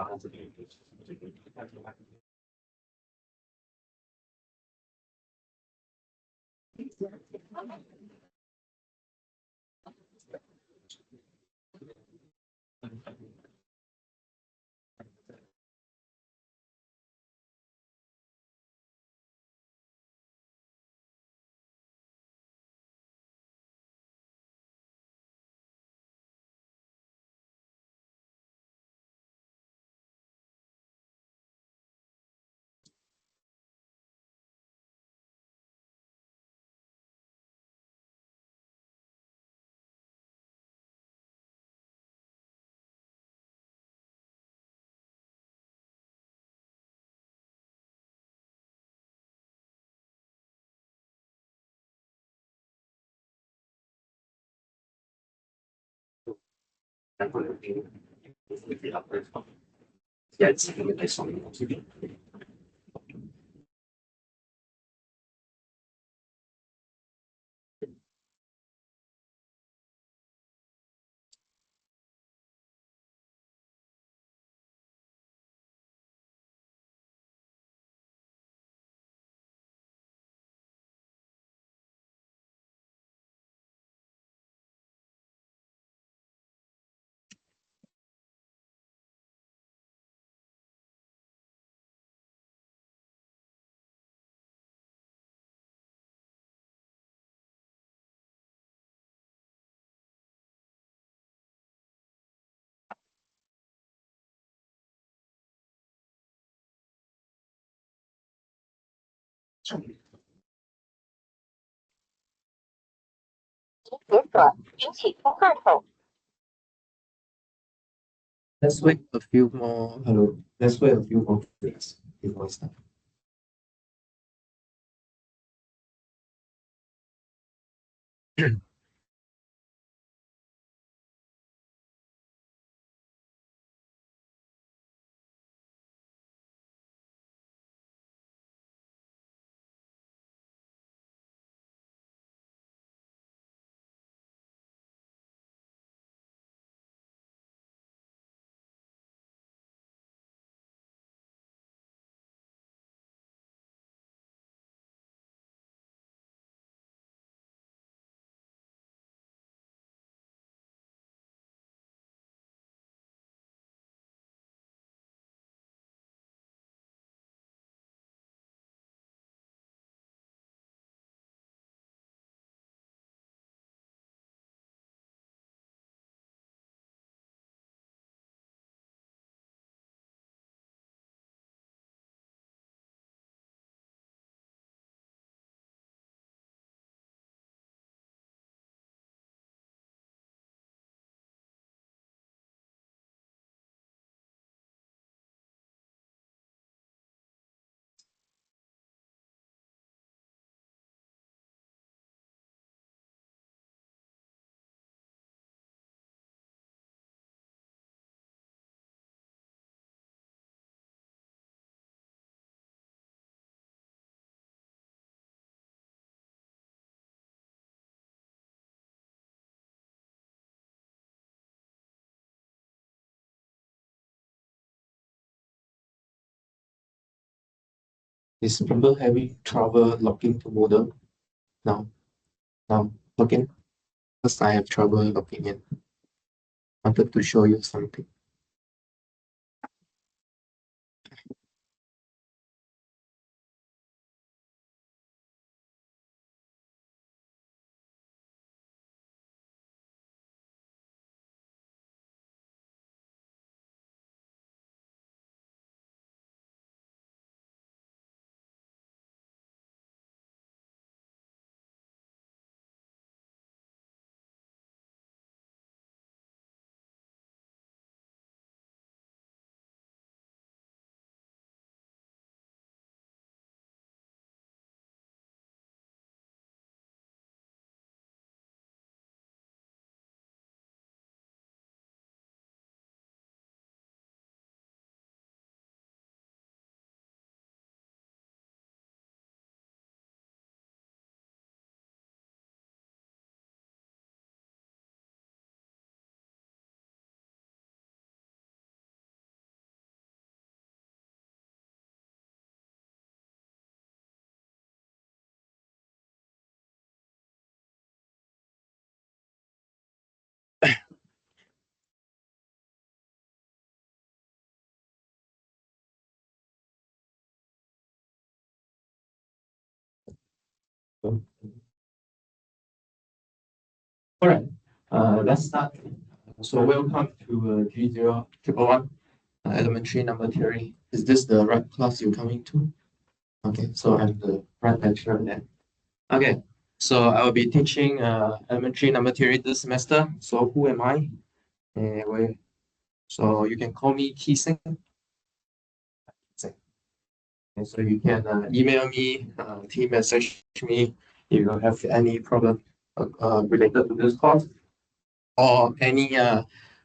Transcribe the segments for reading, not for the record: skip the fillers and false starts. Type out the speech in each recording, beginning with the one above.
解锁，请启动话筒。Let's wait a few more. Hello. Let's wait a few more minutes before we start. Is people having trouble logging to modem? Now, login. First, I have trouble logging in. Wanted to show you something. All right, let's start. So welcome to G0111, elementary number theory. Is this the right class you're coming to? Okay, so I'm the right lecturer then. Okay, so I will be teaching elementary number theory this semester. So who am I? So you can call me Seng. And so you can email me, team message me if you have any problem related to this course or any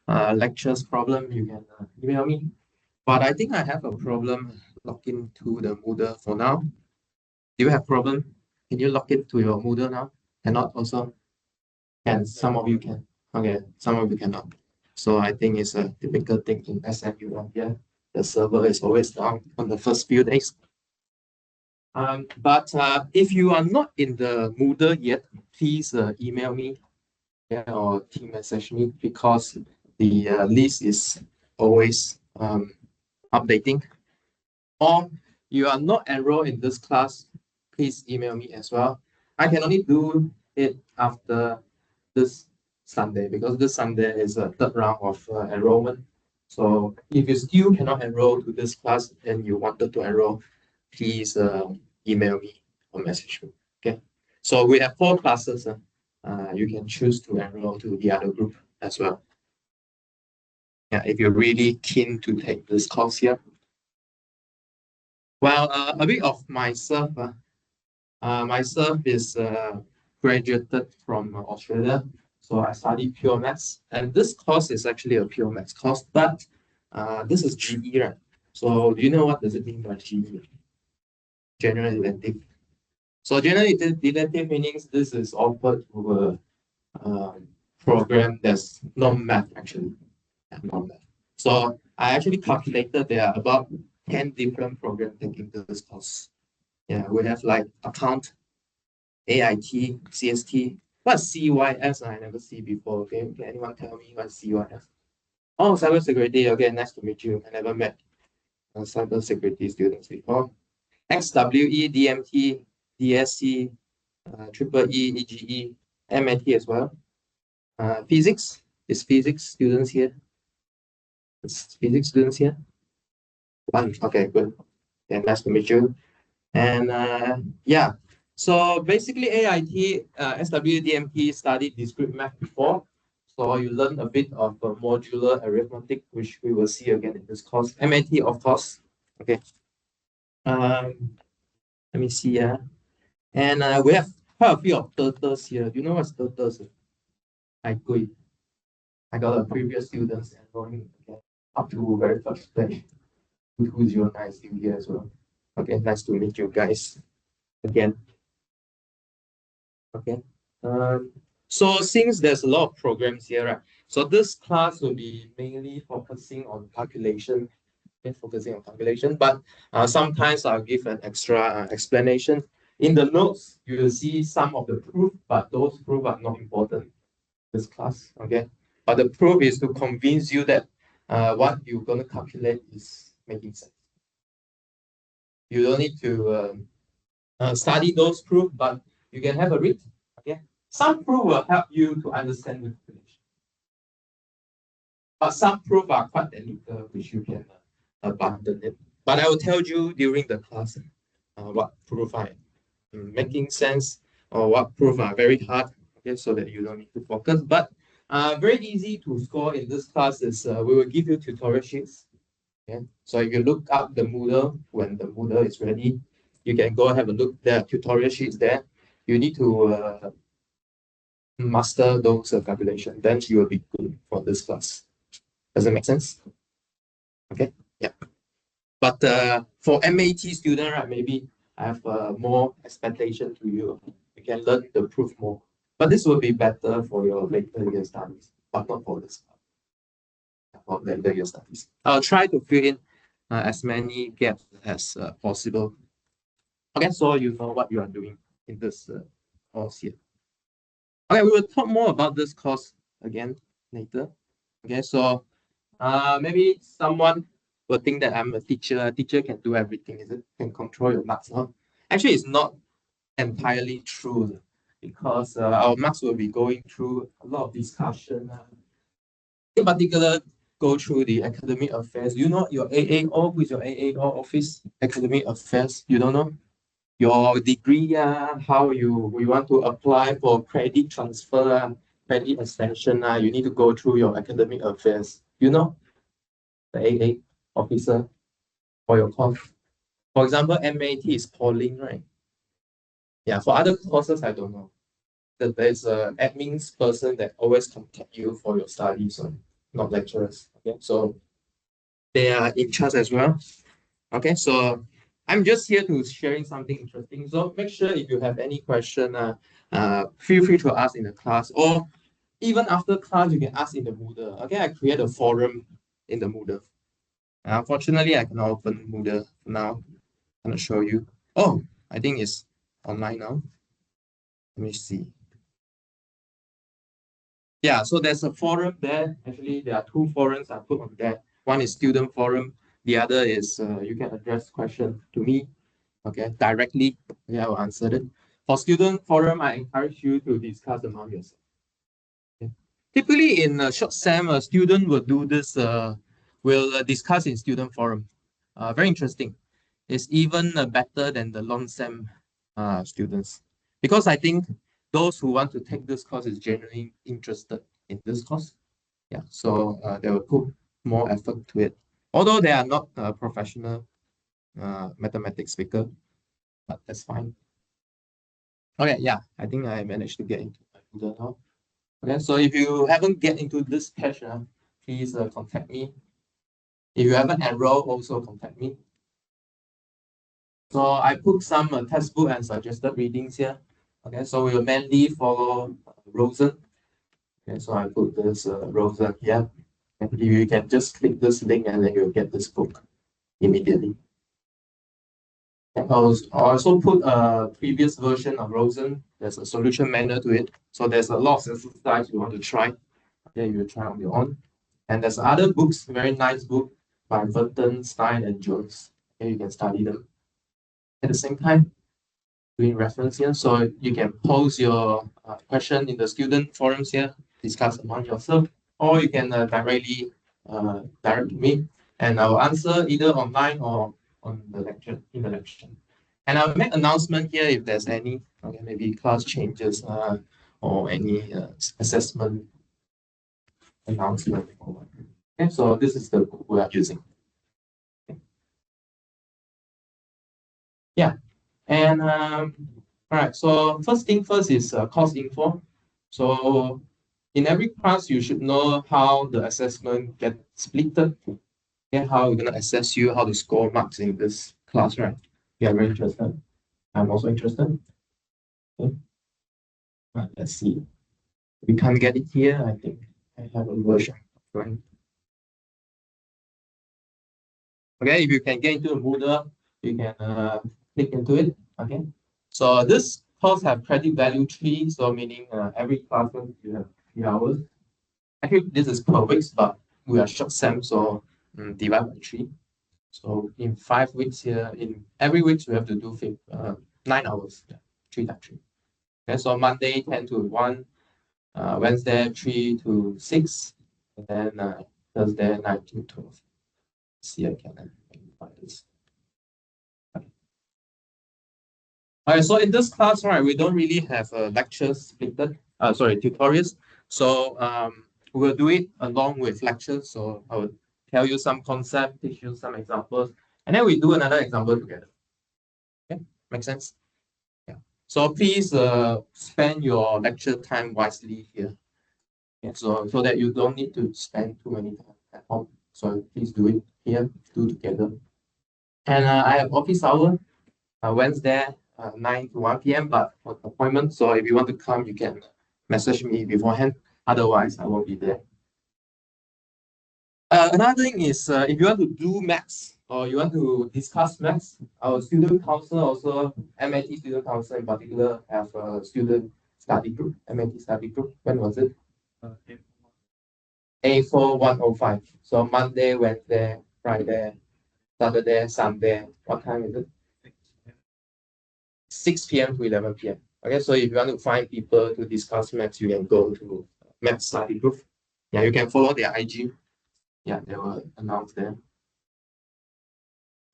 lectures problem, you can email me. But I think I have a problem logging to the Moodle for now. Do you have problem? Can you log in to your Moodle now? Cannot also? Can some of you can? Okay, some of you cannot. So I think it's a typical thing in SMU. Yeah, the server is always down on the first few days. But if you are not in the Moodle yet, please email me, yeah, or team message me, because the list is always updating. Or you are not enrolled in this class, please email me as well. I can only do it after this Sunday because this Sunday is a third round of enrollment. So if you still cannot enroll to this class and you wanted to enroll, please email me or message me. Okay. So we have 4 classes. You can choose to enroll to the other group as well. Yeah, if you're really keen to take this course here. Well, a bit of myself. Myself is graduated from Australia, so I studied pure maths, and this course is actually a pure maths course, but this is GE, right? So do you know what does it mean by GE? General elective. So general elective means this is offered to a program that's non-math actually, non-math. So I actually calculated there are about 10 different programs taking this course. Yeah, we have like account, AIT, CST. What's CYS? I never see before. Okay, can anyone tell me what's CYS? Oh, cybersecurity. Okay, nice to meet you. I never met cybersecurity students before. XWE, DMT, DSC, Triple E, EGE, MIT as well. Physics is physics students here. Is physics students here? One. Okay, good. Yeah, nice to meet you. And yeah, so basically AIT, SWDMP studied discrete math before. So you learn a bit of modular arithmetic, which we will see again in this course. MAT, of course. Okay. Let me see. And we have quite a few of turtles here. Do you know what's turtles? I got a previous students enrolling again up to very first day. 209 still here as well. Okay, nice to meet you guys again. Okay. So since there's a lot of programs here, right? So this class will be mainly focusing on calculation, but sometimes I'll give an extra explanation. In the notes, you will see some of the proof, but those proof are not important this class, okay? But the proof is to convince you that what you're going to calculate is making sense. You don't need to study those proof, but you can have a read, okay? Some proof will help you to understand the calculation. But some proof are quite technical, which you can abandon it. But I will tell you during the class what proof are making sense or what proof are very hard, okay, so that you don't need to focus. But very easy to score in this class is we will give you tutorial sheets. Okay? So if you look up the Moodle, when the Moodle is ready, you can go have a look. There are tutorial sheets there. You need to master those calculations, then you will be good for this class. Does it make sense? Okay, yeah. But for MAT student, right, maybe I have more expectation to you. You can learn the proof more. But this will be better for your later year studies, but not for this for later year studies. I'll try to fill in as many gaps as possible. Okay, so you know what you are doing in this course here. Okay, we will talk more about this course again later. Okay, so maybe someone will think that I'm a teacher. A teacher can do everything, is it? Can control your marks, huh? Actually, it's not entirely true because our marks will be going through a lot of discussion. In particular, go through the academic affairs. You know your AAO, who is your AAO office? Academic affairs. You don't know? Your degree, how you want to apply for credit transfer, credit extension, you need to go through your academic affairs. You know, the AA officer for your course. For example, MAT is Pauline, right? Yeah, for other courses, I don't know. There's a admin person that always contact you for your studies, so not lecturers. Okay, so they are in charge as well. Okay, so I'm just here to sharing something interesting. So make sure if you have any question, feel free to ask in the class, or even after class, you can ask in the Moodle. Okay, I create a forum in the Moodle. Unfortunately, I cannot open Moodle now. I'm gonna show you. Oh, I think it's online now. Let me see. Yeah, so there's a forum there. Actually, there are two forums I put on there. One is student forum. The other is you can address question to me, okay, directly. Yeah, I will answer it. For student forum, I encourage you to discuss among yourself. Okay. Typically, in a short SEM, a student will do this. Will discuss in student forum. Very interesting. It's even better than the long SEM students because I think those who want to take this course is genuinely interested in this course. Yeah, so they will put more effort to it. Although they are not a professional mathematics speaker, but that's fine. Okay, yeah, I think I managed to get into my Moodle now. Okay, so if you haven't get into this page, please contact me. If you haven't enrolled, also contact me. So I put some textbook and suggested readings here. Okay, so we will mainly follow Rosen. Okay, so I put this Rosen here. And you can just click this link and then you'll get this book immediately. And I also put a previous version of Rosen. There's a solution manual to it. So there's a lot of exercise you want to try. Okay, you try on your own. And there's other books, very nice book by Burton, Stein, and Jones. Okay, you can study them. At the same time, doing reference here. So you can post your question in the student forums here, discuss among yourself, or you can directly direct to me, and I will answer either online or on the lecture in the lecture. And I'll make announcement here if there's any, okay, maybe class changes or any assessment announcement. Okay, so this is the book we are using. Yeah, and all right. So first thing first is course info. So in every class, you should know how the assessment get splitted. Okay, how we're gonna assess you, how to score marks in this class, right? You are very interested. I'm also interested. Okay. Right, let's see. We can't get it here. I think I have a version. Right. Okay, if you can get into the Moodle, you can click into it. Okay. So this course have credit value 3, so meaning every class you have 3 hours. Actually, this is per week, but we are short sem, so divide by 3. So in 5 weeks here, in every week we have to do 9 hours, 3 times 3. Okay, so Monday 10 to 1, Wednesday 3 to 6, and then Thursday 9 to 12. Let's see, I can find this. All right, so in this class, right, we don't really have lectures splitted, tutorials. So we'll do it along with lectures. So I will tell you some concept, teach you some examples, and then we do another example together. Okay, make sense? Yeah. So please spend your lecture time wisely here. Yeah, so that you don't need to spend too many time at home. So please do it here, do together. And I have office hour Wednesday, 9 to 1 p.m. But for appointment, so if you want to come, you can message me beforehand. Otherwise, I won't be there. Another thing is if you want to do maths or you want to discuss maths, our student council also, MAT student council in particular, have a student study group, MAT study group. When was it? A4105. So Monday, Wednesday, Friday, Saturday, Sunday. What time is it? 6 p.m. to 11 p.m. Okay, so if you want to find people to discuss maths, you can go to maths study group. Yeah, you can follow their IG. Yeah, they will announce them.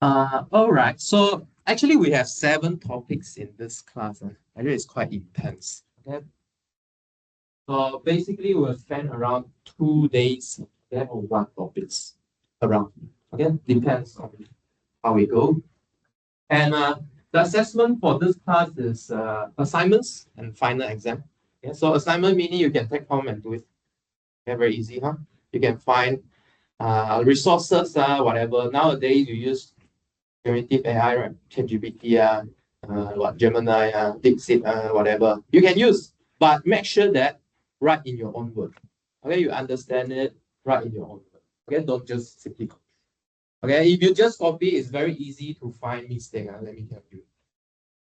All right. So actually, we have 7 topics in this class. Actually, it's quite intense. Okay. So basically, we'll spend around 2 days there on one topics around. Okay, depends on how we go. And the assessment for this class is assignments and final exam. Okay, so assignment meaning you can take home and do it. Okay, very easy, huh? You can find resources, whatever. Nowadays, you use generative AI, right? ChatGPT, what Gemini, DeepSeek, whatever. You can use, but make sure that write in your own word. Okay, you understand it, write in your own word. Okay, don't just simply copy. Okay, if you just copy, it's very easy to find mistake. Let me tell you.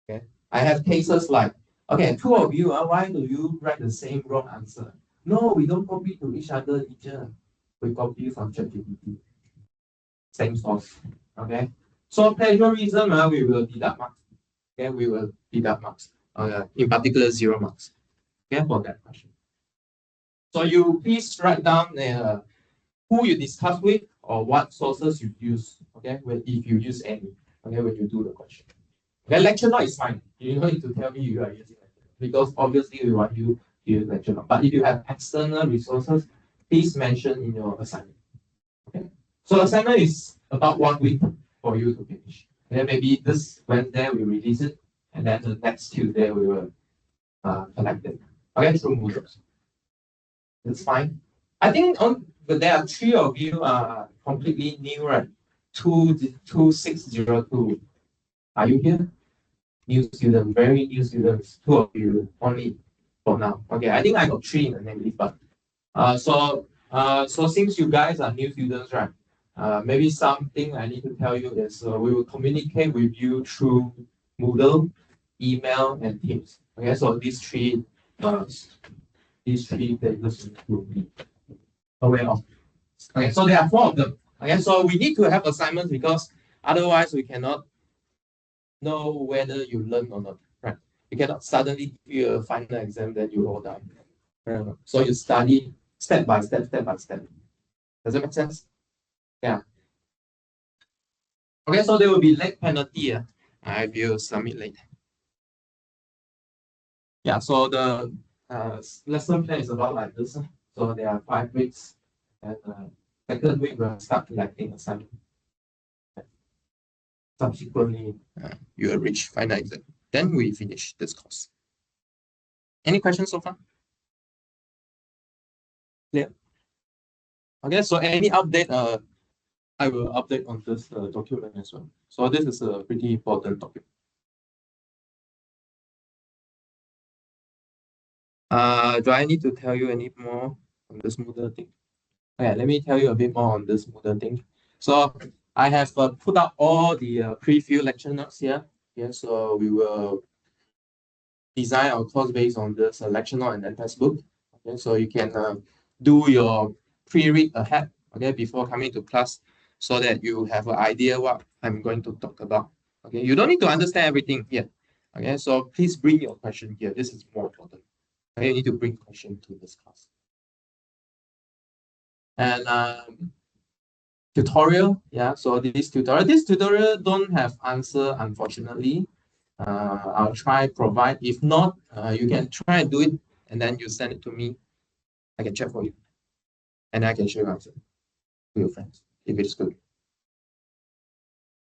Okay, I have cases like, okay, 2 of you, why do you write the same wrong answer? No, we don't copy to each other, teacher. We copy from ChatGPT. Same source. Okay. So plagiarism, we will deduct marks. Okay, we will deduct marks. In particular, 0 marks. Okay, for that question. So you please write down who you discuss with or what sources you use. Okay, if you use any. Okay, when you do the question. Okay, lecture note is fine. You don't need to tell me you are using lecture note because obviously we want you to use lecture note. But if you have external resources, please mention in your assignment. Okay. So assignment is about 1 week for you to finish. And then maybe this Wednesday we release it, and then the next Tuesday we will collect it. Okay, through Moodle. That's fine. I think but there are 3 of you are completely new, right? 2602. Are you here? New student, very new students. 2 of you only for now. Okay, I think I got 3 in the name list, but so since you guys are new students, right? Maybe something I need to tell you is we will communicate with you through Moodle, email, and Teams. Okay, so these three things will be aware of. Okay, so there are 4 of them. Okay, so we need to have assignments because otherwise we cannot know whether you learn or not. Right? You cannot suddenly give you a final exam then you all die. So you study step by step, step by step. Does it make sense? Yeah. Okay, so there will be late penalty if you submit late. Yeah, so the lesson plan is about like this. So there are 5 weeks, and second week we'll start collecting assignment. Subsequently, you will reach final exam. Then we finish this course. Any questions so far? Clear? Okay, so any update, I will update on this document as well. So this is a pretty important document. Do I need to tell you any more on this Moodle thing? Okay, let me tell you a bit more on this Moodle thing. So I have put out all the preview lecture notes here. Yeah, so we will design our course based on this lecture note and then textbook. Okay, so you can do your pre-read ahead, okay, before coming to class, so that you have an idea what I'm going to talk about. Okay, you don't need to understand everything yet. Okay, so please bring your question here. This is more important. Okay, you need to bring question to this class. And tutorial, yeah. So this tutorial don't have answer, unfortunately. I'll try provide. If not, you can try and do it, and then you send it to me. I can check for you, and I can show you answer to your friends if it's good.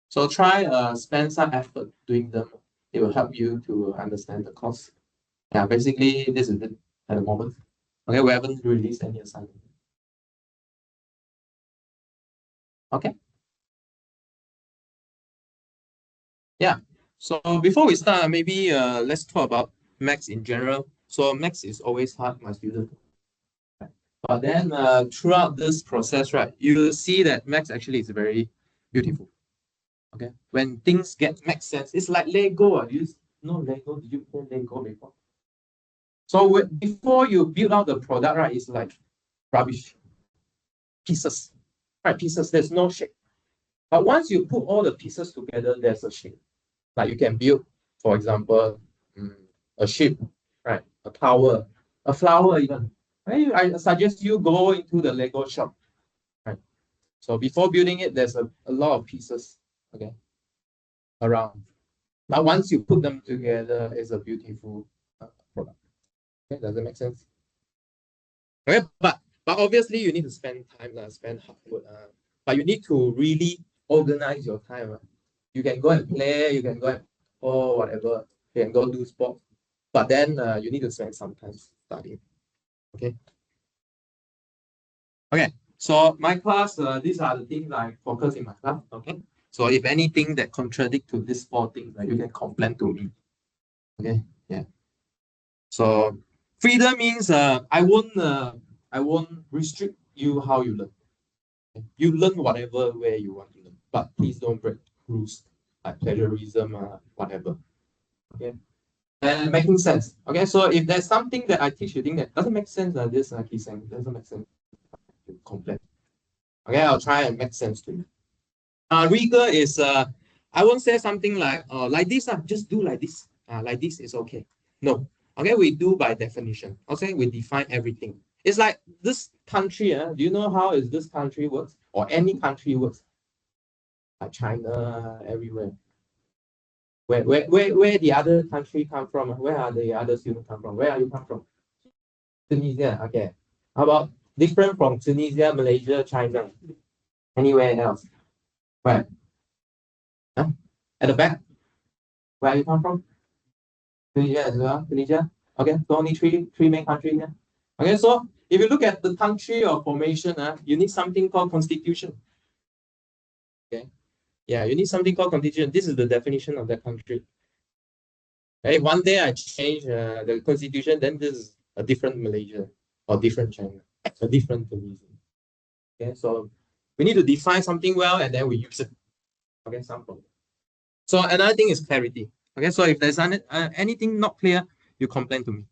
So try spend some effort doing them. It will help you to understand the course. Yeah, basically this is it at the moment. Okay, we haven't released any assignment. Okay. Yeah. So before we start, maybe let's talk about maths in general. So maths is always hard, my student. But then throughout this process, right, you will see that maths actually is very beautiful. Okay. When things make sense, it's like Lego. Do you know Lego? Did you play Lego before? So before you build out the product, right, it's like rubbish. Pieces. Right, pieces, there's no shape. But once you put all the pieces together, there's a shape. Like you can build For example, a ship, right? A tower, a flower even. Right? I suggest you go into the Lego shop, right? So before building it, there's a lot of pieces, okay, around. But once you put them together, it's a beautiful product. Okay, does it make sense? Okay, but obviously you need to spend time, spend hard work. But you need to really organize your time. You can go and play, you can go and whatever, you can go do sport. But then you need to spend some time studying. Okay. Okay. So my class, these are the things I focus in my class. Okay. So if anything that contradict to these four things, you can complain to me. Okay. Yeah. So freedom means I won't restrict you how you learn. You learn whatever way you want to learn, but please don't break rules like plagiarism, whatever. Okay. And making sense. Okay, so if there's something that I teach you think that doesn't make sense, this key saying doesn't make sense, you complain. Okay, I'll try and make sense to you. Rigor is I won't say something like this, just do like this is okay. No. Okay, we do by definition. Okay, we define everything. It's like this country, do you know how is this country works? Or any country works? Like China, everywhere. Where the other country come from? Where are the other students come from? Where are you come from? Tunisia. Okay. How about different from Tunisia, Malaysia, China? Anywhere else? Where? Huh? At the back? Where you come from? Tunisia as well. Tunisia. Okay. So only three main countries here. Okay. So if you look at the country or formation, you need something called constitution. Okay. Yeah, you need something called constitution. This is the definition of that country. Okay. One day I change the constitution, then this is a different Malaysia or different China, a different Tunisia. Okay. So we need to define something well and then we use it. Okay. Sample. So another thing is clarity. Okay, so if there's anything not clear, you complain to me.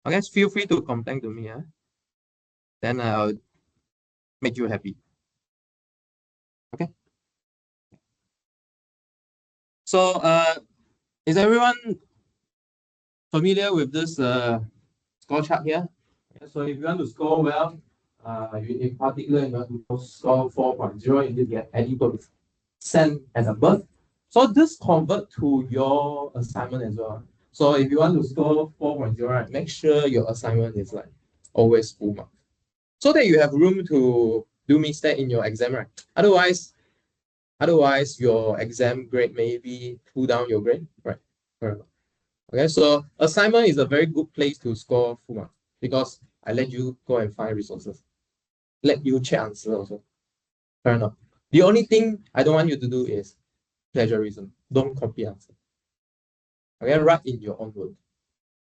Okay, feel free to complain to me. Then I'll make you happy. Okay. So is everyone familiar with this score chart here? Okay, so if you want to score well, in particular, you want to score 4.0, you need to get any percent as a birth. So this convert to your assignment as well. So if you want to score 4.0, right, make sure your assignment is like always full mark, so that you have room to do mistake in your exam, right? Otherwise your exam grade maybe pull down your grade, right? Okay, so assignment is a very good place to score full mark because I let you go and find resources, let you check answer also. Fair enough. The only thing I don't want you to do is plagiarism. Don't copy answer. Okay, write in your own word.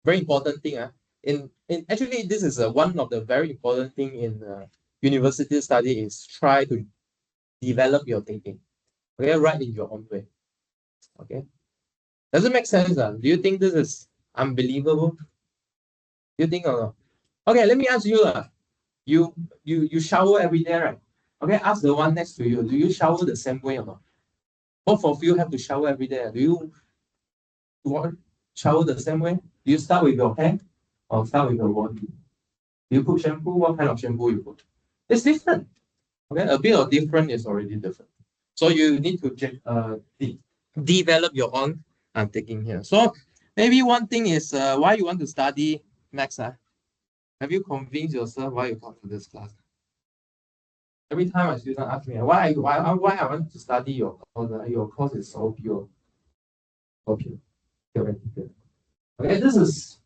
Very important thing. In actually, this is one of the very important thing in university study is try to develop your thinking. Okay, write in your own way. Okay, does it make sense? Do you think this is unbelievable? Do you think or not? Okay, let me ask you. You shower every day, right? Okay, ask the one next to you. Do you shower the same way or not? Both of you have to shower every day. Do you shower the same way? Do you start with your hair or start with your body? Do you put shampoo? What kind of shampoo you put? It's different. Okay, a bit of different is already different. So you need to develop your own thinking here. So maybe one thing is why you want to study maths. Have you convinced yourself why you come to this class? Every time a student asks me why I want to study your course, your course is so pure, theoretical. Okay, this is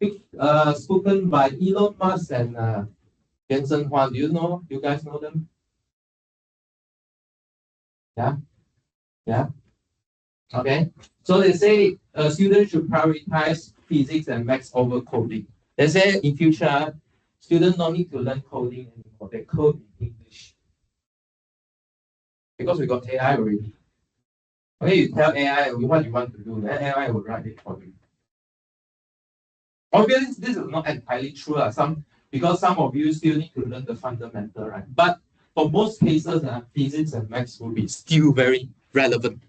spoken by Elon Musk and Jensen Huang. Do you know? You guys know them? Yeah, yeah. Okay. So they say students should prioritize physics and maths over coding. They say in future, students don't need to learn coding anymore. They code in English because we got AI already. Okay, you tell AI what you want to do, then AI will write it for you. Obviously, this is not entirely true. Because some of you still need to learn the fundamental, right? But for most cases, physics and maths will be still very relevant.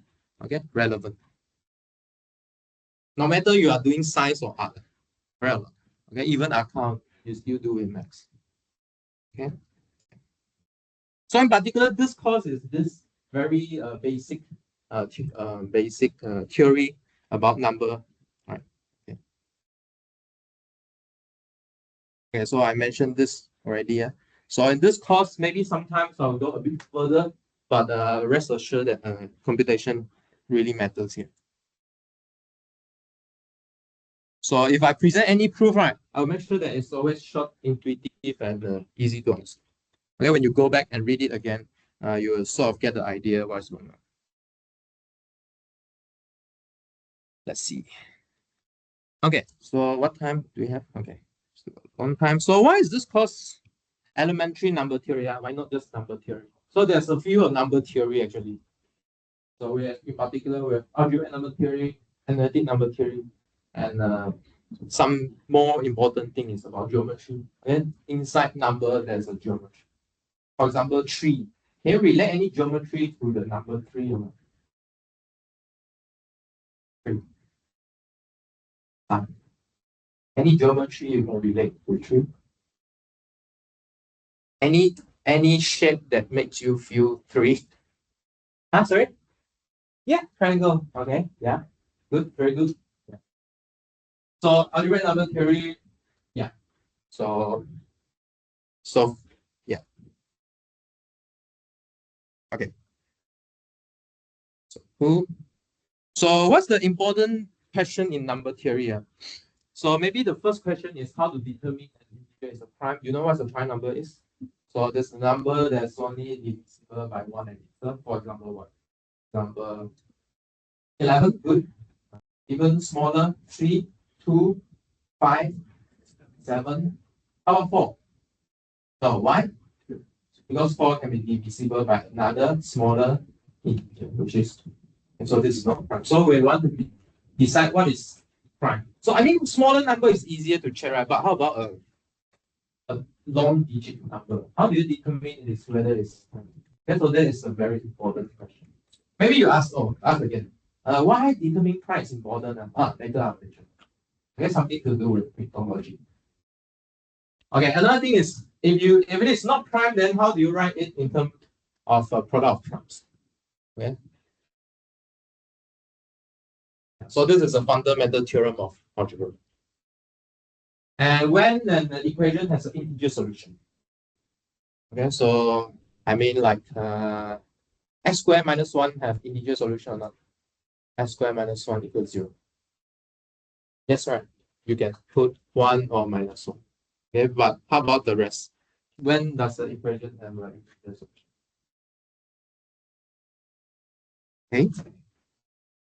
Okay, relevant. No matter you are doing science or art, right? Okay, even account, you still do in maths. Okay. So in particular, this course is this very basic theory about number, right? Okay. Okay, so I mentioned this already. Yeah. So in this course, maybe sometimes I'll go a bit further, but rest assured that computation really matters here. So if I present any proof, right, I'll make sure that it's always short, intuitive, and easy to understand. Okay, when you go back and read it again, you will sort of get the idea what's going on. Let's see. Okay, so what time do we have? Okay, still got a long time. So why is this course elementary number theory? Why not just number theory? So there's a few of number theory actually. So we have, in particular, we have algebraic number theory, analytic number theory, and some more important thing is about geometry. And inside number, there's a geometry. For example, 3. Can you relate any geometry to the number 3 or not? 3. Any geometry you can relate to 3? Any shape that makes you feel 3? Sorry? Yeah, triangle. Okay, yeah. Good, very good. Yeah. So algebraic number theory, yeah. So yeah. Okay. So cool. So what's the important question in number theory? So maybe the first question is how to determine an integer is a prime. You know what a prime number is? So there's a number that's only divisible by 1 and itself. For example, what? Number 11, good. Even smaller, 3, 2, 5, 7. How about 4? No, why? Because 4 can be divisible by another smaller integer, which is 2. And so this is not prime. So we want to decide what is prime. So I mean, smaller number is easier to check, right? But how about a long digit number? How do you determine this whether it's prime? Okay, so that is a very important question. Maybe you ask again. Why determining prime is important? Later I'll mention. Okay, something to do with mythology. Okay, another thing is if it is not prime, then how do you write it in terms of product of primes? Okay. So this is a fundamental theorem of algebra. And when an equation has an integer solution. Okay, so I mean like x squared minus 1 have integer solution or not? X squared minus 1 equals 0. Yes, right. You can put 1 or minus 1. Okay, but how about the rest? When does the equation have an integer solution? Okay.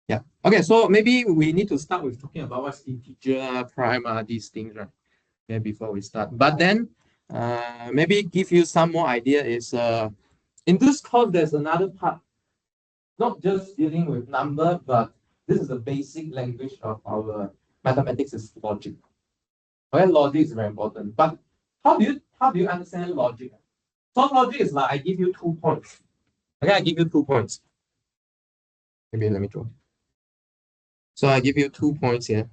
Yeah. Okay, so maybe we need to start with talking about what's integer, prime, these things, right? Okay, before we start. But then maybe give you some more idea is in this course there's another part, not just dealing with number, but this is the basic language of our mathematics is logic. Okay, logic is very important. But how do you understand logic? So logic is like I give you 2 points. Okay, I give you 2 points. Maybe let me draw. So I give you 2 points here.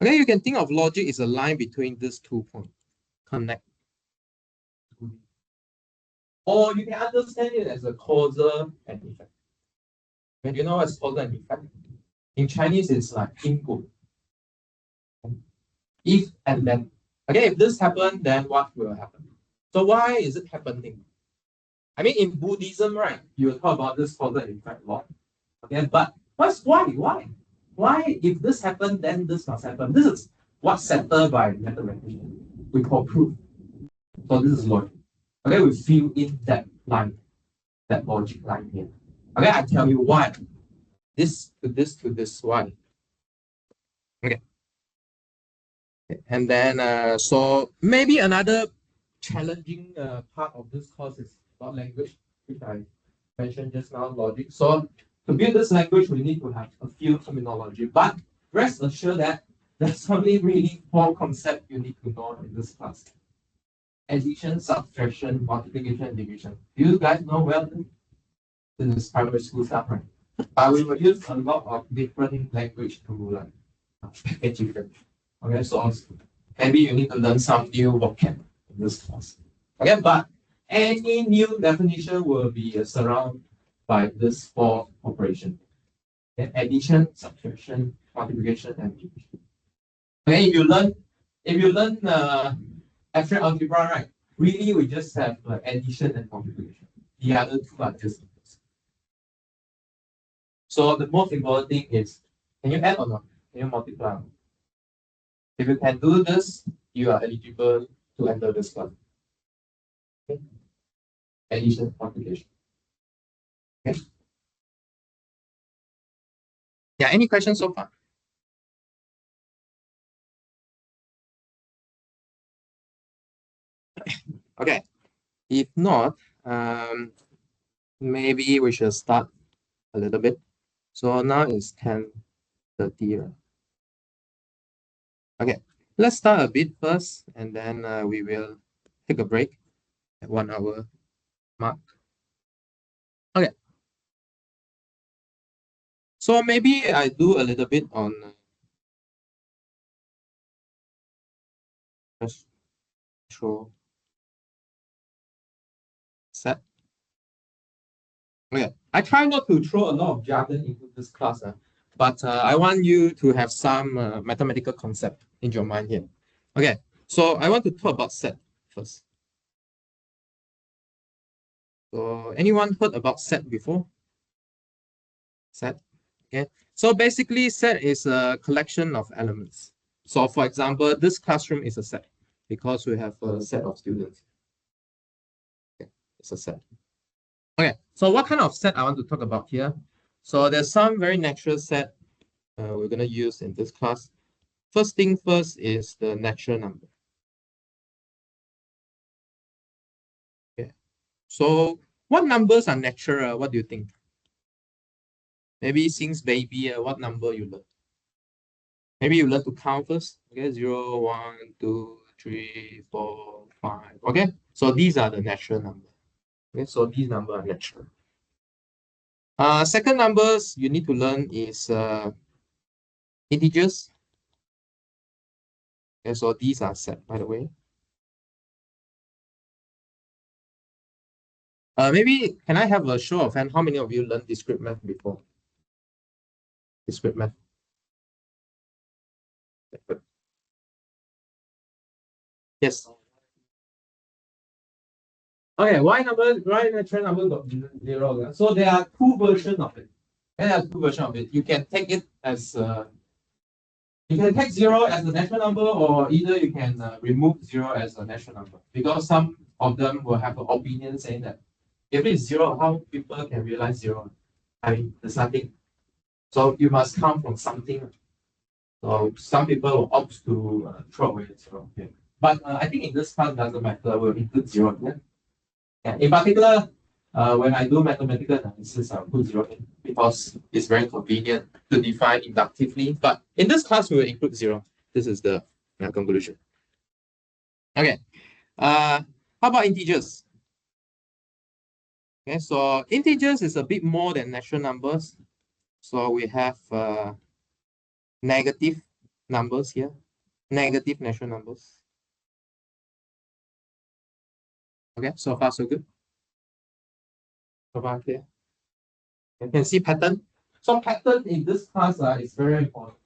Okay, you can think of logic is a line between these 2 points. Connect. Or you can understand it as a causal and effect. When you know what's causal and effect, in Chinese it's like input. If and then. Okay, if this happens, then what will happen? So why is it happening? I mean, in Buddhism, right, you talk about this causal and effect law. Okay, but why? Why if this happened, then this must happen? This is what's settled by mathematicians. We call proof. So this is logic. Okay, we fill in that line, that logic line here. Okay, I tell you why. This to this to this, why? Okay. And then so maybe another challenging part of this course is about language, which I mentioned just now, logic. So to build this language, we need to have a few terminology. But rest assured that there's only really 4 concepts you need to know in this class. Addition, subtraction, multiplication, division. Do you guys know well? This is primary school stuff, right? But we will use a lot of different language to like package it. Okay, so maybe you need to learn some new vocab in this class. Okay, but any new definition will be surrounded by this four operation. Okay, addition, subtraction, multiplication, and division. Okay, if you learn abstract algebra, right? Really, we just have addition and multiplication. The other two are just numbers. So the most important thing is, can you add or not? Can you multiply? If you can do this, you are eligible to enter this class. Okay? Addition, multiplication. Okay. Yeah. Any questions so far? Okay. If not, maybe we should start a little bit. So now it's 10:30. Okay, let's start a bit first, and then we will take a break at 1 hour mark. Okay, so maybe I do a little bit on just show set. Okay, I try not to throw a lot of jargon into this class, but I want you to have some mathematical concept in your mind here. Okay, so I want to talk about set first. So anyone heard about set before? Set. Okay. So basically, set is a collection of elements. So for example, this classroom is a set because we have a set of students. Okay, it's a set. Okay, so what kind of set I want to talk about here? So there's some very natural set we're gonna use in this class. First thing first is the natural number. Okay. So what numbers are natural? What do you think? Maybe since baby, what number you learn? Maybe you learn to count first. Okay, 0, 1, 2, 3, 4, 5. Okay, so these are the natural numbers. Okay, so these numbers are natural. Second numbers you need to learn is integers. Okay, so these are set, by the way. Maybe can I have a show of hand? How many of you learned discrete math before? Discrete math. Yes. Okay, why natural number got 0? So there are two versions of it. There are two versions of it. You can take it as you can take 0 as a natural number, or either you can remove 0 as a natural number, because some of them will have an opinion saying that if it's 0, how people can realize 0? I mean, there's nothing. So you must come from something. So some people will opt to throw away 0. Okay. But I think in this class doesn't matter. We'll include 0 here. Yeah. In particular, when I do mathematical analysis, I'll put 0 in because it's very convenient to define inductively. But in this class, we will include 0. This is the conclusion. Okay. How about integers? Okay, so integers is a bit more than natural numbers. So we have negative numbers here, negative natural numbers. Okay, so far so good. So far clear. You can see pattern. So pattern in this class is very important.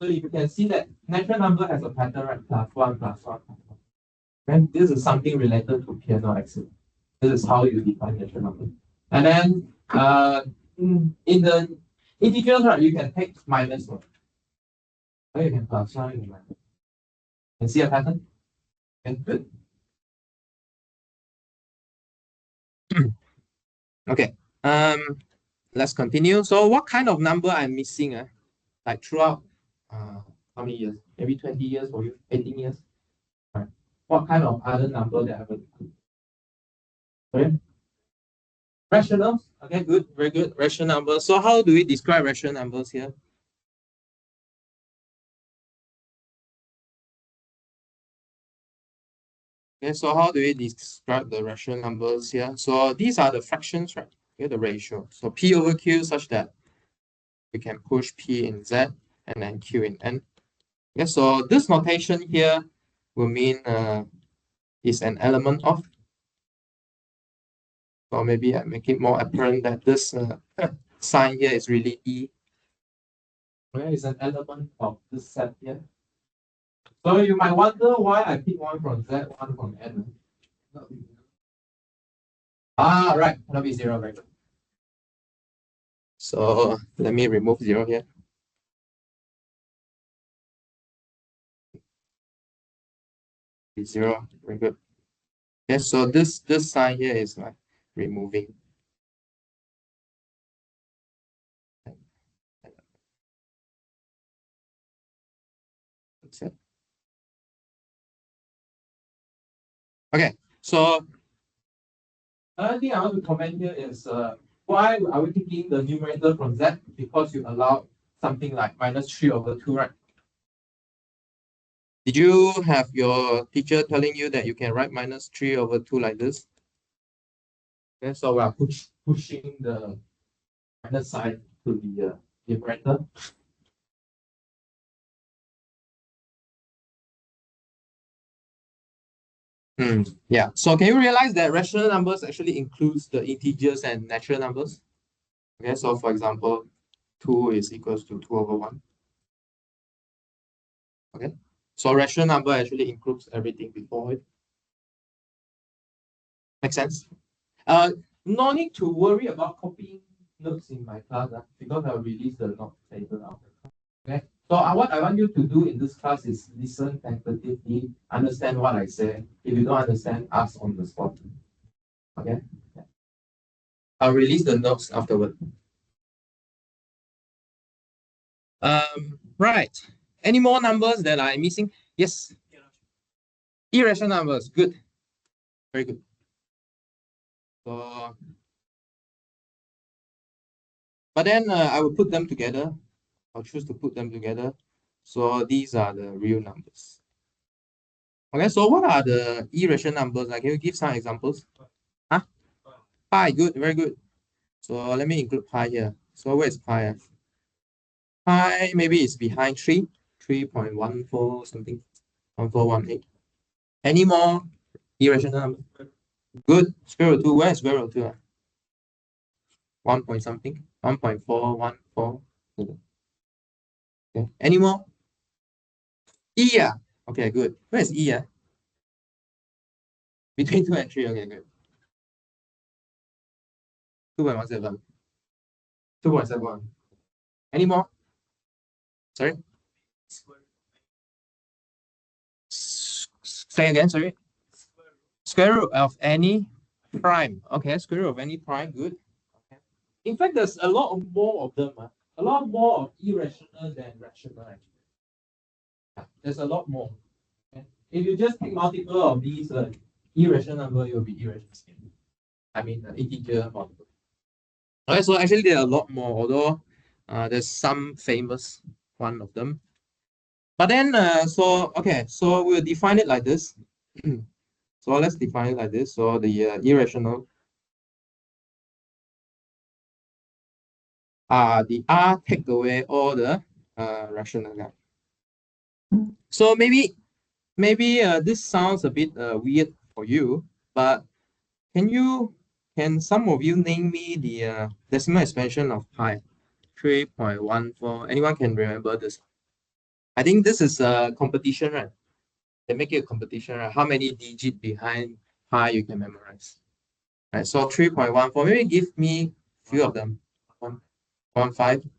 So if you can see that natural number has a pattern, right? +1, +1, +1. Okay, this is something related to piano axis. This is how you define natural number. And then in the integers, right, you can take -1. Or you can +1, you can minus. Can see a pattern? Okay, good. Okay. Let's continue. So what kind of number I'm missing? Like throughout how many years? Maybe 20 years for you, 18 years. Right. What kind of other number that I haven't included? Sorry? Rational. Okay, good, very good. Rational numbers. So how do we describe rational numbers here? Okay, so how do we describe the rational numbers here? So these are the fractions, right? Okay, the ratio. So P over Q such that we can push P in Z and then Q in N. Okay, so this notation here will mean is an element of, or maybe I make it more apparent that this sign here is really E. Where is an element of this set here? So you might wonder why I pick one from Z, one from N. Right, cannot be zero, right? So let me remove zero here. Zero, very good. Okay, so this sign here is like removing. That's it. Okay, so another thing I want to comment here is why are we taking the numerator from Z? Because you allow something like -3/2, right? Did you have your teacher telling you that you can write -3/2 like this? Okay, so we are pushing the minus sign to the numerator. Yeah. So can you realize that rational numbers actually includes the integers and natural numbers? Okay, so for example, 2 is equals to 2/1. Okay. So rational number actually includes everything before it. Make sense? No need to worry about copying notes in my class because I'll release the note later on. Okay. So what I want you to do in this class is listen attentively, understand what I say. If you don't understand, ask on the spot. Okay. I'll release the notes afterward. Right. Any more numbers that I'm missing? Yes. Irrational numbers. Good. Very good. So, but then I will put them together. I'll choose to put them together. So these are the real numbers. Okay, so what are the irrational numbers? Can you give some examples? Huh? Pi, good, very good. So let me include pi here. So where is pi? Pi maybe it's behind 3.14 something, 1418. Any more irrational numbers? Good. Square root 2. Where is square root 2? 1 point something. 1.414. Okay. Any more? E, yeah. Okay, good. Where is E? Between 2 and 3. Okay, good. 2.17. 2.71. Any more? Sorry? Say again, sorry. Square root of any prime. Okay, square root of any prime. Good. Okay. In fact, there's a lot more of them. A lot more of irrational than rational, actually. There's a lot more. Okay. If you just take multiple of these irrational number, it will be irrational. I mean, integer multiple. Okay, so actually there are a lot more, although there's some famous one of them. But then, okay, so we'll define it like this. So let's define it like this. So the irrational, the R take away all the rational guy. So maybe this sounds a bit weird for you, but can some of you name me the decimal expansion of pi? 3.14. Anyone can remember this? I think this is a competition, right? They make it a competition, right? How many digits behind pi you can memorize? Right. So 3.14. Maybe give me a few of them. 1.15,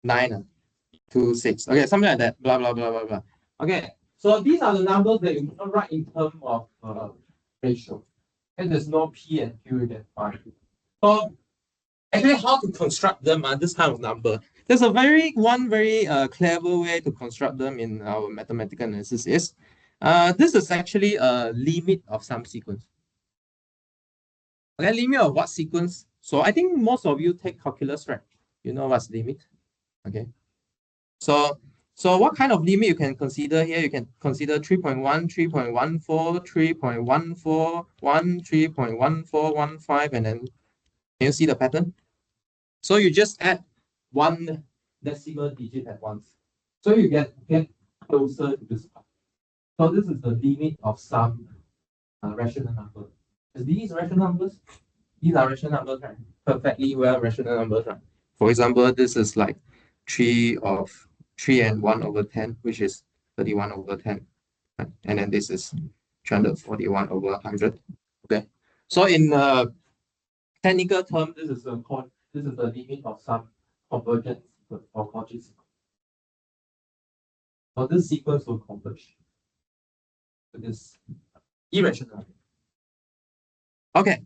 9, 2.6. Okay, something like that. Blah blah blah blah blah. Okay. So these are the numbers that you can write in terms of ratio. And there's no P and Q you can find. So actually, how to construct them? This kind of number. There's a very clever way to construct them in our mathematical analysis. Is this is actually a limit of some sequence. Okay, limit of what sequence? So I think most of you take calculus, right? You know what's limit. Okay. So what kind of limit you can consider here? You can consider 3.1, 3.14, 3.141, 3.1415, and then can you see the pattern? So you just add one decimal digit at once. So you get closer to this part. So this is the limit of some rational number. These rational numbers, these are rational numbers, right? Perfectly well rational numbers, right? For example, this is like 3 and 1 over 10, which is 31 over 10. Right? And then this is 341 over 100. Okay. So in technical term, this is the limit of some convergent sequence or Cauchy sequence. So this sequence will converge to this irrational. Okay.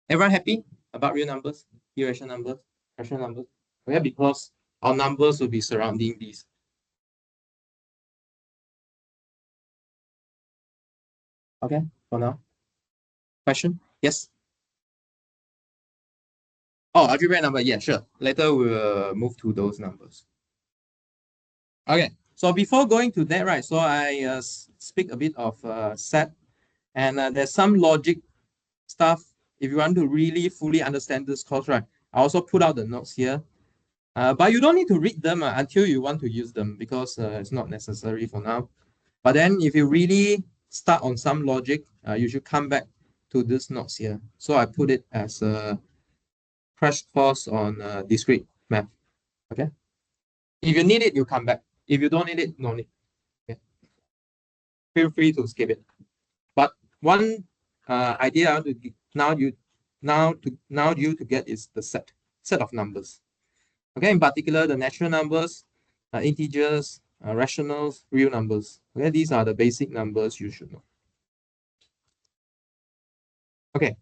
Everyone happy about real numbers, irrational numbers, rational numbers? Okay, because our numbers will be surrounding these. Okay, for now. Question? Yes? Oh, algebraic number. Yeah, sure. Later we'll move to those numbers. Okay, so before going to that, right, so I speak a bit of set, and there's some logic stuff. If you want to really fully understand this course, right, I also put out the notes here. But you don't need to read them until you want to use them, because it's not necessary for now. But then if you really start on some logic, you should come back to these notes here. So I put it as a crash course on discrete math. Okay. If you need it, you come back. If you don't need it, no need. Okay. Feel free to skip it. But one idea I want to now you to get is the set of numbers. Okay, in particular, the natural numbers, integers, rationals, real numbers. Okay, these are the basic numbers you should know. Okay.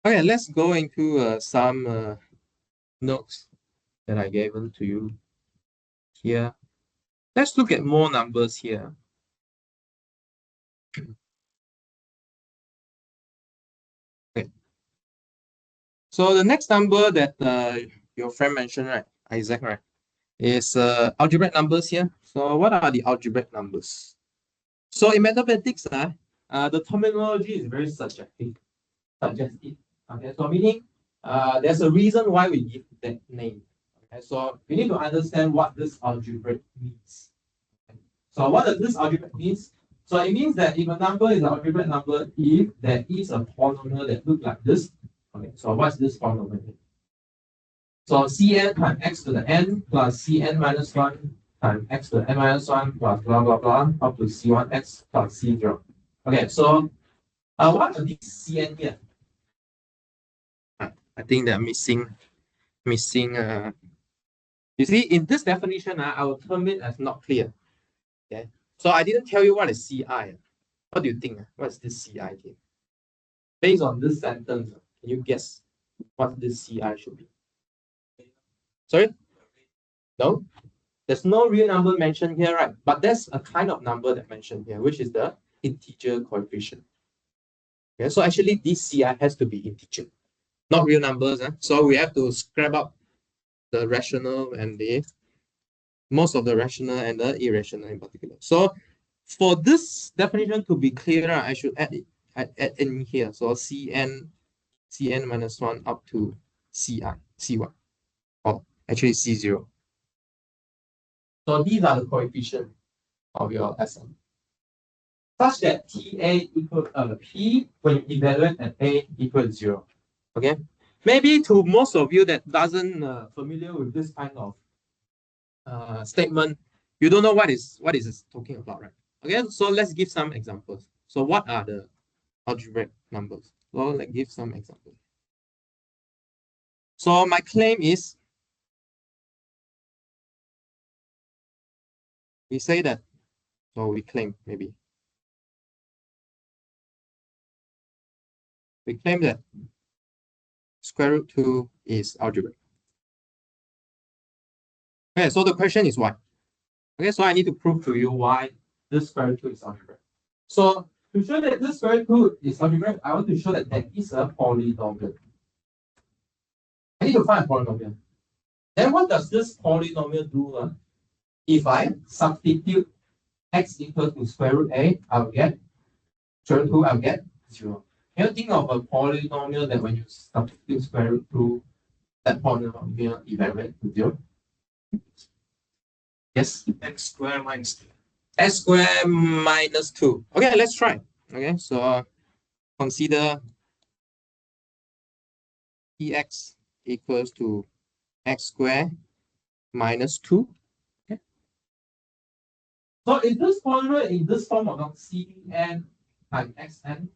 Okay, let's go into some notes that I gave to you here. Let's look at more numbers here. Okay. So the next number that your friend mentioned, right, Isaac, right, is algebraic numbers here. So what are the algebraic numbers? So in mathematics, the terminology is very suggestive. Okay, so meaning there's a reason why we give that name. Okay, so we need to understand what this algebraic means. Okay. So what does this algebraic means? So it means that if a number is an algebraic number, if there is a polynomial that looks like this. Okay, so what's this polynomial? So Cn times x to the n plus Cn minus 1 times x to the n minus 1 plus blah blah blah up to C1x plus C0. Okay, so what are these Cn here? I think they're missing. You see, in this definition, I will term it as not clear. Okay, so I didn't tell you what is Ci. What do you think? What is this Ci thing? Based on this sentence, can you guess what this Ci should be? Sorry? No? There's no real number mentioned here, right? But there's a kind of number that mentioned here, which is the integer coefficient. Okay, so actually this Ci has to be integer, not real numbers. So we have to scrap up the rational and the most of the rational and the irrational in particular. So for this definition to be clearer, I should add in here. So Cn minus 1 up to C1, or actually C0. So these are the coefficients of your Sn, such that Ta equals P when you evaluate at A equals 0. Okay, maybe to most of you that doesn't familiar with this kind of statement, you don't know what is it talking about, right? Okay, so let's give some examples. So what are the algebraic numbers? Well, let's give some examples. So my claim is, we say that, so we claim maybe. We claim that square root 2 is algebraic. Okay, so the question is why? Okay, so I need to prove to you why this square root 2 is algebraic. So to show that this square root 2 is algebraic, I want to show that there is a polynomial. I need to find a polynomial. Then what does this polynomial do? If I substitute x equal to square root a, I will get square root 2, I will get 0. Can you think of a polynomial that when you substitute square root 2, that polynomial will evaluate to 0? Yes. X square minus 2. X square minus 2. Okay, let's try. Okay, so consider Px equals to x square minus 2. Okay. So is this polynomial in this form or not? Cn times xn.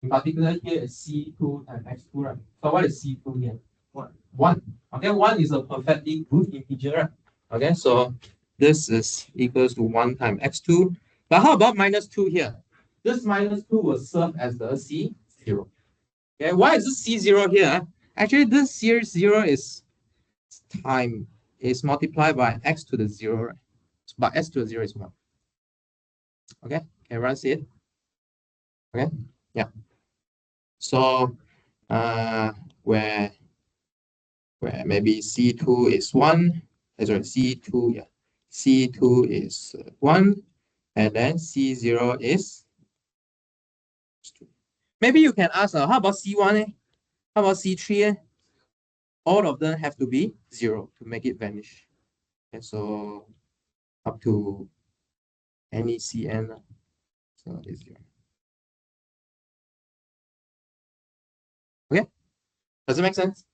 In particular, here is C2 times x2, right? So what is C2 here? 1. Okay, 1 is a perfectly good integer, right? Okay, so this is equals to 1 times x2. But how about minus 2 here? This minus 2 will serve as the C0. Okay, why is this C0 here? Actually, this here 0 is time is multiplied by x to the 0, right? But x to the 0 is 1. Okay, can everyone see it? Okay, yeah. So where maybe C2 is 1, sorry, C2, yeah. C2 is 1, and then C0 is 2. Maybe you can ask, how about C1? How about C3? All of them have to be 0 to make it vanish. And so up to any Cn, so it's 0. Okay, does it make sense?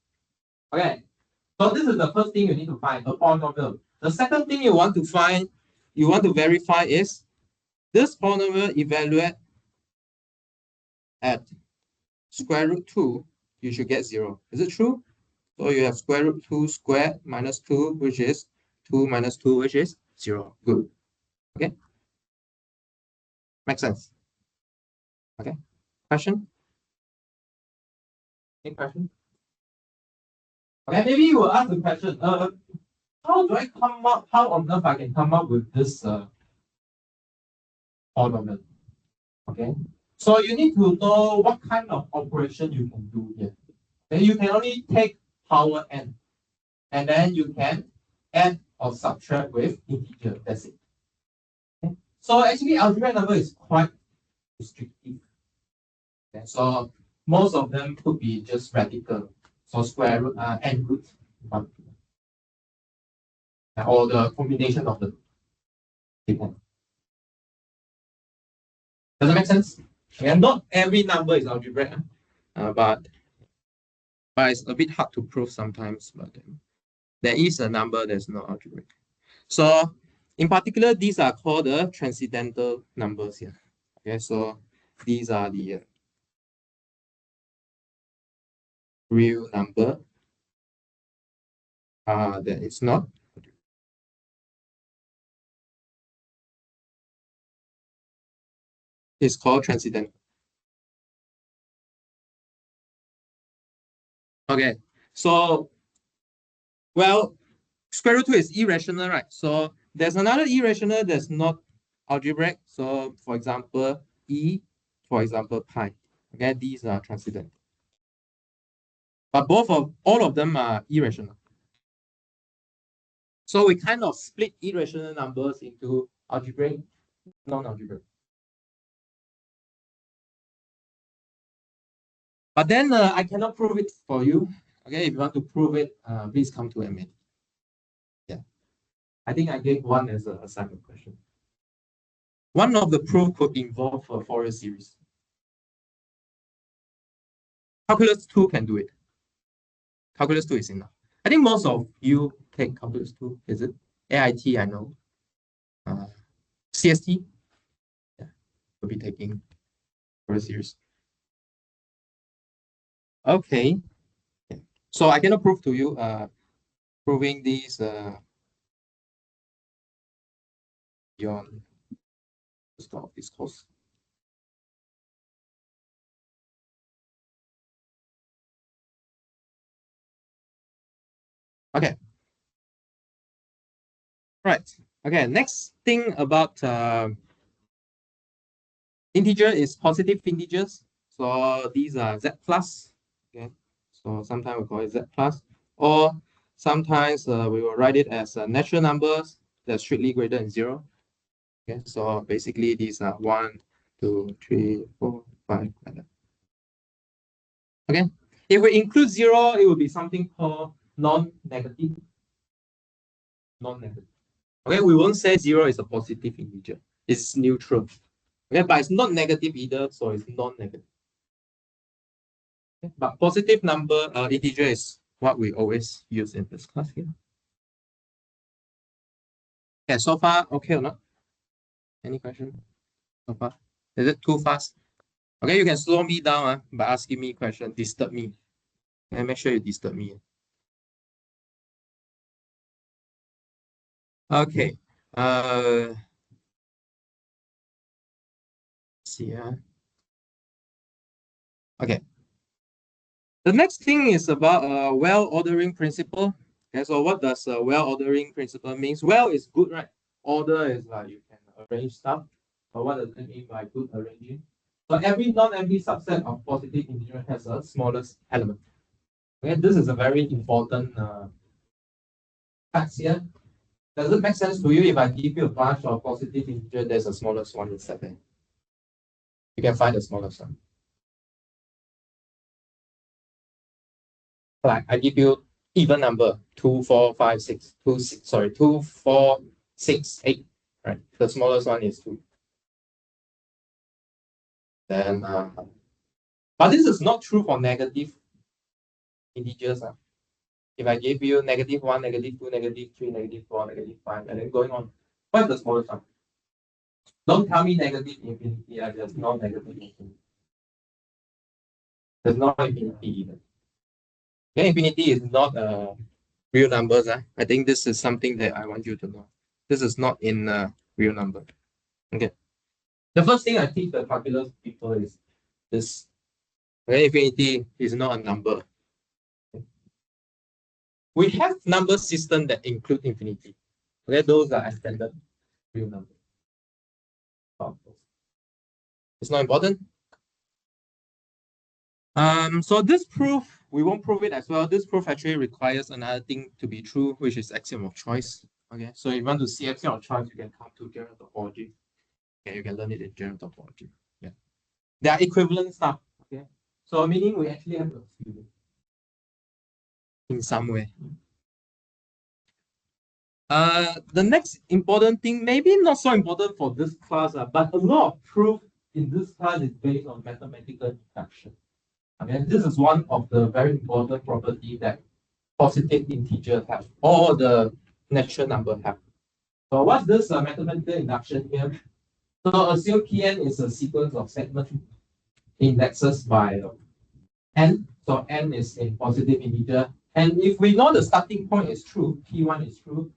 Okay, so this is the first thing you need to find, a polynomial. The second thing you want to verify is this polynomial evaluate at square root 2, you should get 0. Is it true? So you have square root 2 squared minus 2, which is 2 minus 2, which is 0. Good. Okay. Makes sense. Okay. Question? Any question? Okay, maybe you will ask the question, how do I come up, how on earth I can come up with this polynomial? Okay, so you need to know what kind of operation you can do here. Okay, you can only take power n, and then you can add or subtract with integer. That's it. Okay? So actually, algebraic number is quite restrictive. Okay? So most of them could be just radical. So square root, n root, one, or the combination of the depend. Does it make sense? And not every number is algebraic, but it's a bit hard to prove sometimes. But there is a number that's not algebraic. So in particular, these are called the transcendental numbers here. Okay, so these are the real number that is not. It's called transcendental. Okay, so well, square root 2 is irrational, right? So there's another irrational that's not algebraic. So for example, for example, pi. Okay, these are transcendental. But all of them are irrational. So we kind of split irrational numbers into algebraic, non-algebraic. But then I cannot prove it for you. Okay, if you want to prove it, please come to MA. Yeah, I think I gave one as a assignment question. One of the proof could involve a Fourier series. Calculus 2 can do it. Calculus 2 is enough. I think most of you take Calculus 2, is it? AIT, I know. CST, yeah, will be taking Fourier series. Okay. Yeah. So I cannot prove to you proving these beyond the scope of this course. Okay. Right. Okay. Next thing about integer is positive integers. So these are z plus. Okay. So sometimes we call it z plus, or sometimes we will write it as natural numbers that's strictly greater than 0. Okay. So basically these are 1, 2, 3, 4, 5, like that. Okay. If we include 0, it will be something called non-negative. Non-negative. Okay, we won't say 0 is a positive integer. It's neutral. Okay, but it's not negative either, so it's non-negative. Okay, but positive number integer is what we always use in this class here. Okay, so far okay or not? Any question so far? Is it too fast? Okay, you can slow me down by asking me questions, disturb me. And make sure you disturb me. Okay. See. Okay. The next thing is about a well-ordering principle. Okay, so what does a well-ordering principle means? Well is good, right? Order is like you can arrange stuff. But what does it mean by good arranging? So every non-empty subset of positive integer has a smallest element. Okay, this is a very important fact here. Does it make sense to you if I give you a bunch of positive integer, there's a smallest one inside there? You can find the smallest one. Like I give you even number 2, 4, 5, 6, 2, 6, sorry, 2, 4, 6, 8, right? The smallest one is 2. Then, but this is not true for negative integers. If I give you -1, -2, -3, -4, -5, and then going on, what's the smallest one? Don't tell me negative infinity. There's no negative infinity. There's no infinity either. Okay, infinity is not real numbers. I think this is something that I want you to know. This is not in real number. Okay. The first thing I teach the calculus people is this. Okay, infinity is not a number. Okay. We have number system that include infinity. Okay, those are extended real numbers. It's not important. So this proof, we won't prove it as well. This proof actually requires another thing to be true, which is axiom of choice. Okay, so if you want to see axiom of choice, you can come to general topology. Okay, you can learn it in general topology. Yeah, they are equivalent stuff. Okay, so meaning we actually have to assume it in some way. The next important thing, maybe not so important for this class, but a lot of proof in this class is based on mathematical induction. Okay, this is one of the very important property that positive integers have, or the natural number have. So what's this mathematical induction here? So assume Pn is a sequence of segment indexes by n. So n is a positive integer. And if we know the starting point is true, P1 is true,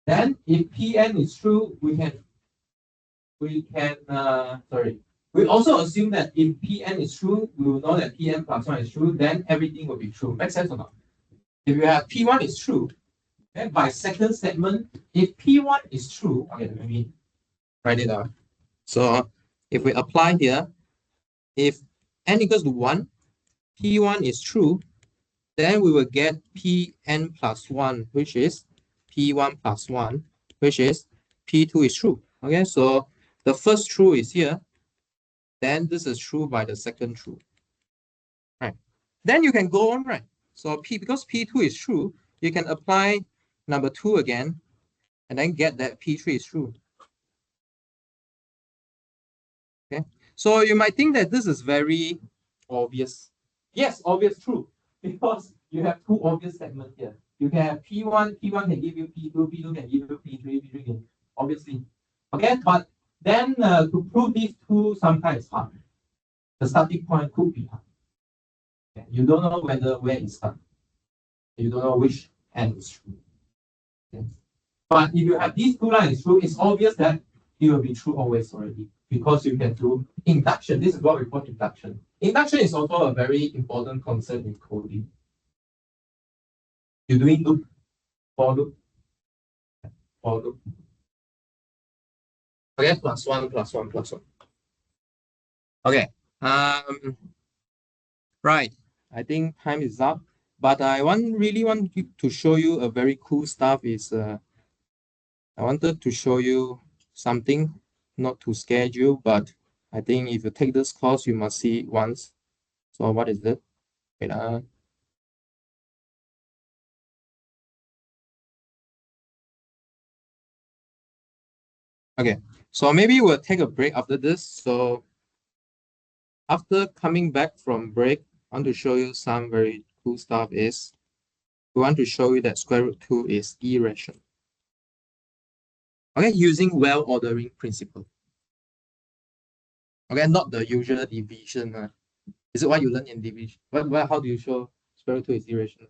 then if Pn is true, we also assume that if Pn is true, we will know that Pn plus 1 is true, then everything will be true. Make sense or not? If you have P1 is true, then by second statement, if P1 is true, okay, let me write it out. So if we apply here, if n equals to 1, P1 is true, then we will get Pn plus 1, which is P1 plus 1, which is P2 is true. Okay, so the first true is here. Then this is true by the second true. Right. Then you can go on, right? So because P2 is true, you can apply number 2 again, and then get that P3 is true. Okay. So you might think that this is very obvious. Yes, obvious, true. Because you have two obvious segments here. You can have P1 can give you P2 can give you P3 can obviously. Okay, but then to prove these two sometimes hard. The starting point could be hard. Okay. You don't know where it starts. You don't know which end is true. Okay. But if you have these two lines true, it's obvious that it will be true always already, because you can do induction. This is what we call induction. Induction is also a very important concept in coding. You're doing loop, for loop, for loop. Okay, plus 1, plus 1, plus 1. Okay. Right. I think time is up. But I really want to show you a very cool stuff. Is I wanted to show you something, not to scare you, but I think if you take this course, you must see it once. So what is it? Wait, okay, so maybe we'll take a break after this. So after coming back from break, I want to show you some very cool stuff is we want to show you that square root 2 is irrational. Okay, using well ordering principle. Okay, not the usual division. Is it what you learn in division? How do you show square root 2 is irrational?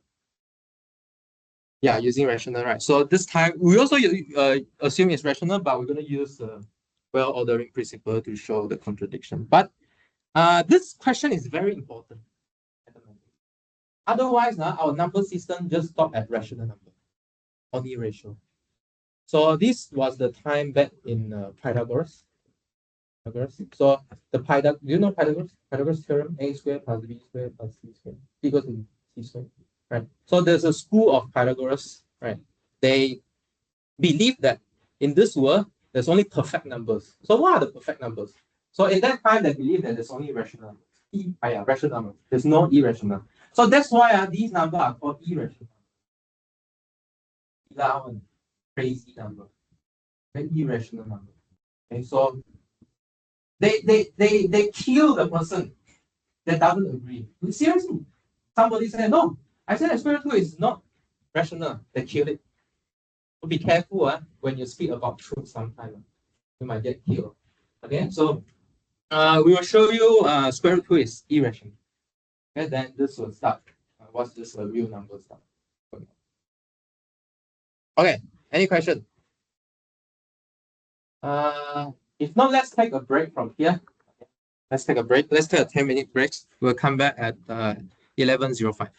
Yeah, using rational, right? So this time we also assume it's rational, but we're going to use well ordering principle to show the contradiction. But this question is very important. Otherwise, our number system just stop at rational number, only ratio. So this was the time back in Pythagoras. So the do you know Pythagoras? Pythagoras theorem: a squared plus b squared plus c squared equals to c squared. Right. So there's a school of Pythagoras. Right. They believe that in this world there's only perfect numbers. So what are the perfect numbers? So in that time they believe that there's only rational numbers. Rational numbers. There's no irrational. So that's why these numbers are called irrational. 11, crazy number, an irrational number. Okay, so they kill the person that doesn't agree. Seriously, somebody said no. I said square root 2 is not rational. They kill it. So be careful when you speak about truth sometime. You might get killed. Okay, so we will show you square root 2 is irrational. Okay, then this will start. What's this real number stuff? Okay, any question? If not, let's take a break from here. Let's take a break. Let's take a 10-minute break. We'll come back at 11:05.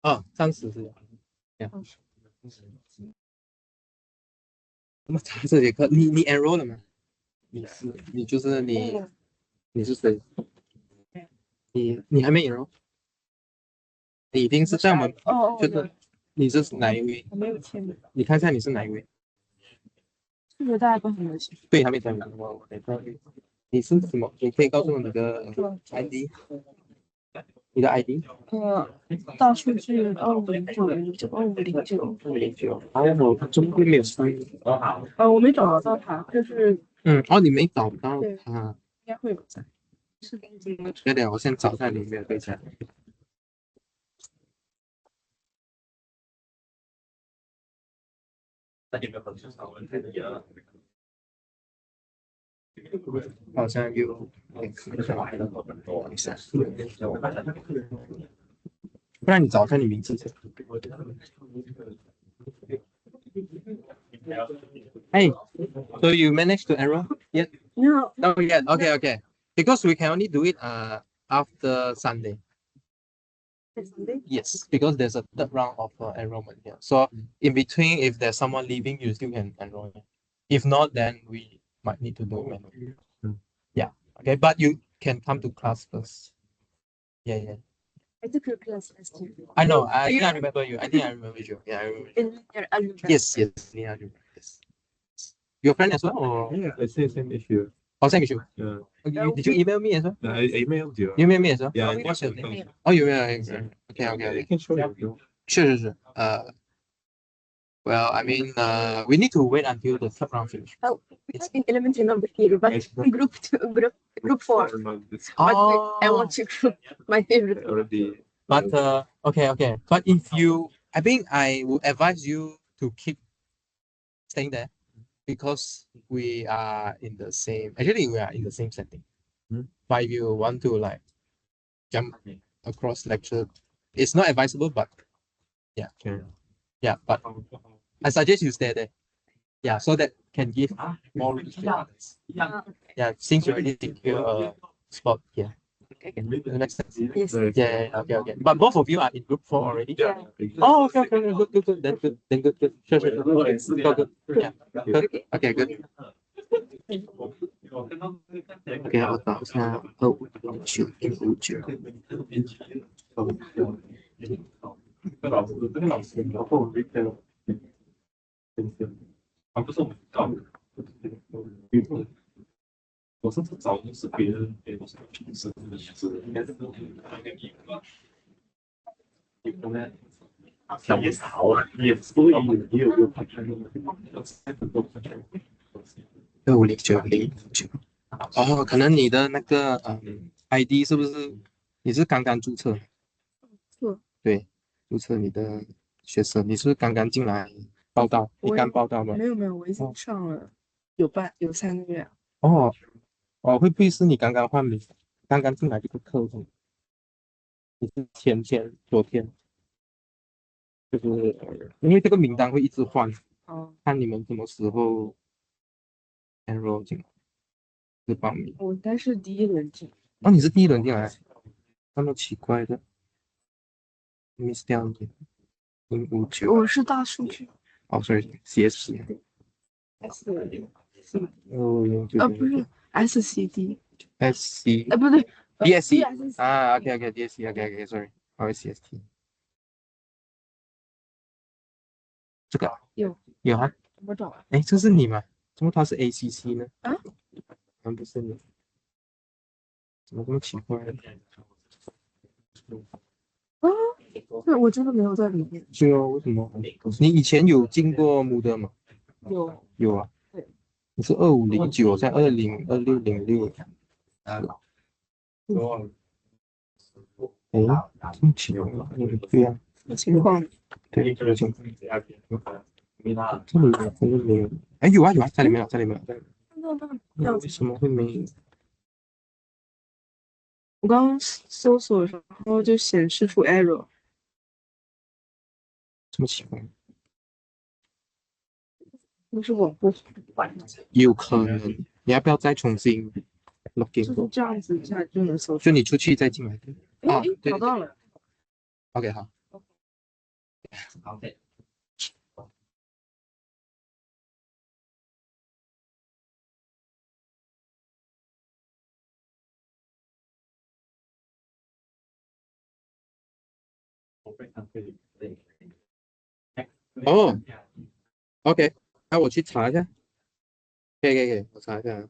哦，30是这样。那么这节课你 enroll 了吗？你就是你是谁？你还没 enroll？你一定是在我们就是你是哪一位？我没有签名。你看一下你是哪一位？这个大家都很流行。对，还没签名。你是什么？你可以告诉我你的 ID。你的 ID？倒数是25090509。我中间没有翻译。我没找到他，就是你没找到他，应该会有在。是等，我先找在里面对一下。好像有，不然你找一下你名字先。Hey, so you managed to enroll yet? No. Not yet. Okay. Because we can only do it after Sunday. Sunday? Yes, because there's a third round of enrollment here. So in between, if there's someone leaving, you still can enroll. If not, then we might need to do it manually. Yeah. Okay, but you can come to class first. Yeah. I took your class last year. I know. I think I remember you. Yeah, I remember. Yes. Yes. Your friend as well? Or? Yeah, I say same issue. Oh, same issue. Yeah. Did you email me as well? I emailed you. You emailed me as well? Yeah. What's your name? Oh, you will. Okay. I can show you. Sure. Well, I mean, we need to wait until the third round finish. Oh, it's in elementary number here, but group 4. Oh. I want to group my favorite. Already. But okay. But if you, I think I would advise you to keep staying there because we are in the same. Actually, we are in the same setting. But if you want to like jump across lecture, it's not advisable. But yeah. But I suggest you stay there. Yeah, so that can give more reach to others. Yeah, since you already secure a spot here. Okay. Next sense. Yes. Yeah. Okay. But both of you are in group 4 already. Yeah. Oh, okay. Good. Then good. Sure. Good. Yeah. Good. Okay, good. Okay, 我找一下259。这个老师，然后一天不是我们搞的，我上次找的是别人给我什么评审的意思，应该是那个义务吧？义务呢？也少啊，也所以也有排看的，很多排看。6509009。哦，可能你的那个ID 是不是你是刚刚注册？是对，注册你的学生，你是不是刚刚进来报道？你我刚报道吗？没有，我已经上了有3个月。哦哦，会不会是你刚刚换名，刚刚进来这个课程？你是昨天，就是因为这个名单会一直换，哦，看你们什么时候 enroll 进来，是报名。我应该是第一轮进。哦，你是第一轮进来，那么奇怪的，miss 掉你059。我是大数据哦，sorry，CSC。，S 是吗？不是 SCD， SC 不对 DSC ，DSC 啊，OK DSC OK，sorry，不好意思 CST 这个有啊，怎么找啊？哎，这是你吗？怎么他是 ACC 呢？啊？不是你，怎么这么奇怪？啊，对，我真的没有在里面。是哦，为什么？你以前有进过穆德吗？有啊。对。你是2509，在202606。哎，这么奇怪，对啊，情况对，这个情况。这里没有，哎，有啊，在里面了，在里面了。那为什么会没有？我刚刚搜索，然后就显示出 error。这么奇怪？那是我不有可能，你要不要再重新 login 就是过？这样子一下就能搜出。就你出去再进来。啊，对找到了。OK，好。哦，OK，那我去查一下。可以，我查一下。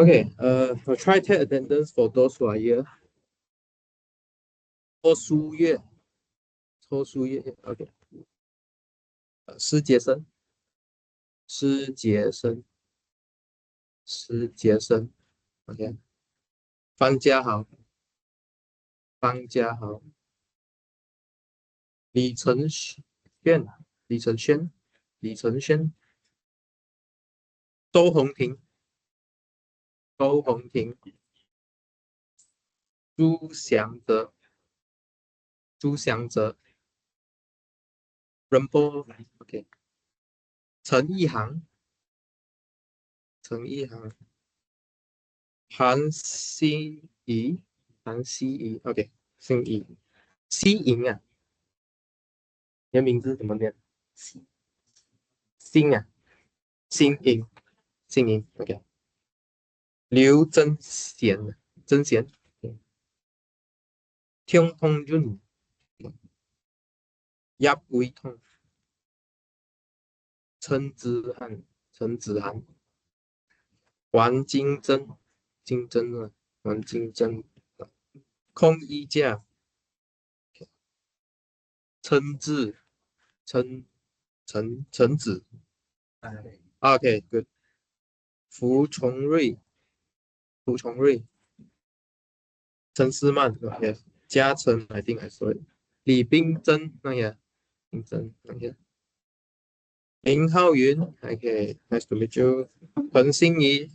Okay, I'll try take attendance for those who are here. 托书月，OK，施杰生，施杰生，OK，方家豪，李承轩，李承轩，李承轩，周红婷，朱祥泽，任波，OK，陈意航，韩希怡，OK，姓怡，西莹啊，你的名字怎么念？新啊，新莹，OK，刘真贤，听通润，叶伟通，陈子涵，王金珍，空衣架，陈志，陈陈子，OK，good，福崇瑞，陈思曼，OK，嘉诚，I think I saw it，李冰珍，那个，冰珍，那个，林浩云，OK，nice to meet you，彭欣怡，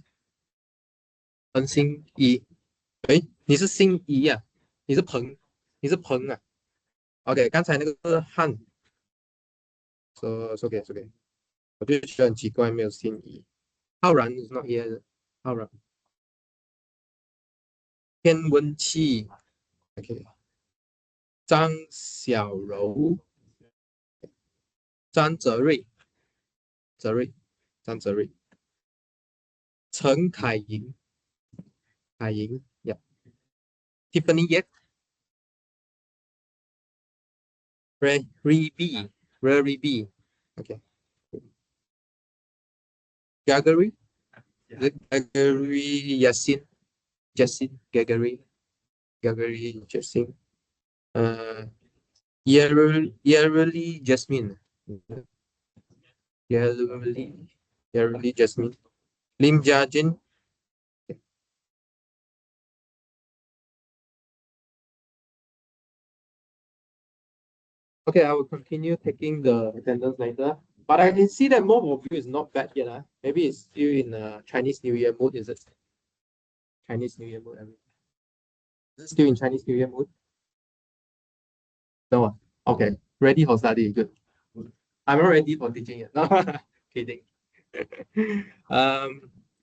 哎，你是新怡啊？你是彭，啊？OK，刚才那个是汉， So it's okay, it's okay. 我就觉得很奇怪，没有心仪。浩然 is not here. 浩然。天文气 ，OK。张小柔、张泽瑞、张泽瑞、陈凯莹、，Tiffany Yet、Ray B，OK。Gregory Gregory Yasin， Yearly Jasmine， Yearly Jasmine， Lim Jia-jin。Okay, I will continue taking the attendance later. But I can see that most of you is not bad yet. Maybe it's still in Chinese New Year mood, is it? Chinese New Year mood. Is it still in Chinese New Year mood? No. Okay. Ready for study. Good. I'm not ready for teaching yet. No, kidding.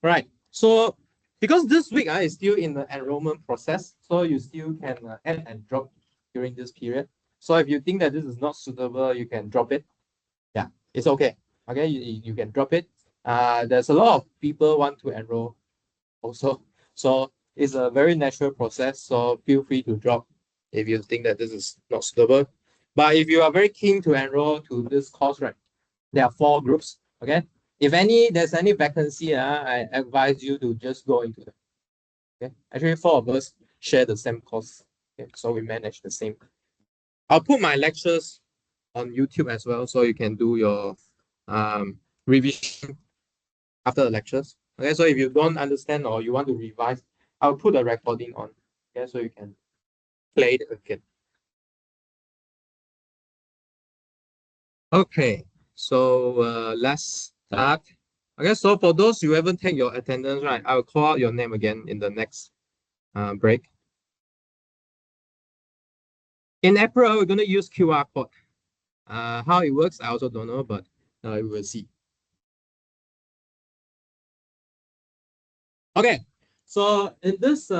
Right. So because this week is still in the enrollment process, so you still can add and drop during this period. So if you think that this is not suitable, you can drop it. Yeah, it's okay. Okay, you can drop it. There's a lot of people want to enroll also. So it's a very natural process. So feel free to drop if you think that this is not suitable. But if you are very keen to enroll to this course, right, there are 4 groups. Okay. If there's any vacancy, I advise you to just go into them. Okay. Actually, 4 of us share the same course. Okay. So we manage the same. I'll put my lectures on YouTube as well, so you can do your revision after the lectures. Okay, so if you don't understand or you want to revise, I'll put a recording on. Okay, so you can play it again. Okay, so let's start. Okay, so for those who haven't taken your attendance, right, I'll call out your name again in the next break. In April, we're going to use QR code. How it works, I also don't know, but we will see. Okay, so in this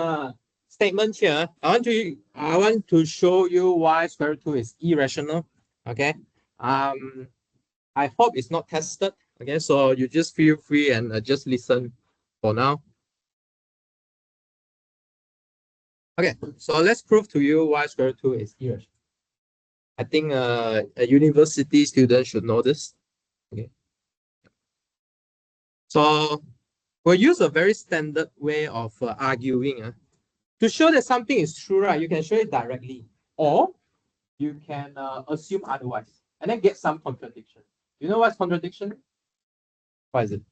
statement here, I want to show you why square root 2 is irrational. Okay, I hope it's not tested. Okay, so you just feel free and just listen for now. Okay, so let's prove to you why square root 2 is irrational. I think a university student should know this. Okay, so we'll use a very standard way of arguing. To show that something is true, right? You can show it directly, or you can assume otherwise, and then get some contradiction. You know what's contradiction? What is it?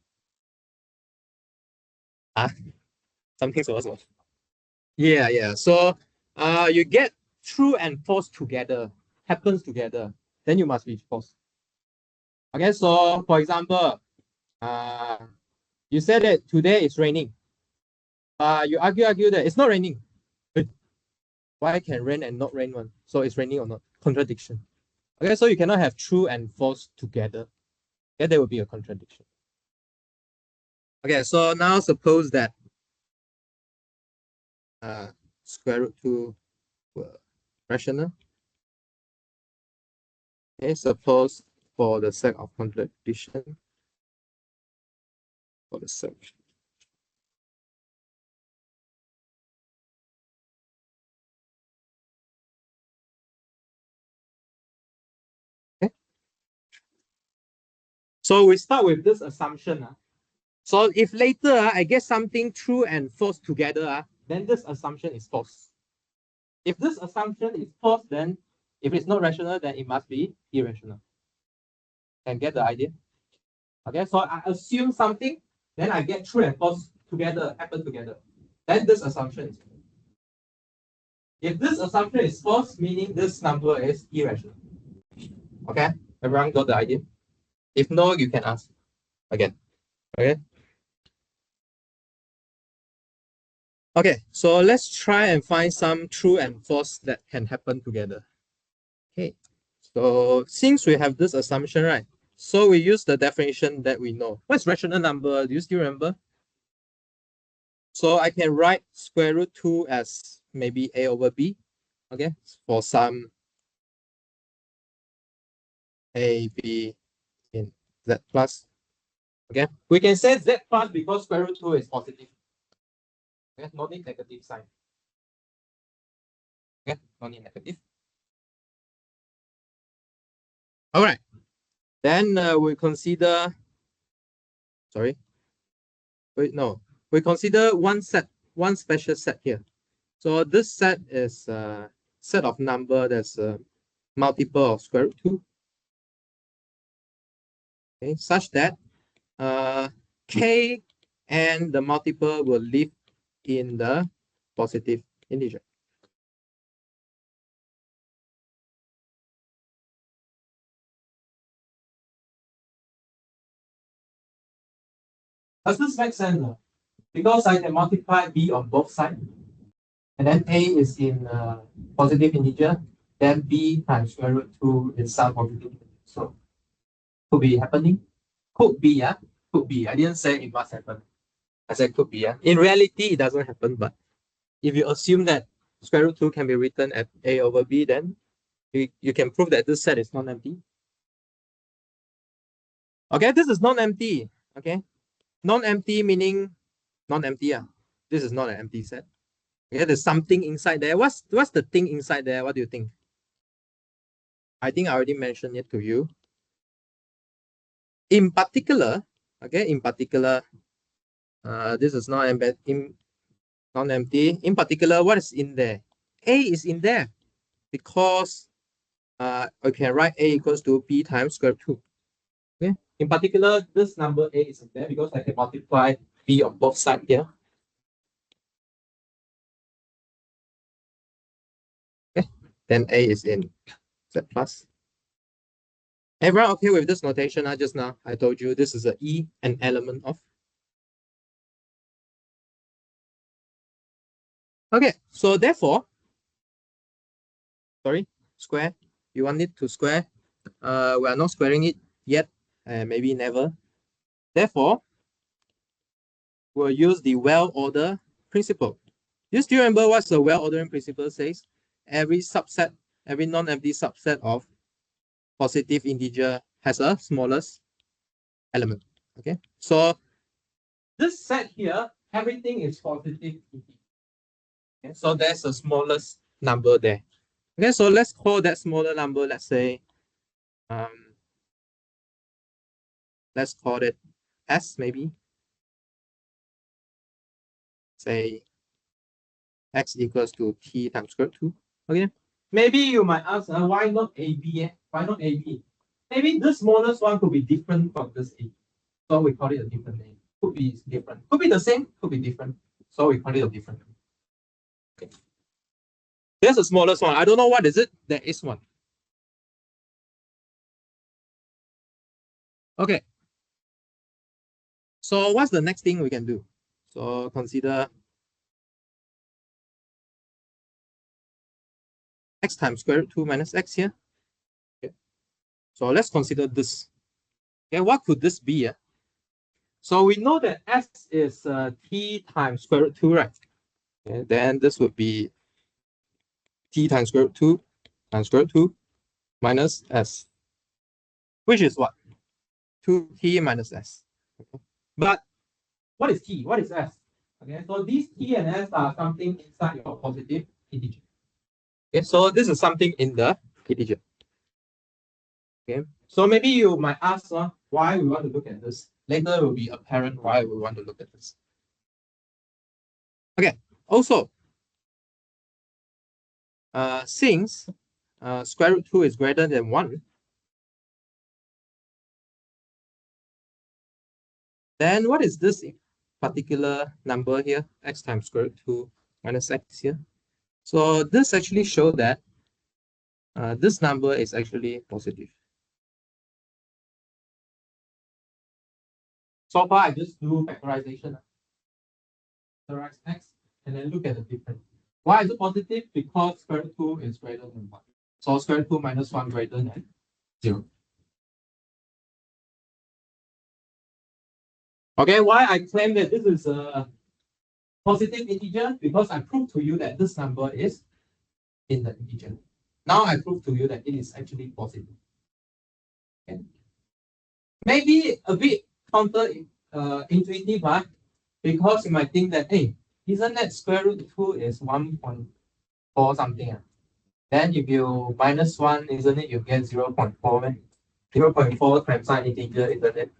Something so. Yeah. So you get true and false together, happens together, then you must be false. Okay, so for example, you said that today it's raining. You argue that it's not raining. Why can rain and not rain one? So it's raining or not? Contradiction. Okay, so you cannot have true and false together. Okay, there will be a contradiction. Okay, so now suppose that square root 2 rational. Okay, suppose for the sake of contradiction, for the sake. Okay. So we start with this assumption. So if later I get something true and false together, then this assumption is false. If this assumption is false, then if it's not rational, then it must be irrational. Can get the idea? Okay, so I assume something, then I get true and false together, happen together. Then this assumption is false. If this assumption is false, meaning this number is irrational. Okay, everyone got the idea? If no, you can ask again. Okay. Okay, so let's try and find some true and false that can happen together. Okay, So since we have this assumption, right? So we use the definition that we know. What's rational number? Do you still remember? So I can write square root 2 as maybe a over b, okay, for some a, b in z plus. Okay, we can say z plus because square root 2 is positive. Okay, no need negative sign. Okay, no need negative. All right, then we consider, sorry, wait, no, we consider one special set here. So this set is a set of number that's a multiple of square root 2. Okay, such that k and the multiple will live in the positive integer. Does this make sense? Because I can multiply b on both sides, and then a is in positive integer, then b times square root 2 is some positive integer. So could be happening. Could be, yeah. Could be. I didn't say it must happen. I said could be, yeah. In reality, it doesn't happen, but if you assume that square root 2 can be written as a over b, then you can prove that this set is non-empty. Okay, this is non-empty. Okay, non-empty meaning non-empty. Yeah, this is not an empty set. Okay, there's something inside there. What's the thing inside there? What do you think? I think I already mentioned it to you. In particular, okay, in particular, this is not non-empty. In particular, what is in there? A is in there because I can write A equals to B times square root 2. Okay. In particular, this number A is in there because I can multiply B on both sides here. Okay. Then A is in Z plus. Everyone okay with this notation? Just now I told you this is a E, an element of. Okay, so therefore, sorry, square. You want it to square. We are not squaring it yet, maybe never. Therefore, we'll use the well-ordered principle. You still remember what the well-ordering principle says? Every subset, every non-empty subset of positive integer has a smallest element. Okay, so this set here, everything is positive integer. Okay, so there's a smallest number there. Okay, so let's call that smaller number, let's say, let's call it S maybe. Say x equals to t times square root 2. Okay. Maybe you might ask, why not AB? Why not AB? Maybe the smallest one could be different from this AB. So we call it a different name. Could be different. Could be the same, could be different. So we call it a different name. Okay. There's the smallest one. I don't know what is it. There is one. Okay. So what's the next thing we can do? So consider x times square root 2 minus x here. Okay. So let's consider this. Okay, what could this be? So we know that s is t times square root 2, right? Okay, then this would be t times square root 2 times square root 2 minus s, which is what? 2t minus s. Okay. But what is t? What is s? Okay, so these t and s are something inside your positive integer. Okay, so this is something in the integer. Okay, so maybe you might ask why we want to look at this. Later it will be apparent why we want to look at this. Okay, also, since square root 2 is greater than 1, then what is this particular number here? X times square root 2 minus x here. So this actually shows that this number is actually positive. So far, I just do factorization. Factorize x and then look at the difference. Why is it positive? Because square root 2 is greater than 1. So square root 2 minus 1 greater than 0. Okay, why I claim that this is a positive integer? Because I proved to you that this number is in the integer. Now I prove to you that it is actually positive. Okay. Maybe a bit counter intuitive, because you might think that, hey, isn't that square root 2 is 1.4 something? Then if you minus 1, isn't it you get 0.4? 0.4 times some integer, isn't it?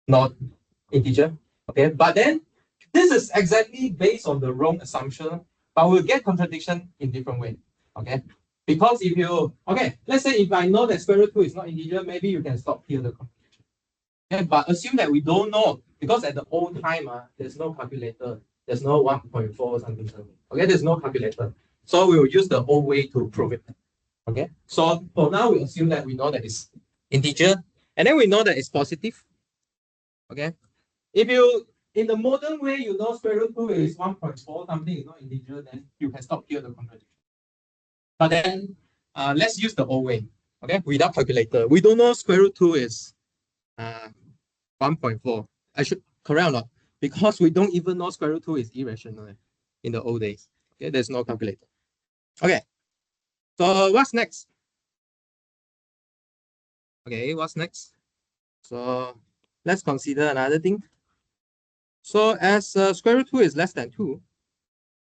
Not integer. Okay, but then this is exactly based on the wrong assumption, but we'll get contradiction in different way. Okay, because if you, okay, let's say if I know that square root 2 is not integer, maybe you can stop here the contradiction. Okay, but assume that we don't know, because at the old time, there's no calculator, there's no 1.4 something. Okay, there's no calculator. So we will use the old way to prove it. Okay, so for now we assume that we know that it's integer, and then we know that it's positive. Okay, if you in the modern way you know square root 2 is 1.4 something, is not integer, then you can stop here the contradiction. But then let's use the old way. Okay, without calculator, we don't know square root 2 is 1.4. I should correct or not? Because we don't even know square root 2 is irrational in the old days. Okay, there's no calculator. Okay, so what's next? Okay, what's next? So let's consider another thing. So as square root 2 is less than 2,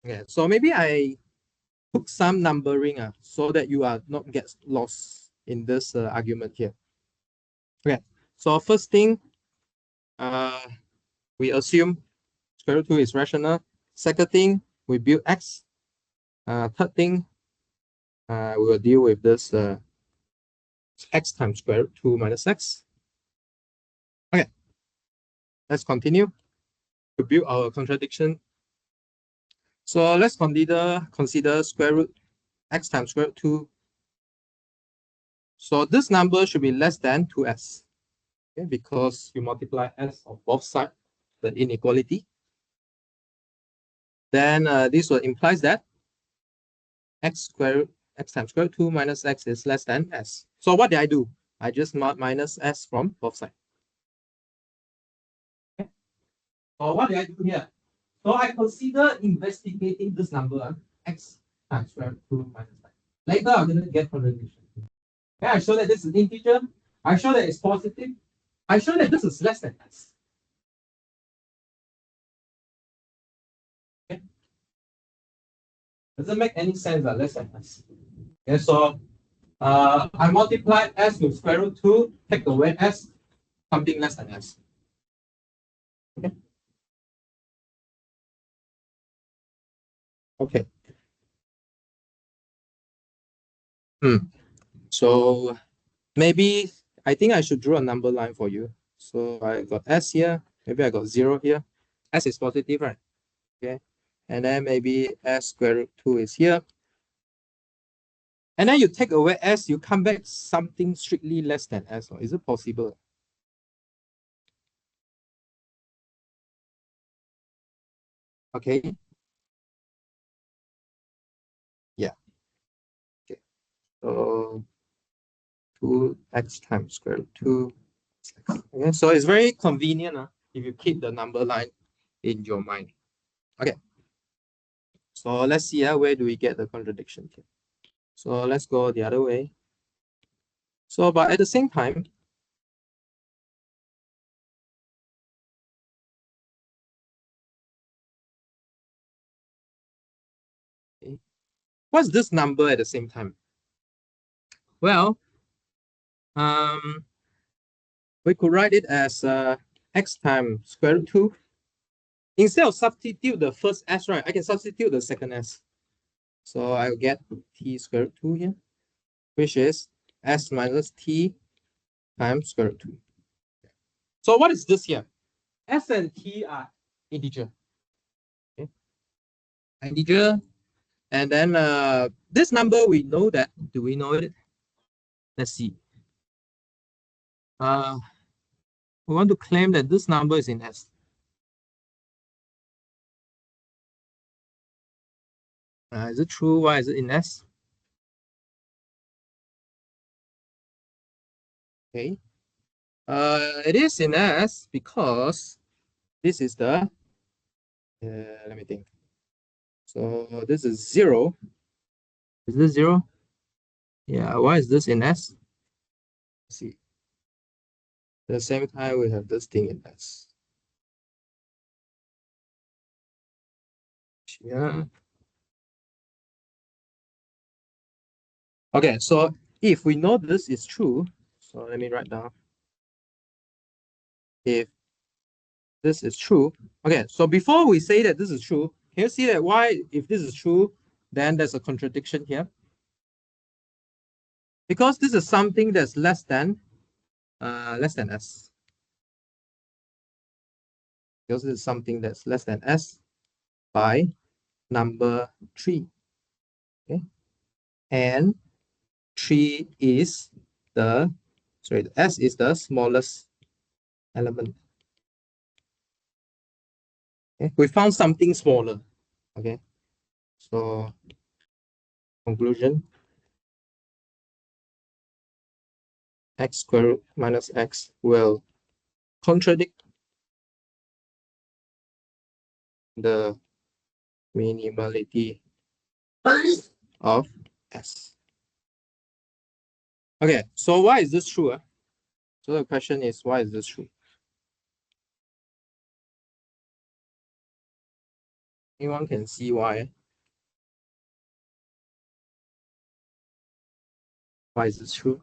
okay, so maybe I put some numbering so that you are not get lost in this argument here. Okay, so first thing, we assume square root 2 is rational. Second thing, we build x. Third thing, we will deal with this x times square root 2 minus x. Okay, let's continue to build our contradiction. So let's consider square root x times square root 2. So this number should be less than 2s. Okay, because you multiply s on both sides, the inequality. Then this will implies that x times square root 2 minus x is less than s. So what did I do? I just minus s from both sides. Okay. So what did I do here? So I consider investigating this number, x times square root 2 minus x. Later I'm going to get contradiction. Okay, I show that this is integer. I show that it's positive. I show that this is less than s. Okay. Doesn't make any sense that less than s. Okay, so I multiply s with square root 2, take away s, something less than s. Okay. Okay. So maybe I think I should draw a number line for you. So I got s here, maybe I got 0 here. S is positive, right? Okay. And then maybe s square root 2 is here. And then you take away s, you come back something strictly less than s. Is it possible? Okay. Yeah. Okay. So 2x times square root 2. Okay. So it's very convenient if you keep the number line in your mind. Okay. So let's see where do we get the contradiction here. So let's go the other way. So, but at the same time, okay, what's this number at the same time? Well, we could write it as x times square root 2. Instead of substitute the first s, right, I can substitute the second s. So I'll get t square root 2 here, which is s minus t times square root 2. So what is this here? S and t are integer. Okay. Integer. And then this number, we know that. Do we know it? Let's see. We want to claim that this number is in S. Is it true? Why is it in S? Okay. It is in S because this is the, let me think. So this is 0. Is this 0? Yeah, why is this in S? Let's see. At the same time, we have this thing in S. Yeah. Okay, so if we know this is true, so let me write down. If this is true, okay, so before we say that this is true, can you see that why, if this is true, then there's a contradiction here? Because this is something that's less than S. Because this is something that's less than S by number 3. Okay, and 3 is the, sorry, S is the smallest element. Okay, we found something smaller. Okay, so conclusion, x square root minus x will contradict the minimality of S. Okay, so why is this true? So the question is, why is this true? Anyone can see why? Why is this true?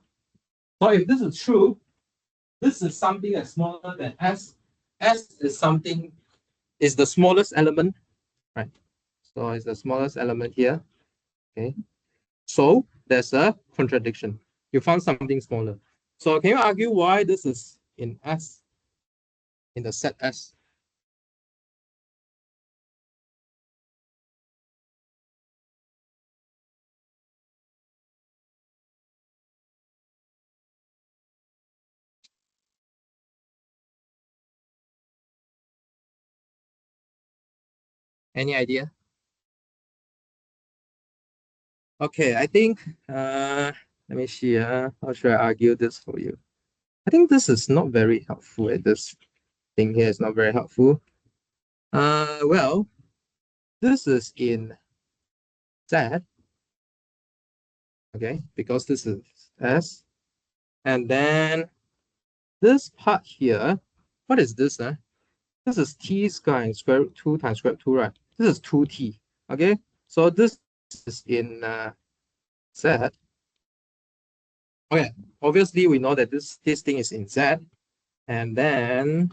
So if this is true, this is something that's smaller than S. S is something, is the smallest element, right? So it's the smallest element here. Okay. So there's a contradiction. You found something smaller. So can you argue why this is in S, in the set S? Any idea? Okay, I think, let me see, how should I argue this for you? I think this is not very helpful. This thing here is not very helpful. Well, this is in Z, okay, because this is S. And then this part here, what is this? This is t square root 2 times square root 2, right? This is 2t, okay? So this is in Z. Okay, obviously we know that this thing is in Z. And then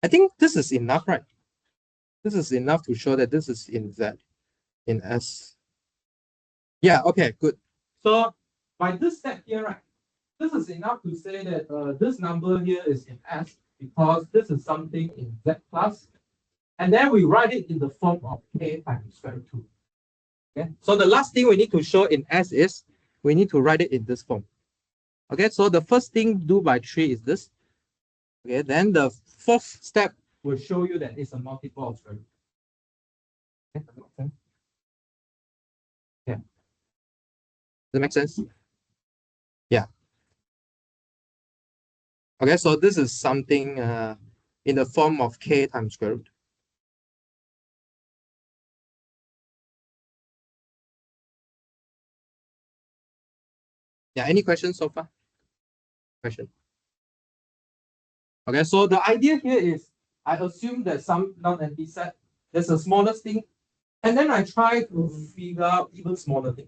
I think this is enough, right? This is enough to show that this is in Z, in S. Yeah, okay, good. So by this step here, right, this is enough to say that this number here is in S because this is something in Z plus. And then we write it in the form of k times square root 2. Okay, so the last thing we need to show in S is we need to write it in this form. Okay, so the first thing do by 3 is this. Okay, then the fourth step will show you that it's a multiple of square root. Okay, yeah. Does that make sense? Yeah. Okay, so this is something in the form of k times square root. Yeah, any questions so far? Question. Okay, so the idea here is I assume that some non-empty set, there's the smallest thing, and then I try to figure out even smaller thing.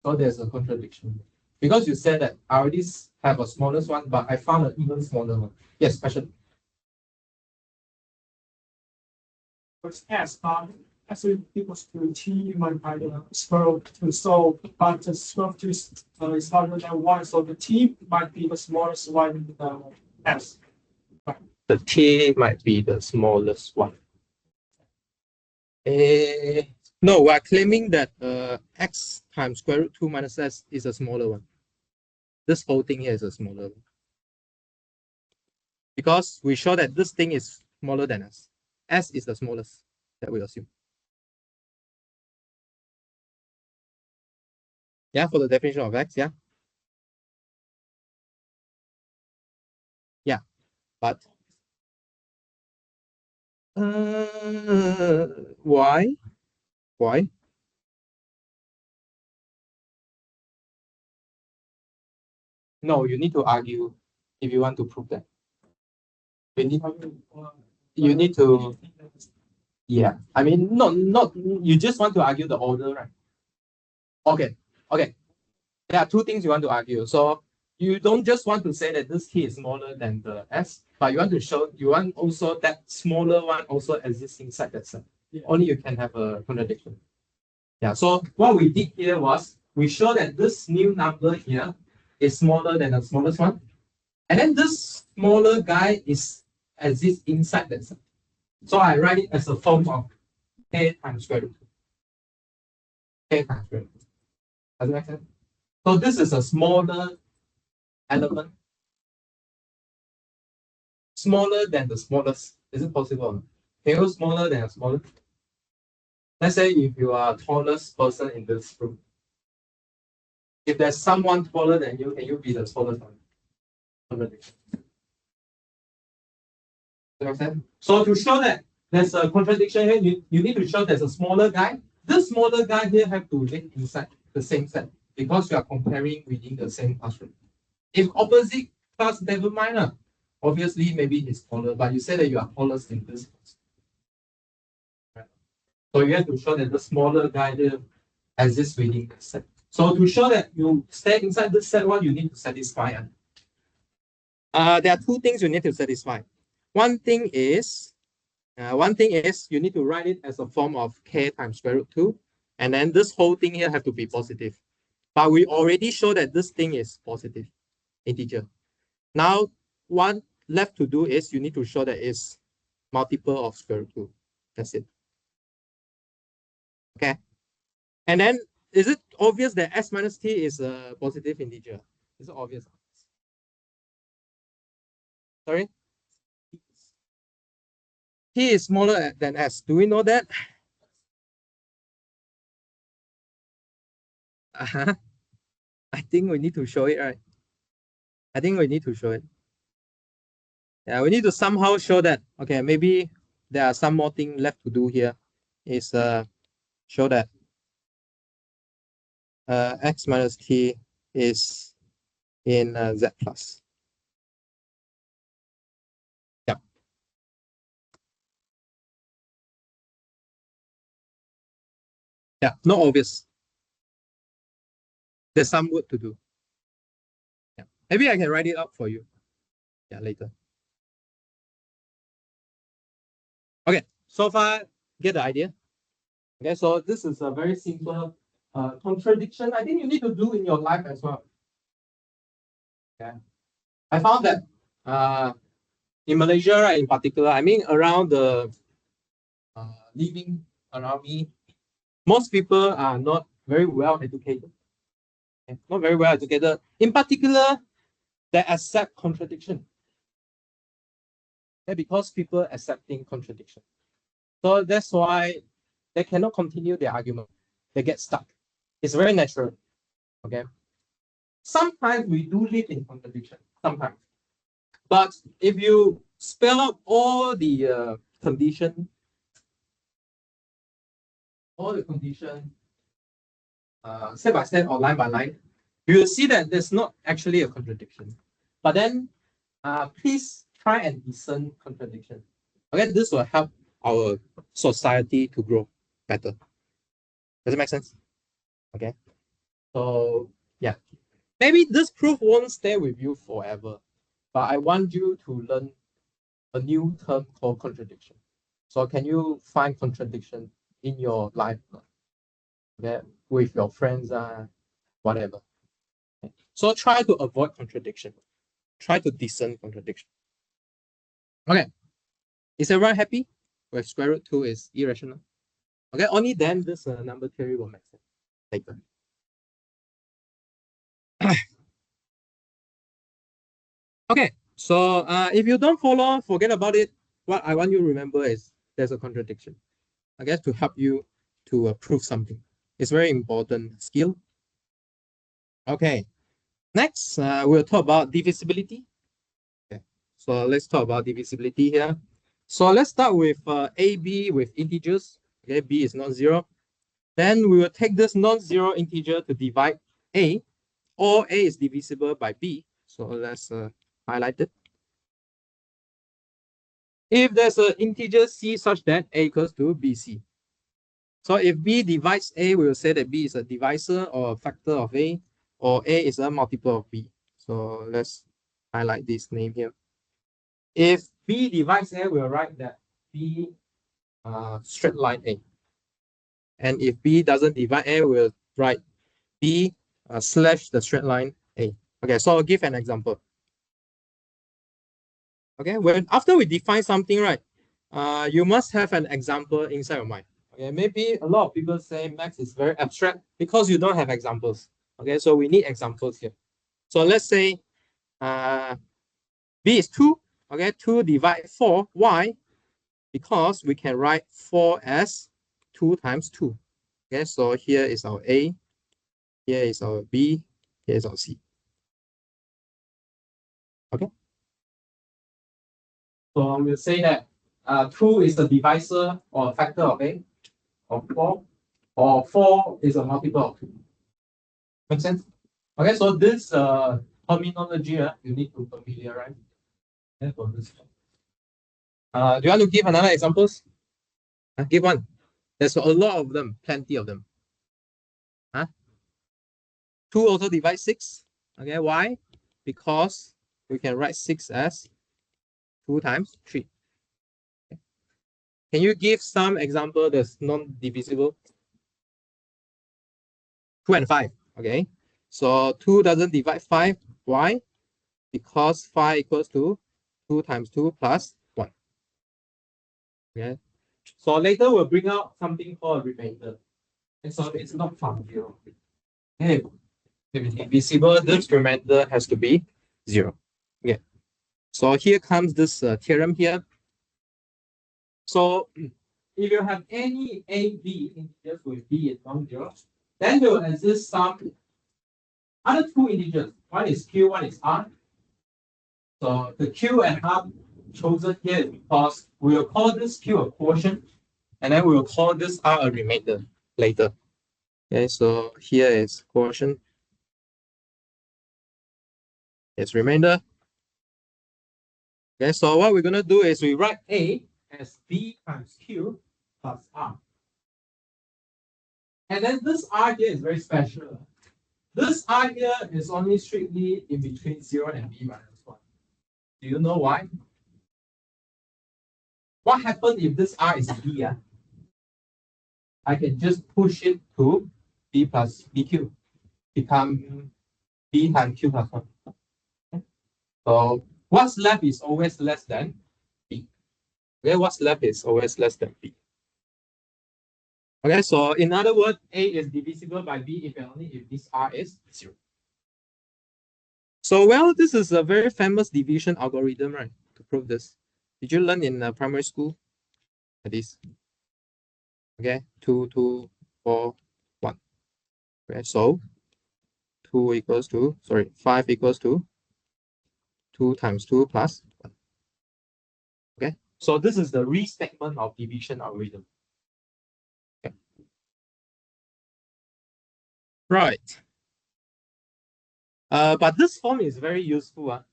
So there's a contradiction. Because you said that I already have a smallest one, but I found an even smaller one. Yes, question. Was S, as it equals to T multiplied by the square root 2. So, but the square root 2 is larger than 1, so the T might be the smallest one in the S. The t might be the smallest one. No, we're claiming that x times square root 2 minus s is a smaller one. This whole thing here is a smaller one. Because we show that this thing is smaller than s. S is the smallest that we assume. Yeah, for the definition of x, yeah. Yeah, but why? Why? No, you need to argue if you want to prove that. You need to, yeah. I mean, not you just want to argue the order, right? Okay, okay. There are two things you want to argue. So you don't just want to say that this t is smaller than the s, but you want to show, you want also that smaller one also exists inside that set. Yeah. Only you can have a contradiction. Yeah, so what we did here was we show that this new number here is smaller than the smallest one. And then this smaller guy exists inside that set. So I write it as a form of k times square root. K times square root. Does it make sense? So this is a smaller element, smaller than the smallest. Is it possible? Can you go smaller than the smallest? Let's say if you are tallest person in this room. If there's someone taller than you, can you be the tallest one? Contradiction. So to show that there's a contradiction here, you need to show there's a smaller guy. This smaller guy here have to live inside the same set because you are comparing within the same classroom. If opposite class, never mind. Obviously, maybe he's taller, but you say that you are tallest in this class. Right? So you have to show that the smaller guy here exists within the set. So to show that you stay inside this set, what you need to satisfy. There are two things you need to satisfy. One thing is you need to write it as a form of k times square root 2. And then this whole thing here have to be positive. But we already show that this thing is positive integer. Now, what left to do is you need to show that it's multiple of square root 2. That's it. Okay. And then is it obvious that s minus t is a positive integer? Is it obvious? Sorry? T is smaller than s. Do we know that? I think we need to show it, right? I think we need to show it. Yeah, we need to somehow show that. Okay, maybe there are some more thing left to do here. Is show that x minus t is in z plus. Yeah. Yeah, not obvious. There's some work to do. Yeah, maybe I can write it up for you. Yeah, later. Okay, so far get the idea. Okay, so this is a very simple contradiction. I think you need to do in your life as well. Okay, I found that in Malaysia, right, in particular, I mean around the living around me, most people are not very well educated. Okay? Not very well educated. In particular, they accept contradiction. Okay? Because people accepting contradiction. So that's why they cannot continue their argument. They get stuck. It's very natural. Okay. Sometimes we do live in contradiction. Sometimes. But if you spell out all the condition, step by step or line by line, you will see that there's not actually a contradiction. But then please try and discern contradiction. Okay, this will help our society to grow better. Does it make sense? Okay. So yeah. Maybe this proof won't stay with you forever, but I want you to learn a new term called contradiction. So can you find contradiction in your life? Okay, with your friends, whatever. Okay. So try to avoid contradiction. Try to discern contradiction. Okay. Is everyone happy with square root 2 is irrational? Okay, only then this number theory will make sense later. Okay, so if you don't follow, forget about it. What I want you to remember is there's a contradiction. I guess to help you to prove something. It's very important skill. Okay. Next, we'll talk about divisibility. Okay. So let's talk about divisibility here. So let's start with AB with integers. Okay, B is non-zero. Then we will take this non-zero integer to divide A, or A is divisible by B. So let's highlight it. If there's an integer C such that A equals to BC. So if B divides A, we will say that B is a divisor or a factor of A, or A is a multiple of B. So let's highlight this name here. If B divides A, we'll write that B straight line A. And if B doesn't divide A, we'll write B slash the straight line A. Okay, so I'll give an example. Okay, when after we define something, right, you must have an example inside your mind. Okay, maybe a lot of people say math is very abstract because you don't have examples. Okay, so we need examples here. So let's say B is 2. Okay, 2 divide 4. Why? Because we can write 4 as 2 times 2. Okay, so here is our A, here is our B, here is our C. Okay. So we'll say that 2 is a divisor or a factor of A, of 4, or 4 is a multiple of 2. Make sense? Okay, so this terminology you need to familiarize. For this. Do you want to give another examples? Give one. There's a lot of them, plenty of them. 2 also divide 6. Okay, why? Because we can write 6 as 2 times 3. Okay. Can you give some example that's non-divisible? 2 and 5. Okay, so 2 doesn't divide 5. Why? Because 5 equals to 2 times 2 plus 1. Okay, so later we'll bring out something called remainder. And so it's not from 0. Okay, if it's divisible, this remainder has to be 0. Okay, so here comes this theorem here. So if you have any A, B integers with B is non-zero, then there will exist some other two integers. One is Q, one is R. So the Q and R chosen here is because we will call this Q a quotient, and then we will call this R a remainder later. Okay, so here is quotient. It's remainder. Okay, so what we're gonna do is we write A as B times Q plus R. And then this R here is very special. This R here is only strictly in between 0 and B minus 1. Do you know why? What happens if this R is B? I can just push it to B plus BQ. Become B times Q plus 1. Okay. So what's left is always less than B. Okay, what's left is always less than B. Okay, so in other words, A is divisible by B if and only if this R is 0. So, well, this is a very famous division algorithm, right? To prove this. Did you learn in primary school? Like this. Okay, 2, 2, 4, 1. Okay, so 5 equals to 2 times 2 plus 1. Okay, so this is the restatement of division algorithm. Okay. Right. But this form is very useful.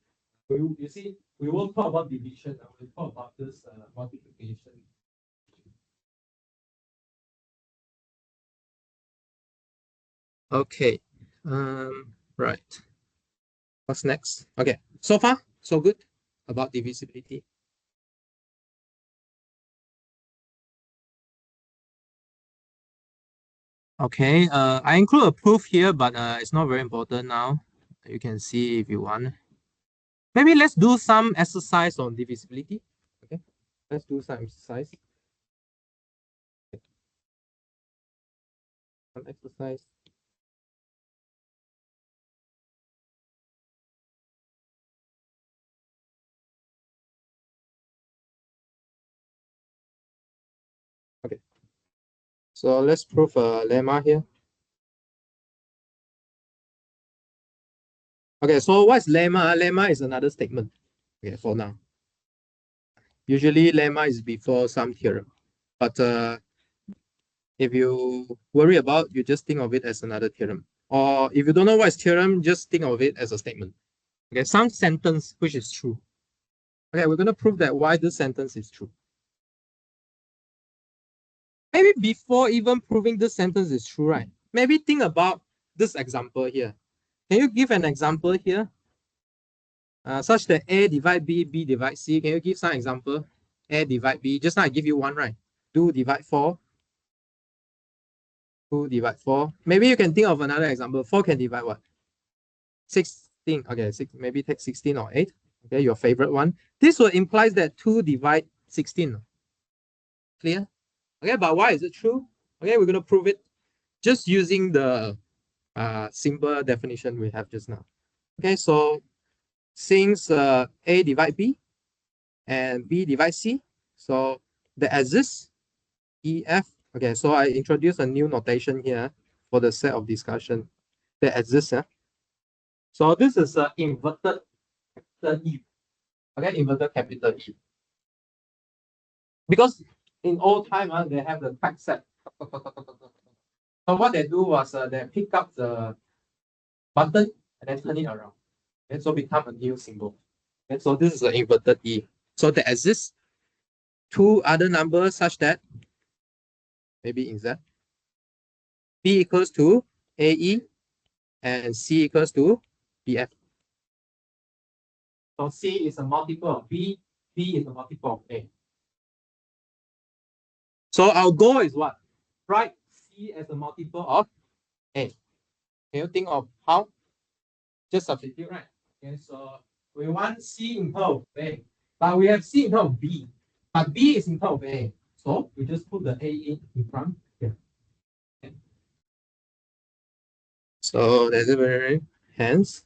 You see, we won't talk about division, we'll talk about this multiplication. Okay. Right. What's next? Okay. So far, so good about divisibility. Okay. I include a proof here, but it's not very important now. You can see if you want. Maybe let's do some exercise on divisibility. Okay. Let's do some exercise. Okay. Some exercise. Okay. So let's prove a lemma here. Okay, so what's lemma? Lemma is another statement. Okay, for now. Usually lemma is before some theorem. But if you worry about, you just think of it as another theorem. Or if you don't know what is theorem, just think of it as a statement. Okay, some sentence which is true. Okay, we're going to prove that why this sentence is true. Maybe before even proving this sentence is true, right? Maybe think about this example here. Can you give an example here? Such that A divide B, B divide C. Can you give some example? A divide B. Just now I give you one, right? 2 divide 4. 2 divide 4. Maybe you can think of another example. 4 can divide what? 16. Okay, maybe take 16 or 8. Okay, your favorite one. This will imply that 2 divide 16. Clear? Okay, but why is it true? Okay, we're going to prove it just using the simple definition we have just now. Okay, so since A divide B and B divide C, so there exists EF. Okay, so I introduce a new notation here for the set of discussion that exists. So this is an inverted capital E. Okay, inverted capital E. Because in old time, they have the type set. So what they do was they pick up the button and then turn it around. And so become a new symbol. And so this is an inverted E. So there exists two other numbers such that maybe in Z, B equals to AE and C equals to BF. So C is a multiple of B, B is a multiple of A. So our goal is what? Write C as a multiple of A. Can you think of how? Just substitute, right? Okay, so we want C in terms of A, but we have C in terms of B, but B is in terms of A. So we just put the A in front here. Okay. So that's it. Hence,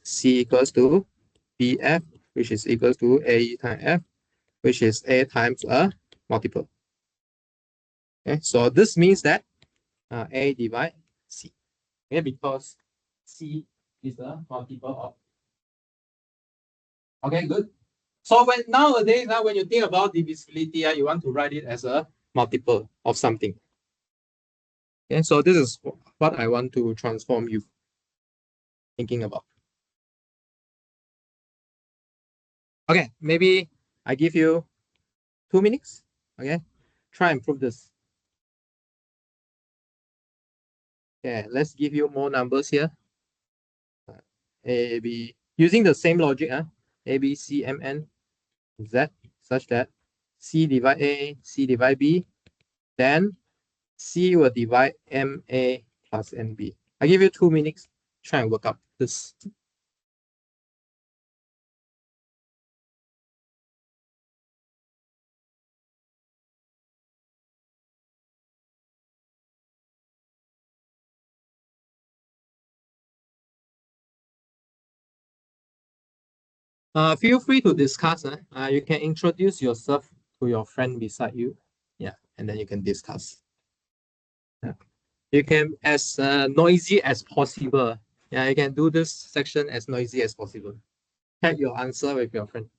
C equals to BF, which is equals to AE times F, which is A times a multiple. Okay, so this means that A divide C. Okay, because C is a multiple of. Okay, good. So when nowadays, when you think about divisibility, you want to write it as a multiple of something. Okay, so this is what I want to transform you thinking about. Okay, maybe I give you 2 minutes. Okay, try and prove this. Okay, let's give you more numbers here. A, B, using the same logic, A, B, C, M, N, Z, such that C divide A, C divide B, then C will divide MA plus NB. I give you 2 minutes, try and work out this. Feel free to discuss. You can introduce yourself to your friend beside you. Yeah, and then you can discuss. Yeah. You can as noisy as possible. Yeah, you can do this section as noisy as possible. Check your answer with your friend.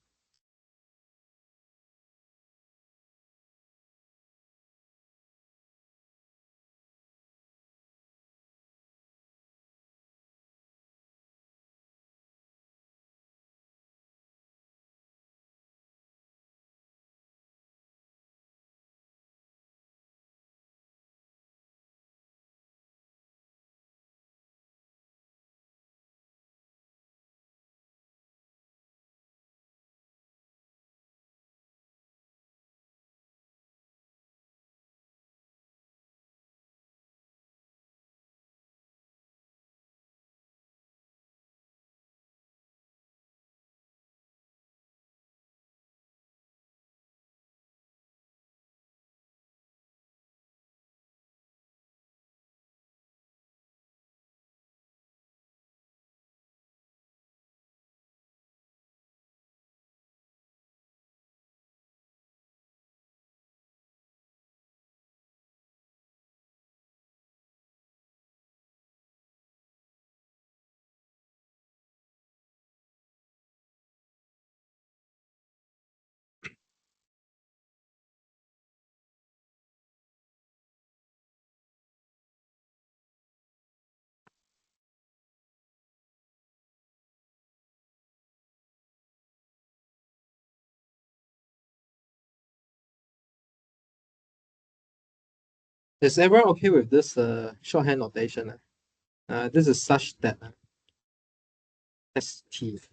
Is everyone okay with this shorthand notation? This is such that ST.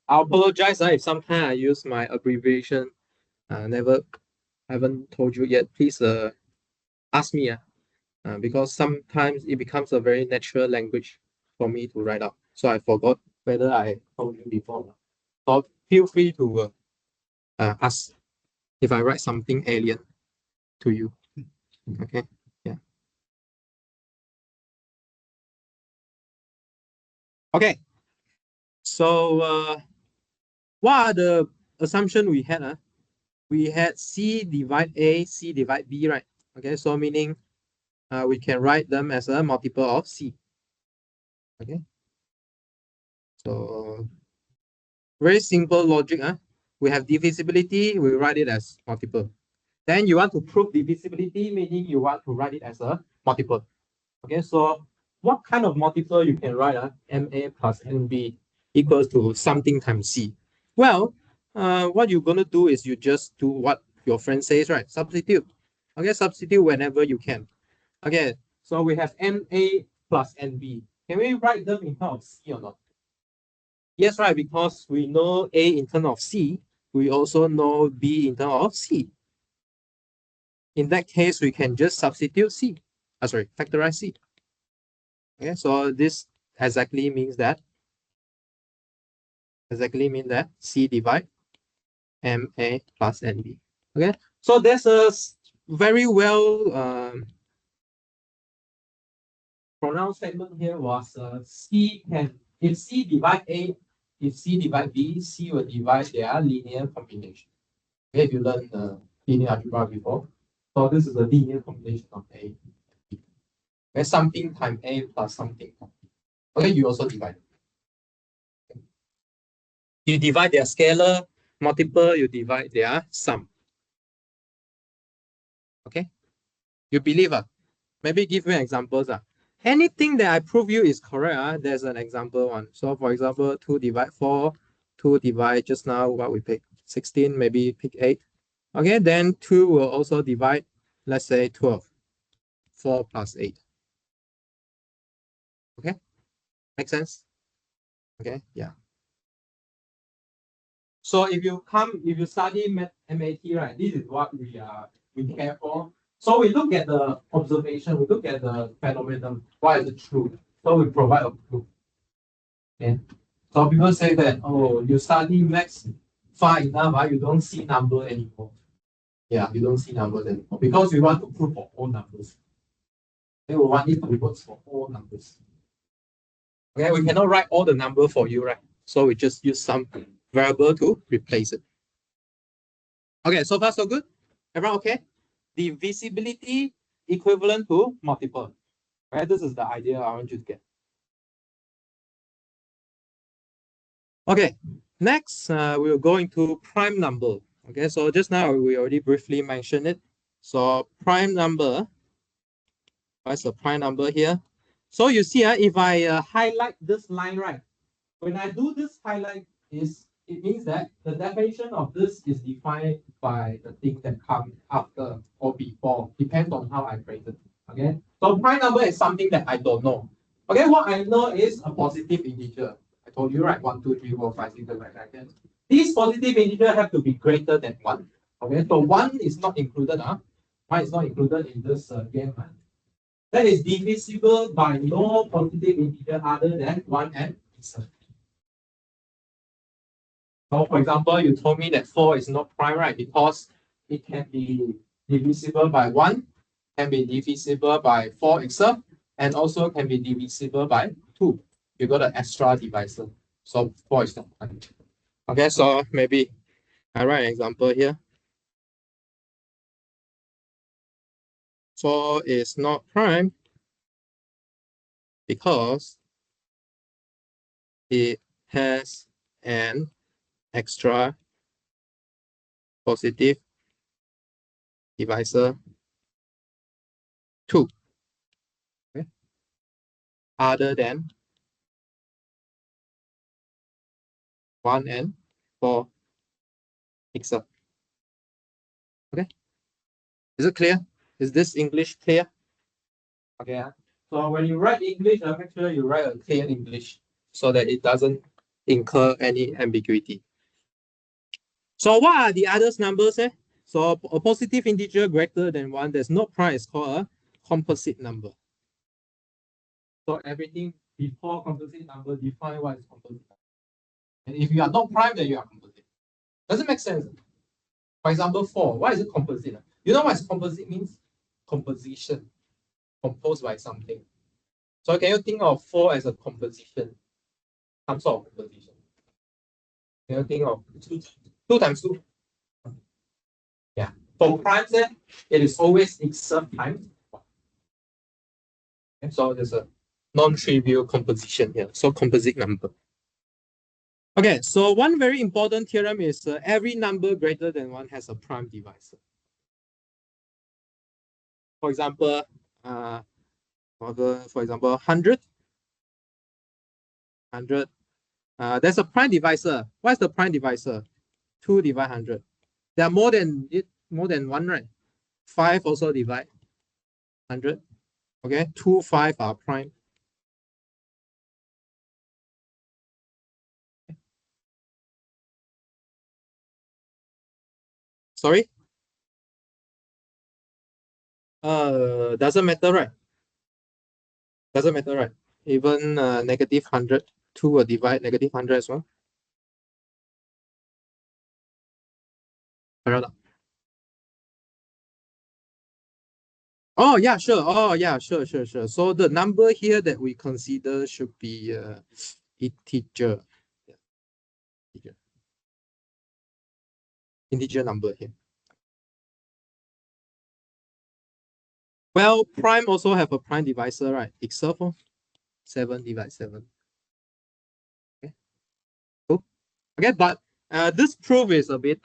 I apologize if sometimes I use my abbreviation. Haven't told you yet. Please ask me. Because sometimes it becomes a very natural language for me to write out. So I forgot whether I told you before. So feel free to ask if I write something alien to you. Okay. Yeah. Okay. So what are the assumption we had? We had C divide A, C divide B, right? Okay, so meaning we can write them as a multiple of C. Okay. So very simple logic. We have divisibility, we write it as multiple. Then you want to prove divisibility, meaning you want to write it as a multiple. Okay, so what kind of multiple you can write? MA plus NB equals to something times C. Well, what you're going to do is you just do what your friend says, right? Substitute. Okay, substitute whenever you can. Okay, so we have MA plus NB. Can we write them in terms of C or not? Yes, right, because we know A in terms of C, we also know B in terms of C. In that case, we can just substitute C. Factorize C. Okay, so this exactly means that C divide MA plus NB. Okay, so there's a very well pronounced statement here was C can, if C divide A, if C divide B, C will divide their linear combination. Okay, if you learned linear algebra before, so this is a linear combination of A. Okay, something times A plus something. Okay, you also divide. You divide their scalar, multiple, you divide their sum. Okay, you believe? Maybe give me examples. Anything that I prove you is correct. There's an example one. So for example, 2 divide 4, 2 divide just now what we pick 16, maybe pick 8. Okay, then 2 will also divide, let's say 12. 4 plus 8. Okay, make sense? Okay, yeah. So if you study MAT, right, this is what we care for. So we look at the observation, we look at the phenomenon, why is it true? So we provide a proof. Okay. So people say that, oh, you study maths far enough, you don't see number anymore. Yeah, you don't see numbers anymore because we want to prove for all numbers. Then we want it to work for all numbers. Okay, we cannot write all the number for you, right? So we just use some variable to replace it. Okay, so far so good. Everyone okay? Divisibility equivalent to multiple. Right? This is the idea I want you to get. Okay, next we'll go into prime number. Okay, so just now we already briefly mentioned it. So prime number, what's the prime number here? So you see, if I highlight this line, right? When I do this highlight, it means that the definition of this is defined by the thing that comes after or before, depends on how I phrase it. Okay, so prime number is something that I don't know. Okay, what I know is a positive integer. I told you, right? 1, 2, 3, 4, 5, 6, 7, 8, 9, 10. These positive integers have to be greater than 1. Okay, so 1 is not included. 1 is not included in this game. That is divisible by no positive integer other than 1 and itself. So for example, you told me that 4 is not prime, right? Because it can be divisible by 1, can be divisible by 4 itself, and also can be divisible by 2. You got an extra divisor. So 4 is not prime. Okay, so maybe I write an example here. 4 is not prime because it has an extra positive divisor 2. Okay? Other than 1 and 4 itself. Okay. Is it clear? Is this English clear? Okay. So when you write English, make sure you write a clear English so that it doesn't incur any ambiguity. So what are the others numbers? So a positive integer greater than 1 that's not prime is called a composite number. So everything before composite number define what is composite number. And if you are not prime, then you are composite. Does it make sense? For example, 4. Why is it composite? You know what composite means? Composition. Composed by something. So can you think of 4 as a composition? Some sort of composition. Can you think of 2 times 2? Yeah. For primes, it is always itself times 1. Okay, so there's a non-trivial composition here. So composite number. Okay, so one very important theorem is every number greater than 1 has a prime divisor. For example, for example, 100. 100. There's a prime divisor. What's the prime divisor? 2 divide 100. There are more than 1, right? 5 also divide 100. Okay, 2, 5 are prime. Sorry? Doesn't matter, right? Doesn't matter, right? Even negative 100, 2 will divide negative 100 as well. Oh yeah, sure. Oh yeah, sure. So the number here that we consider should be integer. Yeah. Integer number here. Well, prime also have a prime divisor, right? Itself, 7 divide 7. Okay, cool. Okay, but this proof is a bit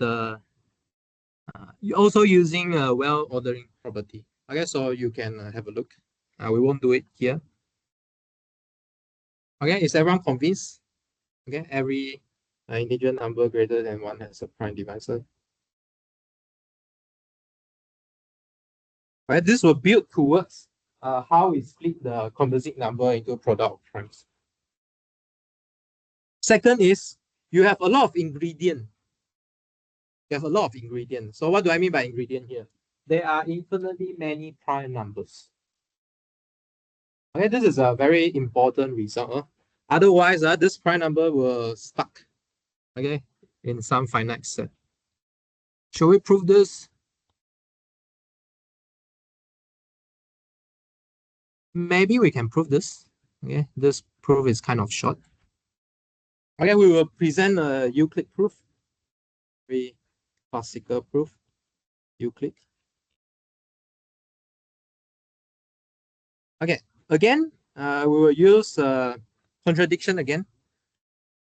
also using a well ordering property. Okay, so you can have a look. We won't do it here. Okay, is everyone convinced? Okay, every integer number greater than 1 has a prime divisor. Right, this will build towards how we split the composite number into product of primes. Second is you have a lot of ingredient. You have a lot of ingredients. So what do I mean by ingredient here? There are infinitely many prime numbers. Okay, this is a very important result. Otherwise, this prime number will stuck, okay, in some finite set. Should we prove this? Maybe we can prove this. Okay, this proof is kind of short. Okay, we will present a Euclid proof. Very classical proof, Euclid. Okay, again, we will use contradiction again.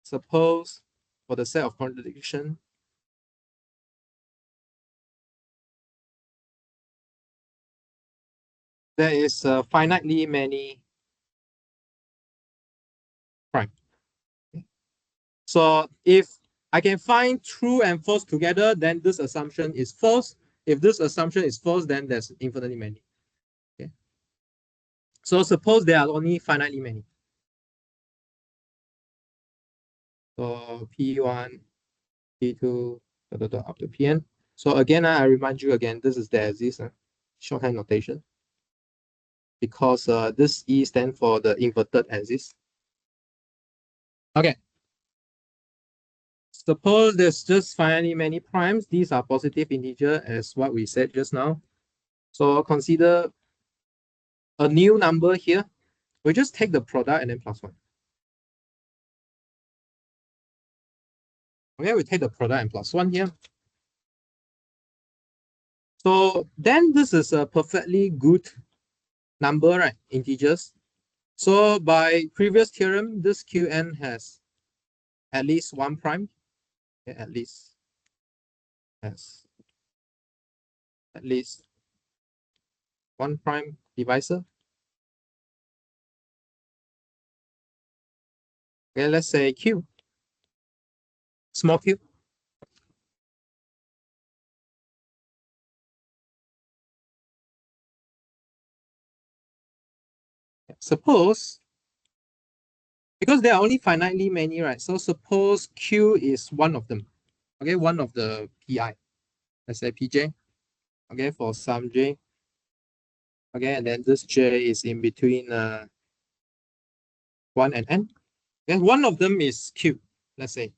Suppose for the set of contradiction, there is finitely many prime. Okay. So if I can find true and false together, then this assumption is false. If this assumption is false, then there's infinitely many. Okay. So suppose there are only finitely many. So P1, P2, up to Pn. So again, I remind you again, this is the axis, shorthand notation. Because this E stands for the inverted axis. Okay. Suppose there's just finitely many primes. These are positive integer as what we said just now. So consider a new number here. We just take the product and then plus 1. Okay, we take the product and plus 1 here. So then this is a perfectly good number, right? Integers. So by previous theorem, this Qn has at least 1 prime. Okay, at least has at least 1 prime divisor. Okay, let's say Q. Small q. Suppose, because there are only finitely many, right? So suppose Q is one of them. Okay, one of the PI. Let's say PJ. Okay, for some J. Okay, and then this J is in between 1 and N. Okay, one of them is Q, let's say.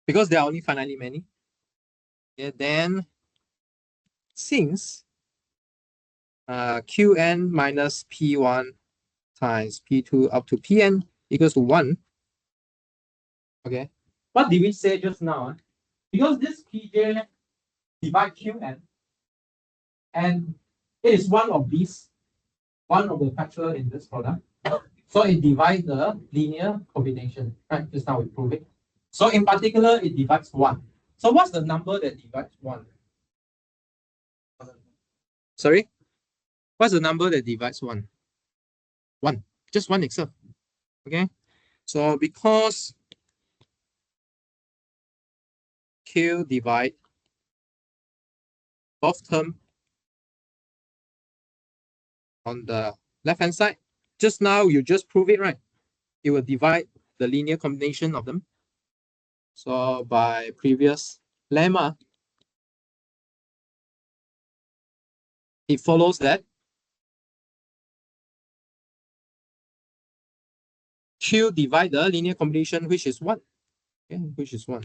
Because there are only finitely many. Okay, then since Qn minus P1 times P2 up to Pn equals to 1. Okay, what did we say just now? Because this Pj divide Qn, and it is one of these, one of the factor in this product. So it divides the linear combination, right? Just now we prove it. So in particular, it divides 1. So what's the number that divides 1? Sorry? What's the number that divides 1? 1. Just 1 itself. Okay? So because Q divide both term on the left-hand side, just now you just prove it, right? It will divide the linear combination of them. So by previous lemma, it follows that Q divide the linear combination, which is 1. Okay, which is 1.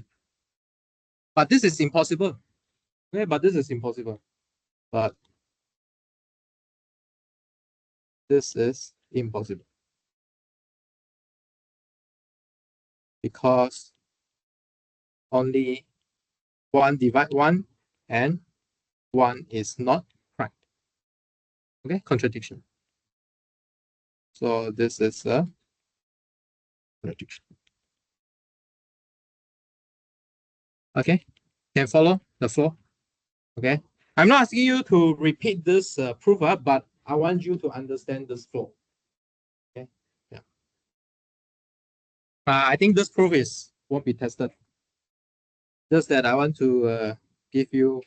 But this is impossible. Okay, but this is impossible. But this is impossible. Because only 1 divide 1 and 1 is not prime. Okay, contradiction. So this is a contradiction. Okay, can follow the flow? Okay, I'm not asking you to repeat this proof, but I want you to understand this flow. Okay, yeah. I think this proof won't be tested. Just that I want to give you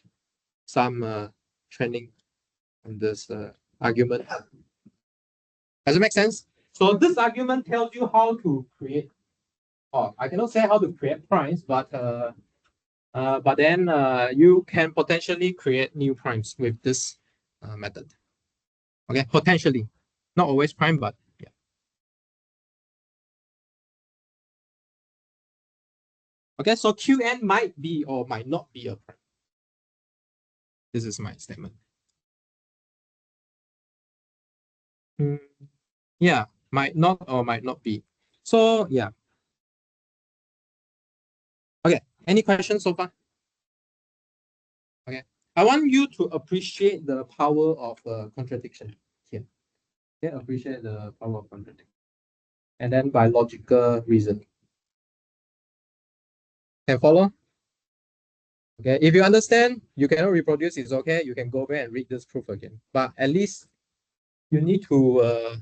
some training on this argument. Does it make sense? So this argument tells you how to create. Oh, I cannot say how to create primes, but then you can potentially create new primes with this method. Okay, potentially, not always prime, but yeah. Okay, so Qn might be or might not be a prime. This is my statement. Yeah, might not or might not be. So yeah. Okay, any questions so far? Okay, I want you to appreciate the power of contradiction here. Okay, appreciate the power of contradiction. And then by logical reasoning. Can follow? Okay, if you understand, you cannot reproduce, it's okay. You can go back and read this proof again. But at least you need to,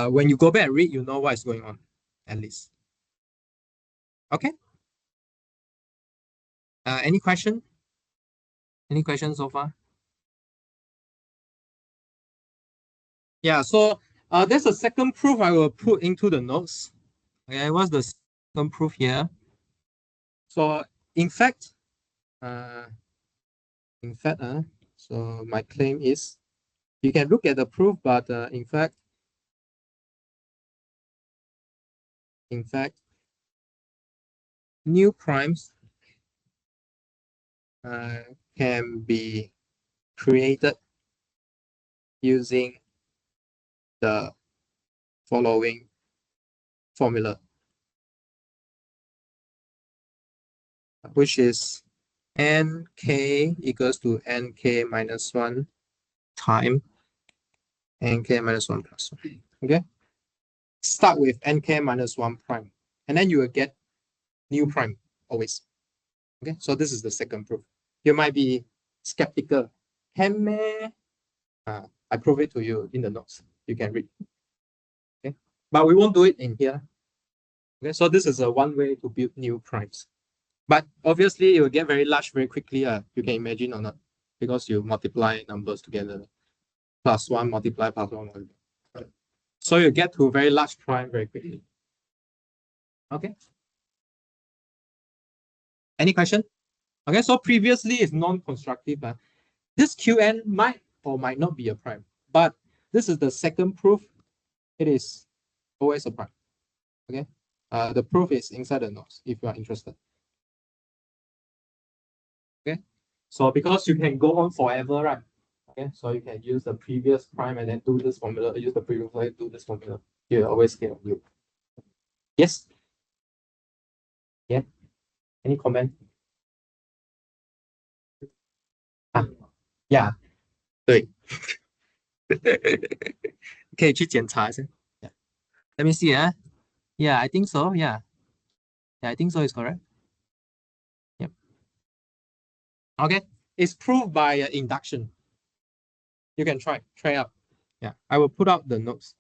when you go back and read, you know what is going on, at least. Okay? Any question? Any questions so far? Yeah, so there's a second proof I will put into the notes. Okay, what's the second proof here? So in fact, so my claim is, you can look at the proof, but in fact, new primes can be created using the following formula, which is nk equals to nk minus 1 time nk minus 1 plus 1. Okay, start with nk minus 1 prime, and then you will get new prime always. Okay, so this is the second proof. You might be skeptical. Can me? I prove it to you in the notes. You can read. Okay, but we won't do it in here. Okay, so this is a one way to build new primes. But obviously, it will get very large very quickly. You can imagine or not, because you multiply numbers together. plus 1 multiply plus 1 multiply. So you get to a very large prime very quickly. Okay. Any question? Okay, so previously it's non-constructive. This Qn might or might not be a prime, but this is the second proof. It is always a prime. Okay. The proof is inside the notes if you are interested. Okay. So because you can go on forever, right? Okay. So you can use the previous prime and then do this formula. Use the previous prime, do this formula. You always get a loop. Yes. Yeah. Any comment? 呀，对，可以去检查一下。Yeah. Let me see. Yeah, I think so. Yeah, I think so. Is correct. Yep. Okay, it's proved by induction. You can try out. Yeah, I will put out the notes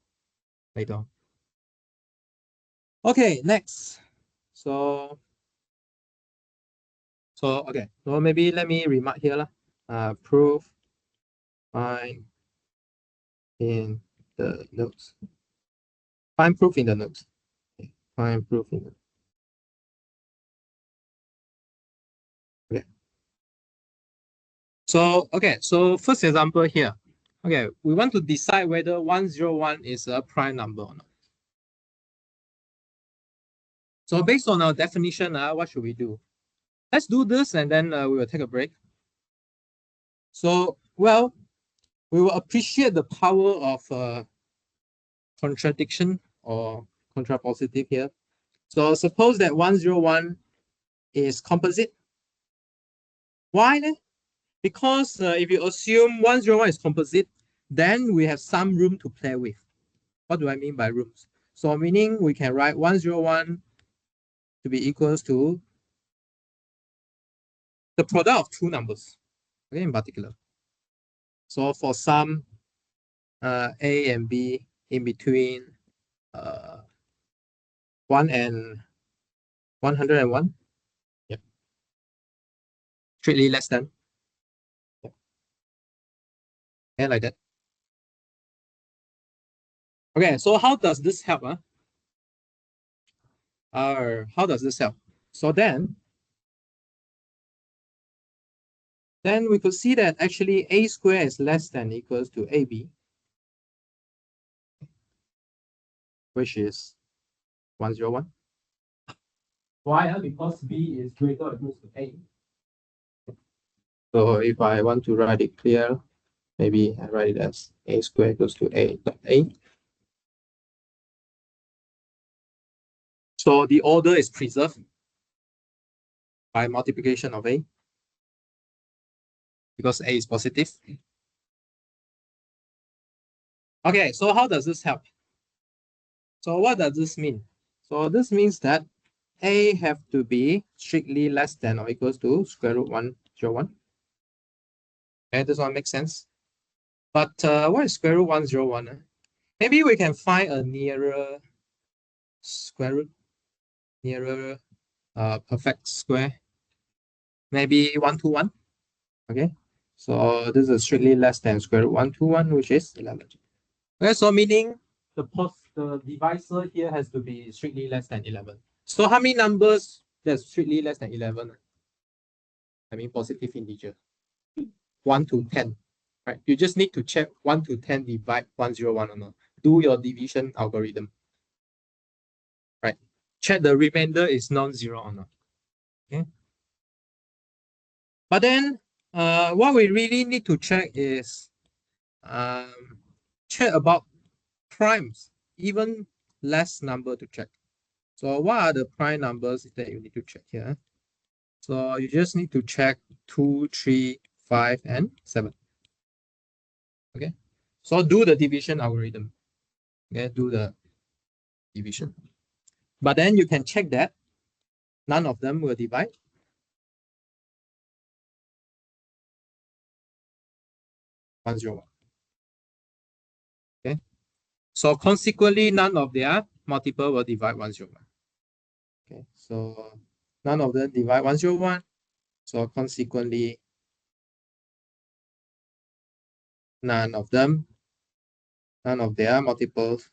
later on. Okay, next. So okay. So maybe let me remark here lah. Proof find in the notes. Find proof in the notes. Okay. Find proof in the. Okay. So okay. So first example here. Okay, we want to decide whether 101 is a prime number or not. So based on our definition, what should we do? Let's do this and then we will take a break. So, well, we will appreciate the power of contradiction or contrapositive here. So suppose that 101 is composite. Why then? Because if you assume 101 is composite, then we have some room to play with. What do I mean by rooms? So meaning we can write 101 to be equals to the product of two numbers, okay, in particular. So for some A and B in between 1 and 101, yep, strictly less than, yep. And like that. Okay, so how does this help? How does this help? So then we could see that actually A squared is less than equals to AB, which is 101. Why? Because B is greater or equal to A. So if I want to write it clear, maybe I write it as A squared equals to A dot A. So the order is preserved by multiplication of A because A is positive. Okay, so how does this help? So what does this mean? So this means that A have to be strictly less than or equals to square root 101. Okay, this one makes sense. But what is square root 101? Maybe we can find a nearer square root, nearer perfect square. Maybe 121. Okay, so this is strictly less than square root 121, which is 11. Okay, so meaning the divisor here has to be strictly less than 11. So how many numbers that's strictly less than 11? I mean positive integer. 1 to 10. Right? You just need to check 1 to 10 divide 101 or not. Do your division algorithm. Right? Check the remainder is non-zero or not. Okay. But then what we really need to check is check about primes, even less number to check. So what are the prime numbers that you need to check here? So you just need to check 2, 3, 5, and 7. Okay. So do the division algorithm. Okay, do the division. But then you can check that none of them will divide. Okay. So consequently, none of their multiple will divide 101. Okay. So none of them divide 101. So consequently, none of them none of their multiples.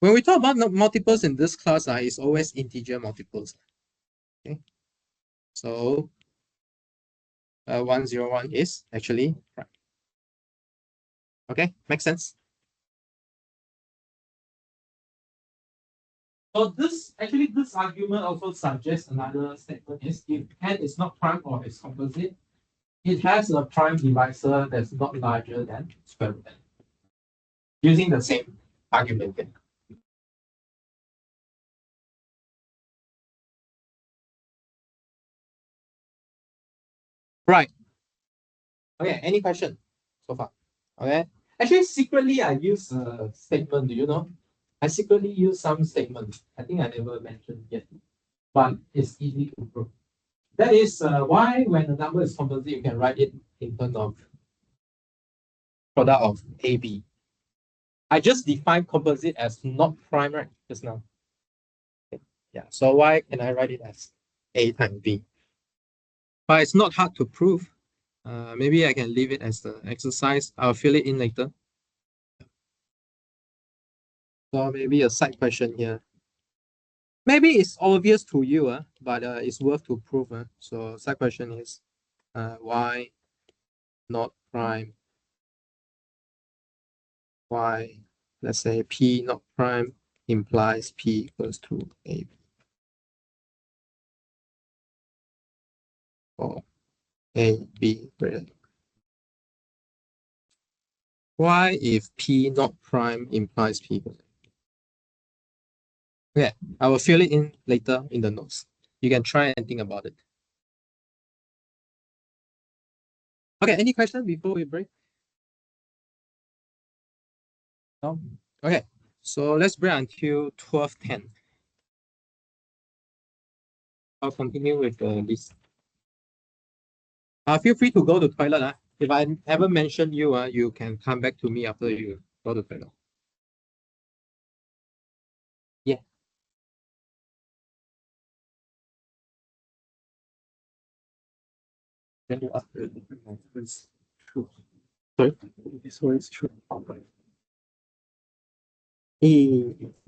When we talk about multiples in this class, it's always integer multiples. Okay, so 101 is actually prime. Okay, makes sense. So this argument also suggests another statement is if n is not prime or is composite, it has a prime divisor that's not larger than square root n. Using the same argument then. Right. Okay, any question so far? Okay. Actually, secretly, I use a statement. Do you know? I secretly use some statement. I think I never mentioned yet, but it's easy to prove. That is why when a number is composite, you can write it in terms of product of AB. I just defined composite as not prime, right? Just now. Okay. Yeah. So why can I write it as A times B? But it's not hard to prove. Maybe I can leave it as the exercise. I'll fill it in later. So maybe a side question here. Maybe it's obvious to you, but it's worth to prove. So side question is, why not prime? Why, let's say P not prime implies P equals to AB. Or AB greater. Why if P not prime implies P equals? Okay, I will fill it in later in the notes. You can try and think about it. Okay, any questions before we break? No? Okay, so let's break until 12:10. I'll continue with this. Feel free to go to toilet. If I haven't mentioned you, you can come back to me after you go to toilet. Yeah. Then you ask. Sorry? This one is true.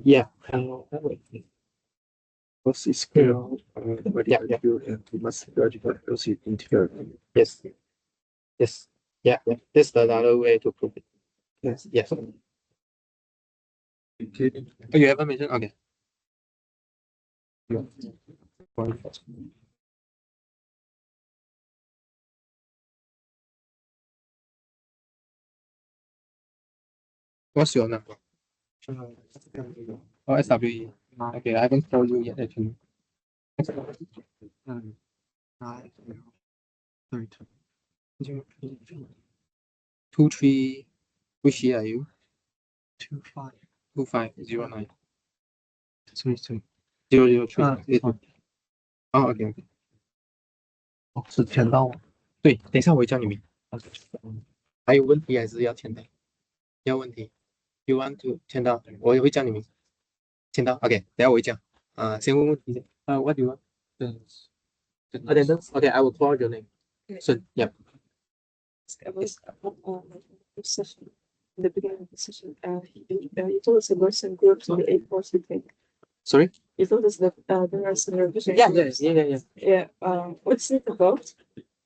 Yeah. Because it's square, yeah, you have to must because it interior. Yes. Yes. Yeah. This is another way to prove it. Yes. Yes. Okay. Oh, you haven't mentioned? Okay. What's your number? Oh, SWE. Okay, I haven't told you yet actually. 23. Which year are you? 2509. 003. 哦，OK OK。哦，是填到吗？对，等一下我会叫你名。还有问题还是要签到？要问题 ？You want to 签到？我也会叫你名。签到 ，OK。等下我会讲。先问问题先。What do you want? Attendance. Okay, I will call your name. Soon. Yep. I was the session, in the beginning of the session, you told us about some groups on the A4, you think. Sorry. You told us that there are some revision. Yeah. Yeah. What's it about?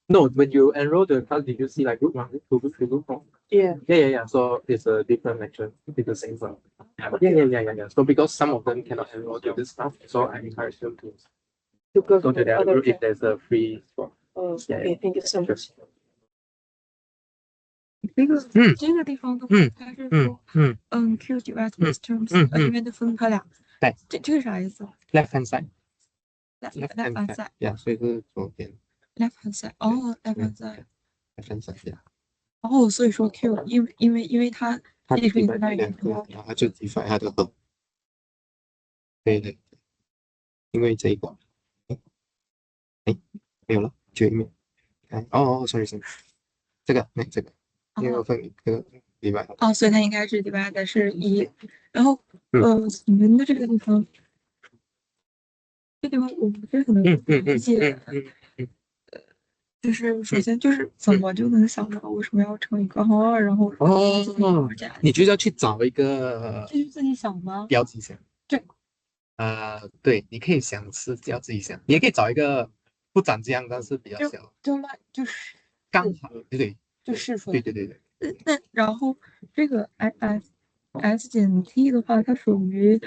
No, when you enroll the class, did you see like group 1, group 2, group 4? Yeah. Yeah. So it's a different lecture. It's the same one. Yeah. So because some of them cannot enroll to this stuff, so I encourage them to go to the other group if there's a free spot. Oh, okay, thank you so much. 这个地方的话，它是说，Q divided terms，因为它分开两，对，这个啥意思 ？Left hand side。 Left hand side。Yeah，所以是左边。Left hand side，哦 ，left hand side。Left hand side，yeah。哦，所以说 Q，因为它divide 是在那里，对，然后它就 divide 它的和。对，因为这一个，没有了，就一面。sorry，这个，因为我分这个divide。哦，所以它应该是 divide 是1，然后你们的这个地方，这地方我不是很理解，就是首先就是怎么就能想到为什么要乘以根号2，然后哦，加？你就要去找一个这是自己想吗？标记想。对。对，你可以想是要自己想，你也可以找一个不长这样，但是比较小，就是刚好，对就试出来。对对对对，那然后这个 S 减 T 的话，它属于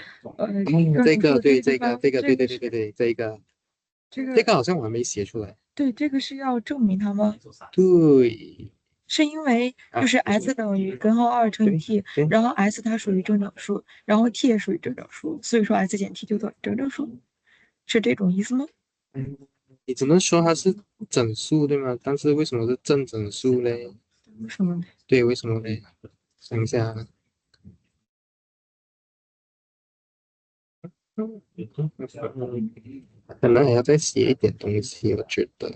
这个对这个地方对对对对对，这个这个好像我还没写出来。对，这个是要证明它吗？对是因为就是 S 等于根号2乘以 T，对然后 S 它属于正整数，然后 T 也属于正整数，所以说 S 减 T 就等于正整数，是这种意思吗？你只能说它是整数对吗？但是为什么是正整数嘞？为什么呢？对，为什么嘞？想一下啊，可能还要再写一点东西，我觉得。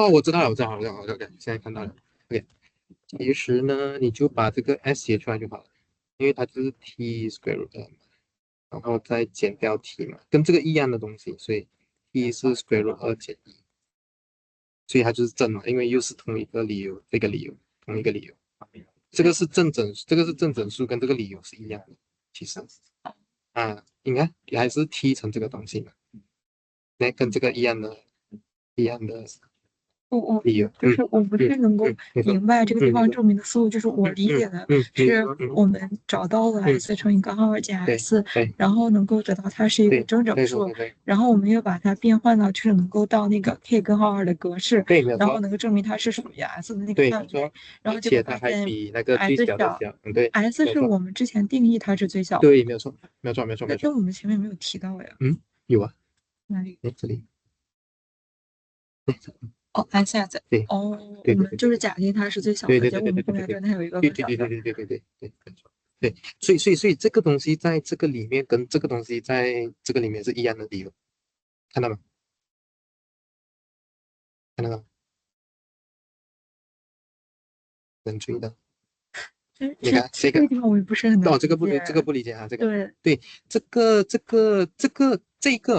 我知道了，OK，现在看到了，OK。其实呢，你就把这个 S 写出来就好了，因为它就是 T square root 嘛，然后再减掉 T 嘛，跟这个一样的东西，所以 T 是 square root 2减1，所以它就是正嘛，因为又是同一个理由，这个理由同一个理由，这个是正整数，跟这个理由是一样的，其实应该也还是 T 成这个东西嘛，那跟这个一样的理由，就是我不是能够明白这个地方证明的思路，就是我理解的是我们找到了 S 乘以根号2减 S，然后能够得到它是一个正整数，然后我们又把它变换到就是能够到那个 K 根号2的格式，然后能够证明它是属于 S 的那个范围，然后结果发现 S 小，S 是我们之前定义它是最小的，对，没有错。但我们前面没有提到呀。有啊，哪里？这里。哦，S 对，我们就是假定它是最小的，结果我们后面真的还有一个对更小的。对，所以这个东西在这个里面跟这个东西在这个里面是一样的理由，看到吗？看到吗？能注意到？你看这个地方我也不是很能理解。这个不理解啊，这个对，这个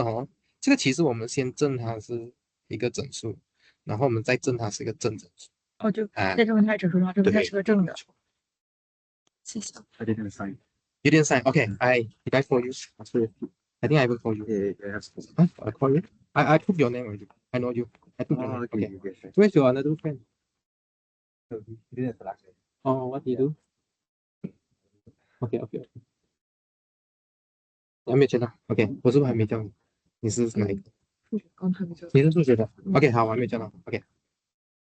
哦，这个其实我们先证它是一个整数，然后我们再证它是一个正整数。就在证明它是整数，然后证明它是个正的。谢谢。有点sign. Okay, did I call you? I think I will call you. Yeah. I call you. I took your name already. I know you. I took your name. Okay. Where's your another friend? Oh, what do you do? Okay. 还没有见到。OK，我是不是还没叫你？你是哪一个？刚才没叫。你是数学的。OK，好，我还没有叫到。OK，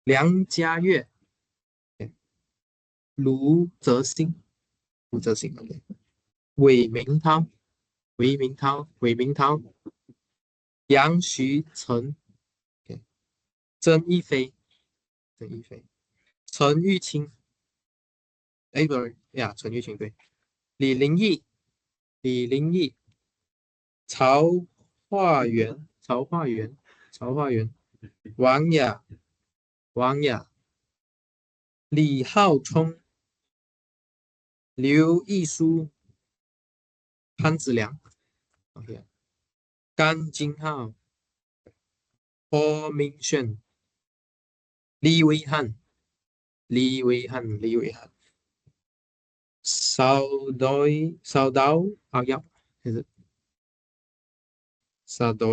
梁家月，卢泽新，OK，韦明涛，杨徐成，OK，曾一飞，陈玉清，哎，不是呀，陈玉清对，李林义，曹化元，王雅，李浩聪，刘毅书，潘子良，OK，甘金浩，霍明轩，李维汉，少刀阿耀，还是少刀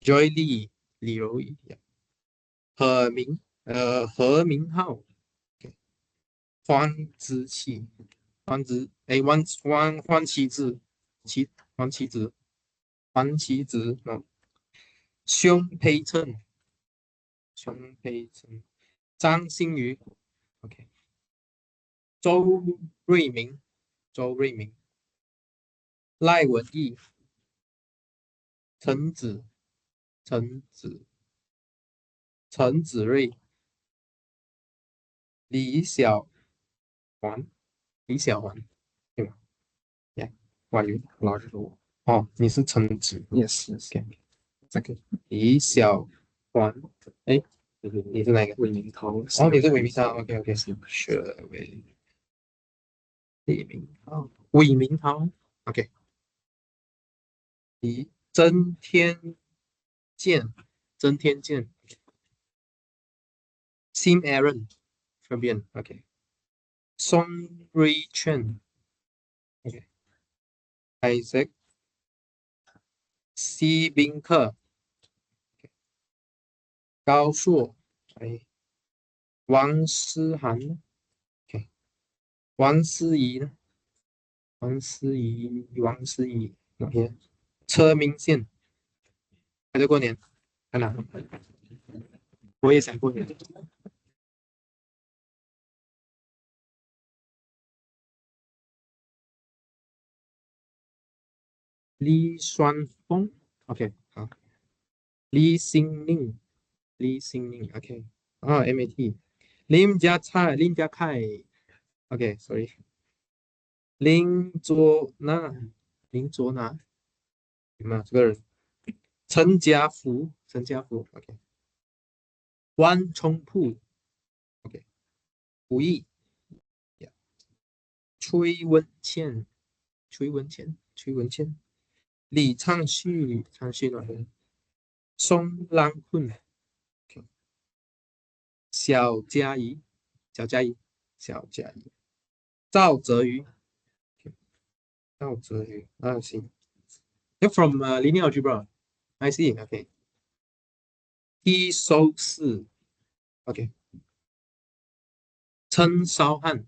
，Joy Lee 李柔仪，何明浩，黄之气，黄之哎黄旗子，黄旗子，熊培成，张馨予，OK，周瑞明，赖文义，陈子陈子陈子睿，李小环，对吗？呀，我以为老师说我，你是陈子，yes，OK，这个李小环，哎，你是哪个？魏明涛。你是韦明涛，OK，是韦明涛，OK，曾天健， Sim Aaron, Fabian, okay. Song Rui Chen, okay. Isaac, Si Bing Ke, okay. Gao Shuo, okay. Wang Shihan, okay. Wang Siyi, Wang Siyi, not here. 车明线，还在过年，看哪？我也想过年。李双峰 ，OK， 好。李新宁，OK， 啊，MAT。林家凯，OK，sorry。林卓拿，有没有这个人？陈家福，OK。万冲铺，OK。吴毅，崔文倩，李昌旭，那边。宋浪坤，OK。小嘉怡，赵泽宇，啊，行。You're from linear algebra. I see. Okay. T 收四 OK. 陈绍汉，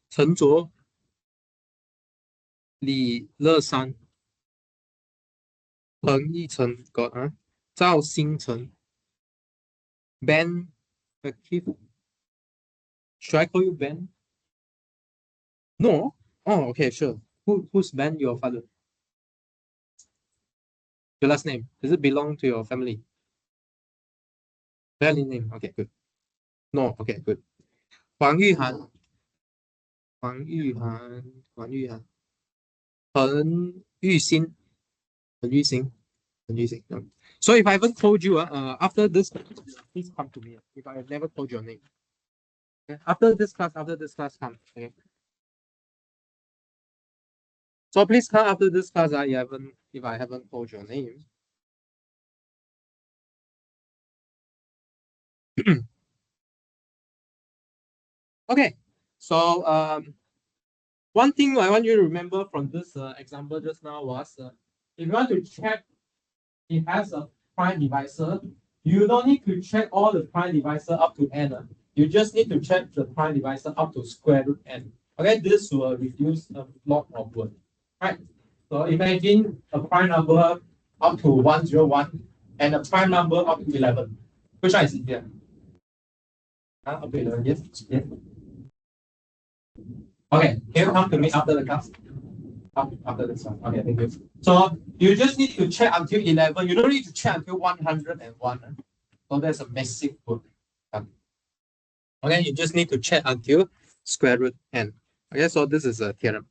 陈卓，李乐山，彭奕晨 got 啊，赵星辰 Ben Akif. Should I call you Ben? No. Oh, okay, sure. Who's Ben? Your father? Your last name? Does it belong to your family? Family name. Okay, good. No. Okay, good. 黄玉涵，彭玉新，So if I haven't told you, after this, please come to me. If I have never told your name, okay? After this class, come. Okay. So please come after this class. If I haven't told your name. Okay. So one thing I want you to remember from this example just now was if you want to check it has a prime divisor, you don't need to check all the prime divisor up to n. You just need to check the prime divisor up to square root n. Okay, this will reduce a lot of work. Right. So imagine a prime number up to 101 and a prime number up to 11. Which one is easier? Up to 11, yes. Okay, can you come to me after the class? After this one. Okay, thank you. So you just need to check until 11. You don't need to check until 101. So that's a massive work. Okay, you just need to check until square root n. Okay, so this is a theorem.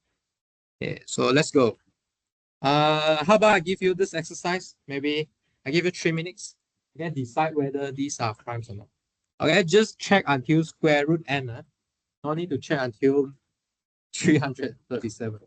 Okay, so let's go. How about I give you this exercise? Maybe I give you 3 minutes. Okay, decide whether these are primes or not. Okay, just check until square root n. No need to check until 337.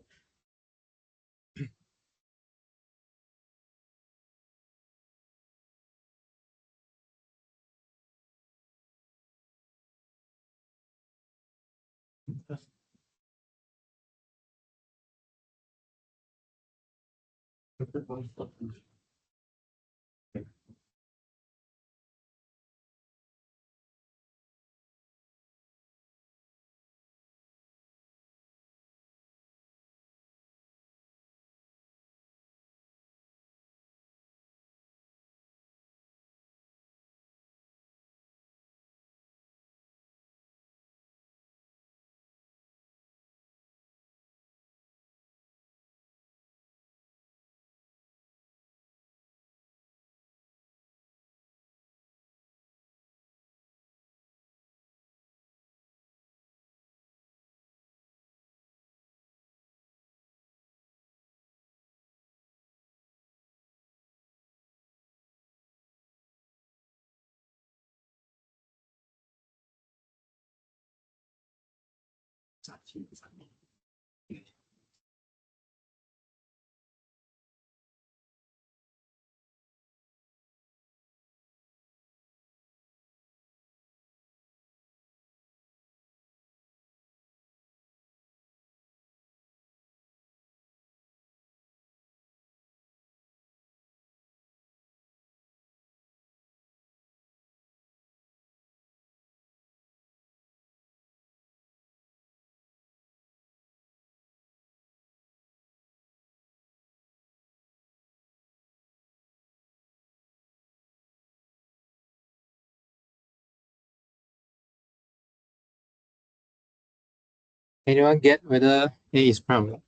Anyone get whether A is prime or not?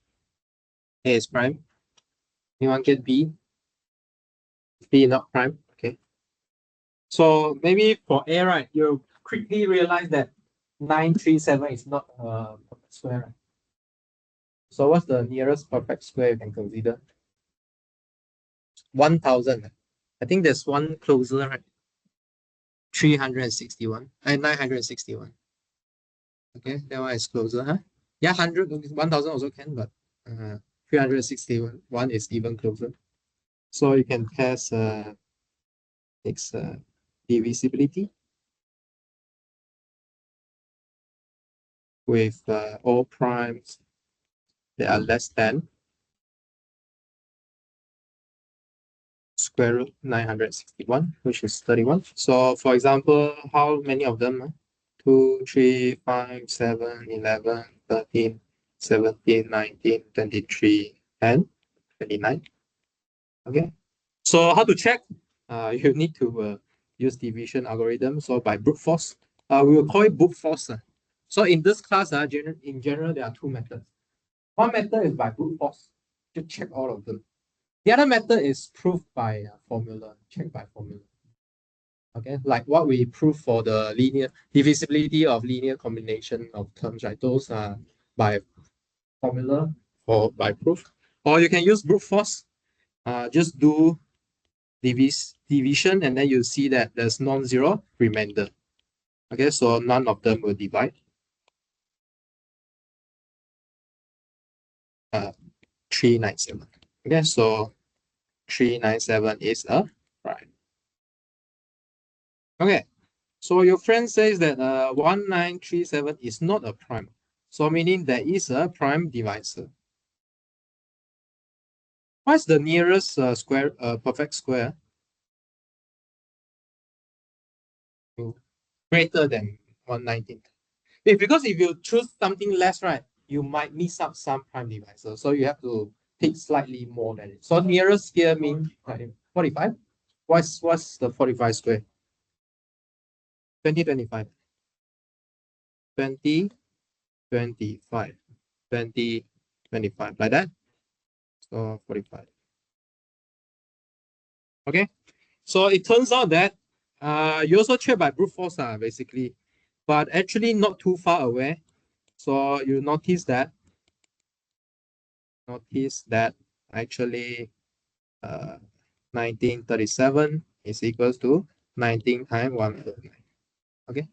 A is prime. Anyone get B? B not prime. Okay. So maybe for A, right, you quickly realize that 937 is not a perfect square, right? So what's the nearest perfect square you can consider? 1000. I think there's one closer, right? 361 and 961. Okay, that one is closer, huh? Yeah, 100, 1000 also can, but 361 is even closer. So you can test its divisibility with all primes that are less than square root 961, which is 31. So for example, how many of them? 2, 3, 5, 7, 11, 13, 17, 19, 23, and 29. Okay. So how to check? You need to use division algorithm. So by brute force, we will call it brute force. So in this class, in general, there are two methods. One method is by brute force, to check all of them. The other method is proof by formula, check by formula. Okay, like what we prove for the linear divisibility of linear combination of terms, right? Those are by formula or by proof. Or you can use brute force. Just do division and then you see that there's non-zero remainder. Okay, so none of them will divide. 397. Okay, so 397 is a prime. Okay, so your friend says that 1937 is not a prime. So meaning there is a prime divisor. What's the nearest perfect square? Greater than 119. Because if you choose something less, right, you might miss out some prime divisor. So you have to pick slightly more than it. So nearest here means 45. What's the 45 square? 2025. 20, 25. 20, 25. Like that. So 45. Okay. So it turns out that you also check by brute force, basically, but actually not too far away. So you notice that actually 1937 is equals to 19 times 139. Okay.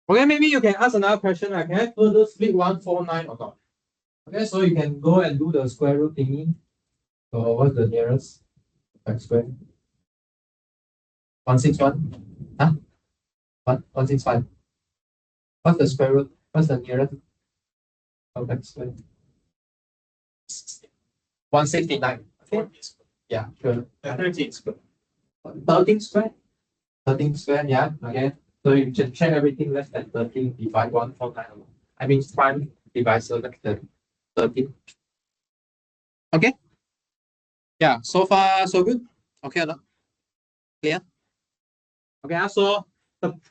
Okay, maybe you can ask another question. Can I further split 149 or not? Okay, so you can go and do the square root thingy. So what's the nearest x square? 161? Huh? 165. What's the square root? What's the nearest of x square? 169. Okay. Yeah, sure. 13 square. 13 square? 13 square, yeah. Okay. So you can check everything less than 13, divide 149. I mean, prime divisor less than 13. Okay. Yeah, so far so good. Okay, or not? Clear? Okay, so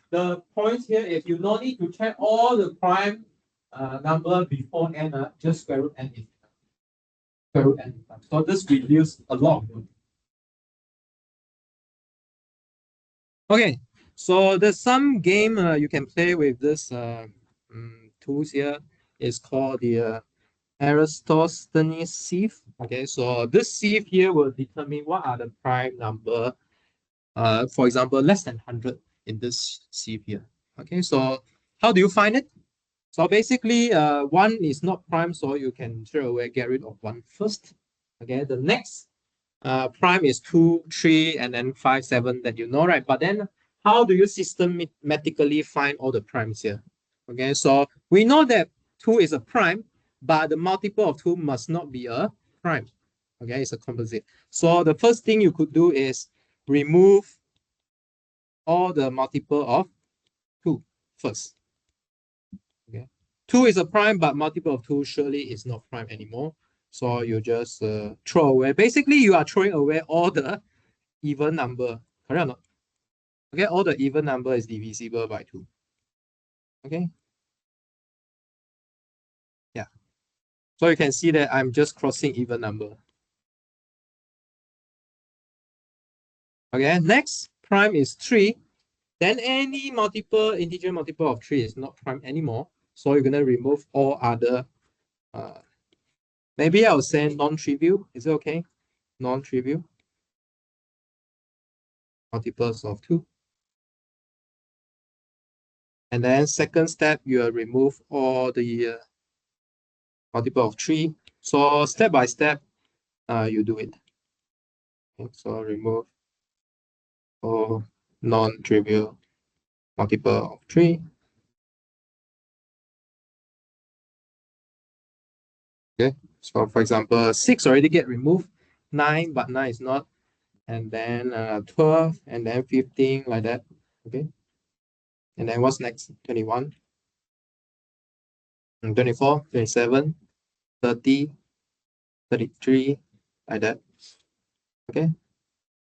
the points here is you don't need to check all the prime number before n, just square root n is square root n. So this reduces a lot. Okay, so there's some game you can play with this tools here. It's called the Aristotle's sieve. Okay, so this sieve here will determine what are the prime number. For example, less than 100 in this sieve here. Okay, so how do you find it? So basically, one is not prime, so you can straight away get rid of one first. Okay, the next prime is 2, 3, and then 5, 7 that you know, right? But then how do you systematically find all the primes here? Okay, so we know that 2 is a prime, but the multiple of 2 must not be a prime. Okay, it's a composite. So the first thing you could do is remove all the multiple of 2 first. Okay, 2 is a prime, but multiple of 2 surely is not prime anymore. So you just throw away. Basically, you are throwing away all the even number. Correct or not? Okay, all the even number is divisible by 2. Okay. Yeah. So you can see that I'm just crossing even number. Okay, next prime is 3. Then any integer multiple of 3 is not prime anymore. So you're gonna remove all other maybe I'll say non-trivial. Is it okay? Non-trivial multiples of 2. And then second step, you will remove all the multiple of 3. So step by step, you do it. Okay, so remove all non-trivial multiple of 3. Okay, so for example, 6 already get removed, 9, but 9 is not, and then 12, and then 15, like that. Okay, and then what's next? 21, and 24, 27, 30, 33, like that. Okay,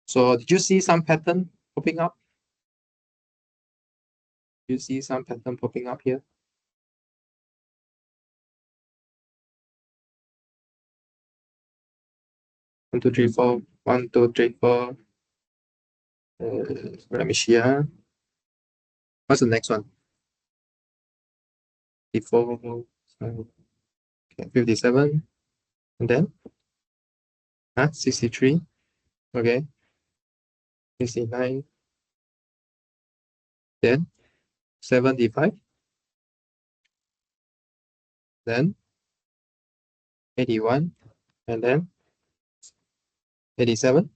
so did you see some pattern popping up? You see some pattern popping up here? 1, 2, 3, 4. 1, 2, 3, 4. Let me see. What's the next one? 54. Okay, 57. And then 63. Okay. 69. Then 75. Then 81. And then 87.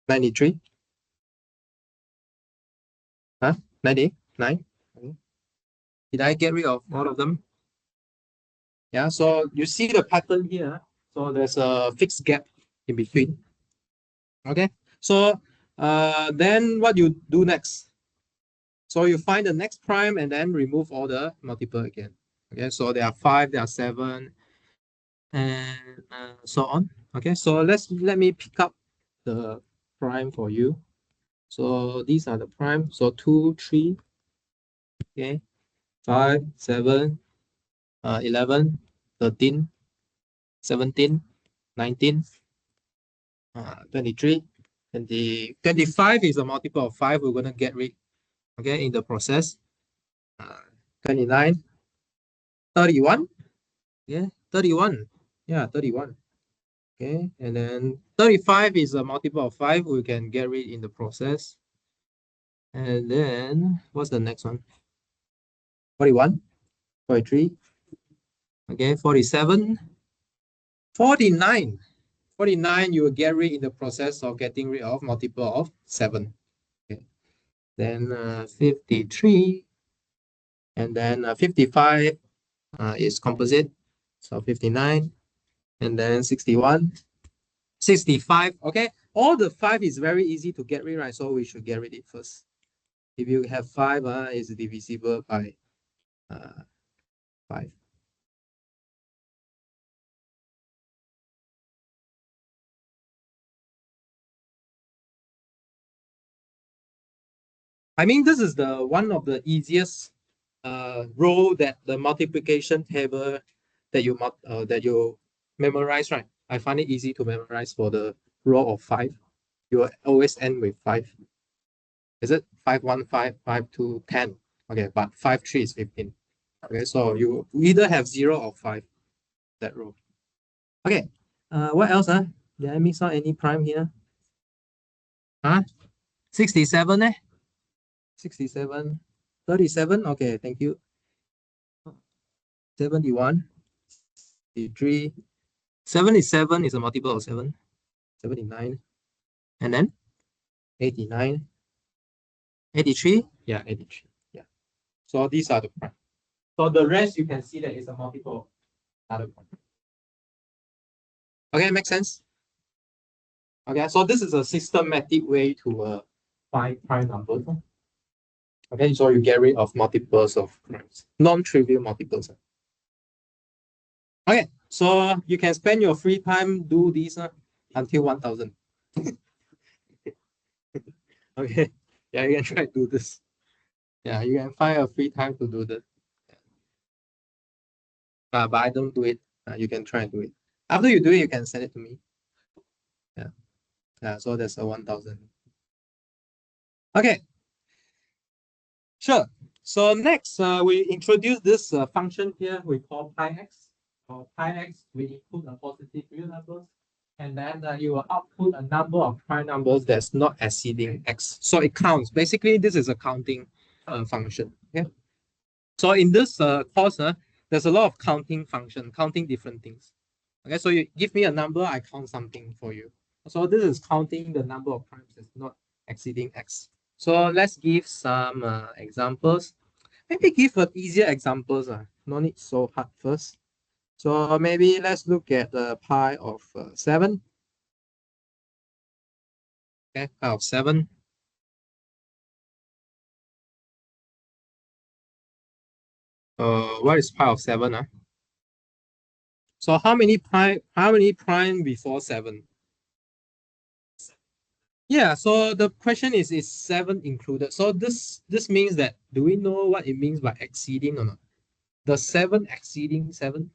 93. 99. Okay. Did I get rid of all of them? Yeah, so you see the pattern here. So there's a fixed gap in between. Okay, so then what you do next? So you find the next prime and then remove all the multiple again. Okay, so there are 5, there are 7, and so on. Okay, so let me pick up the prime for you. So these are the prime. So 2, 3, okay, 5, 7, 11, 13, 17, 19, 23, 25 is a multiple of 5. We're going to get rid, okay, in the process. 29, 31, yeah, 31, yeah, 31. Okay, and then 35 is a multiple of 5. We can get rid in the process. And then what's the next one? 41, 43, okay, 47, 49. 49 you will get rid in the process of getting rid of multiple of 7. Okay. Then 53, and then 55 is composite, so 59, and then 61, 65. Okay, all the 5 is very easy to get rid, right? So we should get rid of it first. If you have 5, it's divisible by 5. I mean, this is the one of the easiest row that the multiplication table that you memorize, right? I find it easy to memorize for the row of 5. You always end with 5. Is it 5, 1, 5, 5, 2, 10? Okay, but 5, 3 is 15. Okay, so you either have 0 or 5, that row. Okay, what else? Did I miss out any prime here? 67, 67, 37. Okay, thank you. 71, 73, 77 is a multiple of 7, 79, and then 89, 83. Yeah, 83. Yeah. So these are the prime. So the rest you can see that is a multiple of other prime. Okay, makes sense. Okay, so this is a systematic way to find prime numbers. Okay, so you get rid of multiples of primes, non-trivial multiples. Okay, so you can spend your free time do these until 1000. Okay. Yeah, you can try to do this. Yeah, you can find a free time to do this. But I don't do it. You can try and do it. After you do it, you can send it to me. Yeah. Yeah. So that's a 1,000. Okay. Sure. So next, we introduce this function here we call pi x. For pi x, we input a positive real numbers, and then you will output a number of prime numbers that's not exceeding x. So it counts. Basically, this is a counting function. Okay. So in this course, there's a lot of counting function, counting different things. Okay, so you give me a number, I count something for you. So this is counting the number of primes that's not exceeding x. So let's give some examples. Maybe give easier examples. No need so hard first. So maybe let's look at the pi of 7. Okay, pi of 7. What is pi of 7? So how many prime before 7? Yeah, so the question is 7 included? So this means that, do we know what it means by exceeding or not? The 7 exceeding 7?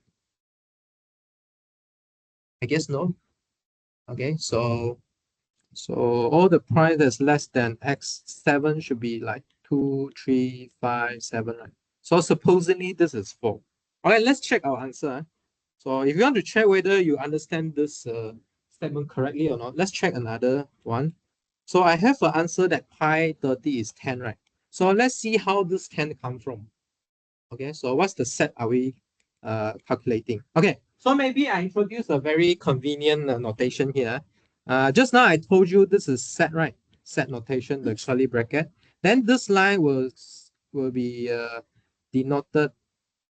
I guess no. Okay, so all the prime that's less than x7 should be like 2, 3, 5, 7, right? So supposedly this is 4. All right, let's check our answer. So if you want to check whether you understand this statement correctly or not, let's check another one. So I have an answer that pi 30 is 10, right? So let's see how this 10 come from. Okay, so what's the set are we calculating? Okay, so maybe I introduce a very convenient notation here. Just now I told you this is set, right? Set notation, the curly bracket. Then this line will be denoted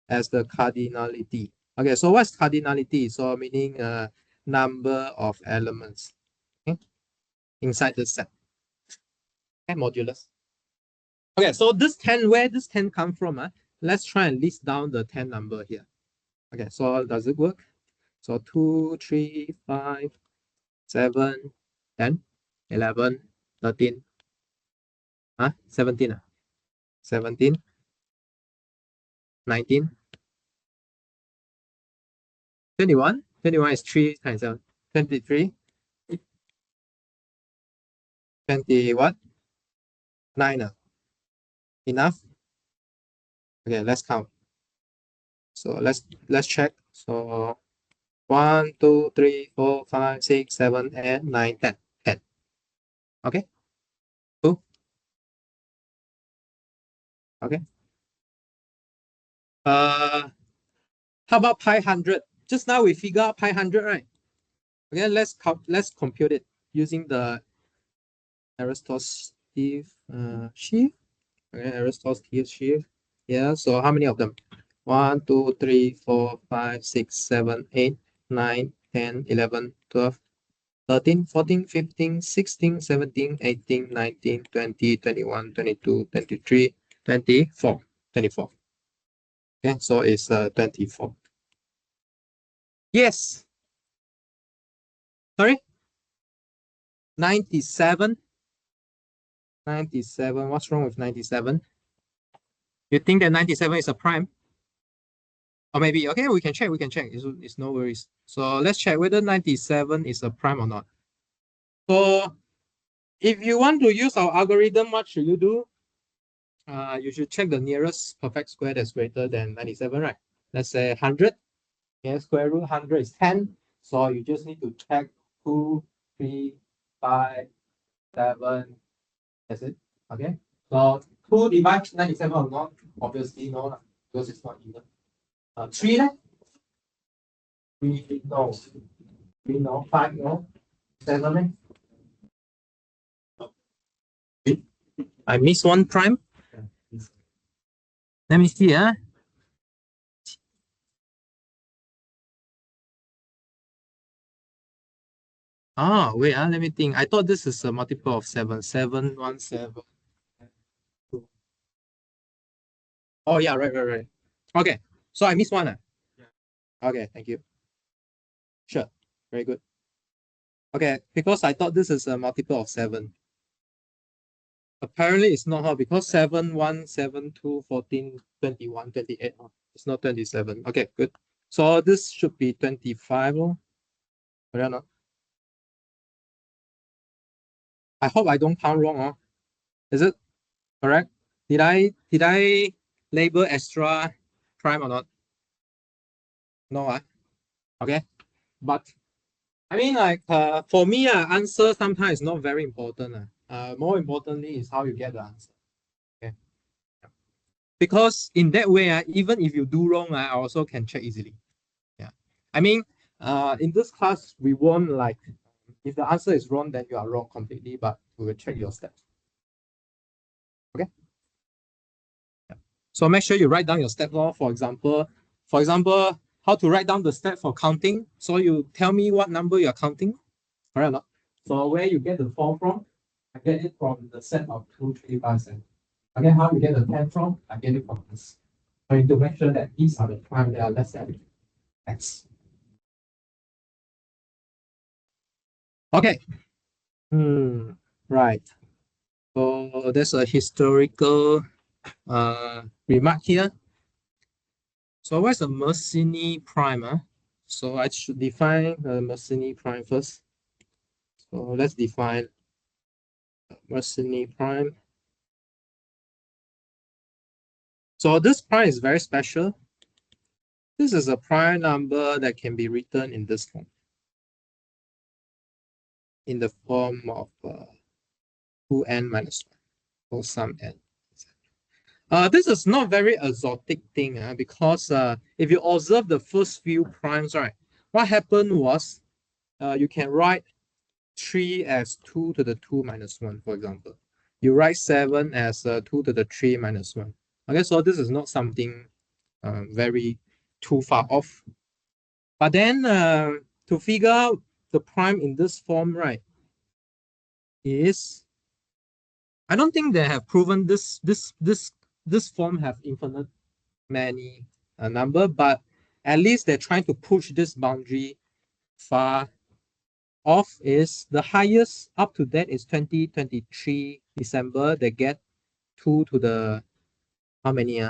as the cardinality. Okay, so what's cardinality? So meaning number of elements, okay, inside the set. Okay, modulus. Okay, so this 10, where this 10 come from? Let's try and list down the 10 number here. Okay, so does it work? So 2, 3, 5, 7, 10, 11, 13, 17, 17, 19, 21. 21 is 3 times 7. 23, 20 what? 9. Enough? Okay, let's count. So let's check. So 1, 2, 3, 4, 5, 6, 7, 8, 9, 10. 10. Okay, cool. Okay. How about pi 100? Just now we figure out pi 100, right? Okay, let's compute it using the Aristotle's shift. Okay, Aristotle's shift. Yeah, so how many of them? 1, 2, 3, 4, 5, 6, 7, 8, 9, 10, 11, 12, 13, 14, 15, 16, 17, 18, 19, 20, 21, 22, 23, 24. 24. Okay, so it's 24. Yes. Sorry? 97. 97. What's wrong with 97? You think that 97 is a prime? Or maybe, okay, we can check. It's no worries. So let's check whether 97 is a prime or not. So if you want to use our algorithm, what should you do? You should check the nearest perfect square that's greater than 97, right? Let's say 100. Yeah, square root 100 is 10. So you just need to check 2, 3, 5, 7. That's it. Okay. So 2 divides 97 or not? Obviously no, because it's not even. 3 then? 3 no. 3 no. 5 no. 7 then? I missed one prime. Let me see. Oh, wait, let me think. I thought this is a multiple of 7. 7, 1, 7. Oh, yeah, right. Okay, so I missed one. Okay, thank you. Sure, very good. Okay, because I thought this is a multiple of 7. Apparently it's not because 7, 1, 7, 2, 14, 21, 28. It's not 27. Okay, good. So this should be 25. I hope I don't count wrong. Is it correct? Did I label extra prime or not? No. Okay. But I mean, like, for me, answer sometimes is not very important. More importantly is how you get the answer. Okay. Because in that way, even if you do wrong, I also can check easily. Yeah. I mean, in this class, we won't like, if the answer is wrong, then you are wrong completely, but we will check your steps. Okay. Yeah. So make sure you write down your step law. For example, how to write down the step for counting. So you tell me what number you are counting. Correct or not? So where you get the 4 from? I get it from the set of 2, 3, 5, 7. Okay, how you get the 10 from? I get it from this. So you need to make sure that these are the prime that are less than x. Okay. Right. So there's a historical remark here. So what's a Mersenne prime? So I should define the Mersenne prime first. So let's define Mersenne prime. So this prime is very special. This is a prime number that can be written in this form. In the form of 2n minus 1 or some n. This is not very exotic thing because if you observe the first few primes, right, what happened was you can write 3 as 2 to the 2 minus 1, for example. You write 7 as 2 to the 3 minus 1. Okay, so this is not something very too far off. But then to figure out the prime in this form, right, is I don't think they have proven this form have infinite many number, but at least they're trying to push this boundary far off. Is the highest up to that is 2023 December. They get 2 to the how many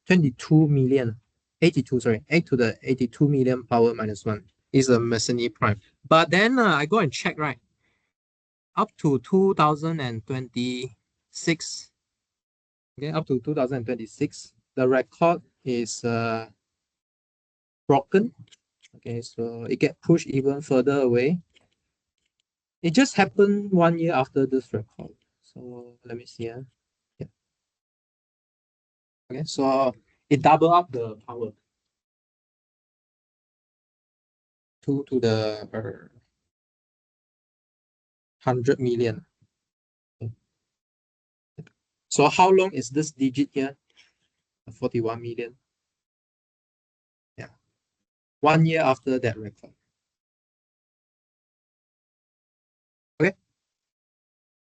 22 million 82 sorry 8 to the 82 million power minus 1 is a Mersenne prime. But then I go and check, right, up to 2026. Okay, up to 2026, the record is broken. Okay, so it get pushed even further away. It just happened 1 year after this record. So let me see. Yeah. Okay, so it double up the power. 2 to the 100 million. Okay. So how long is this digit here? 41 million. Yeah. 1 year after that record. Okay.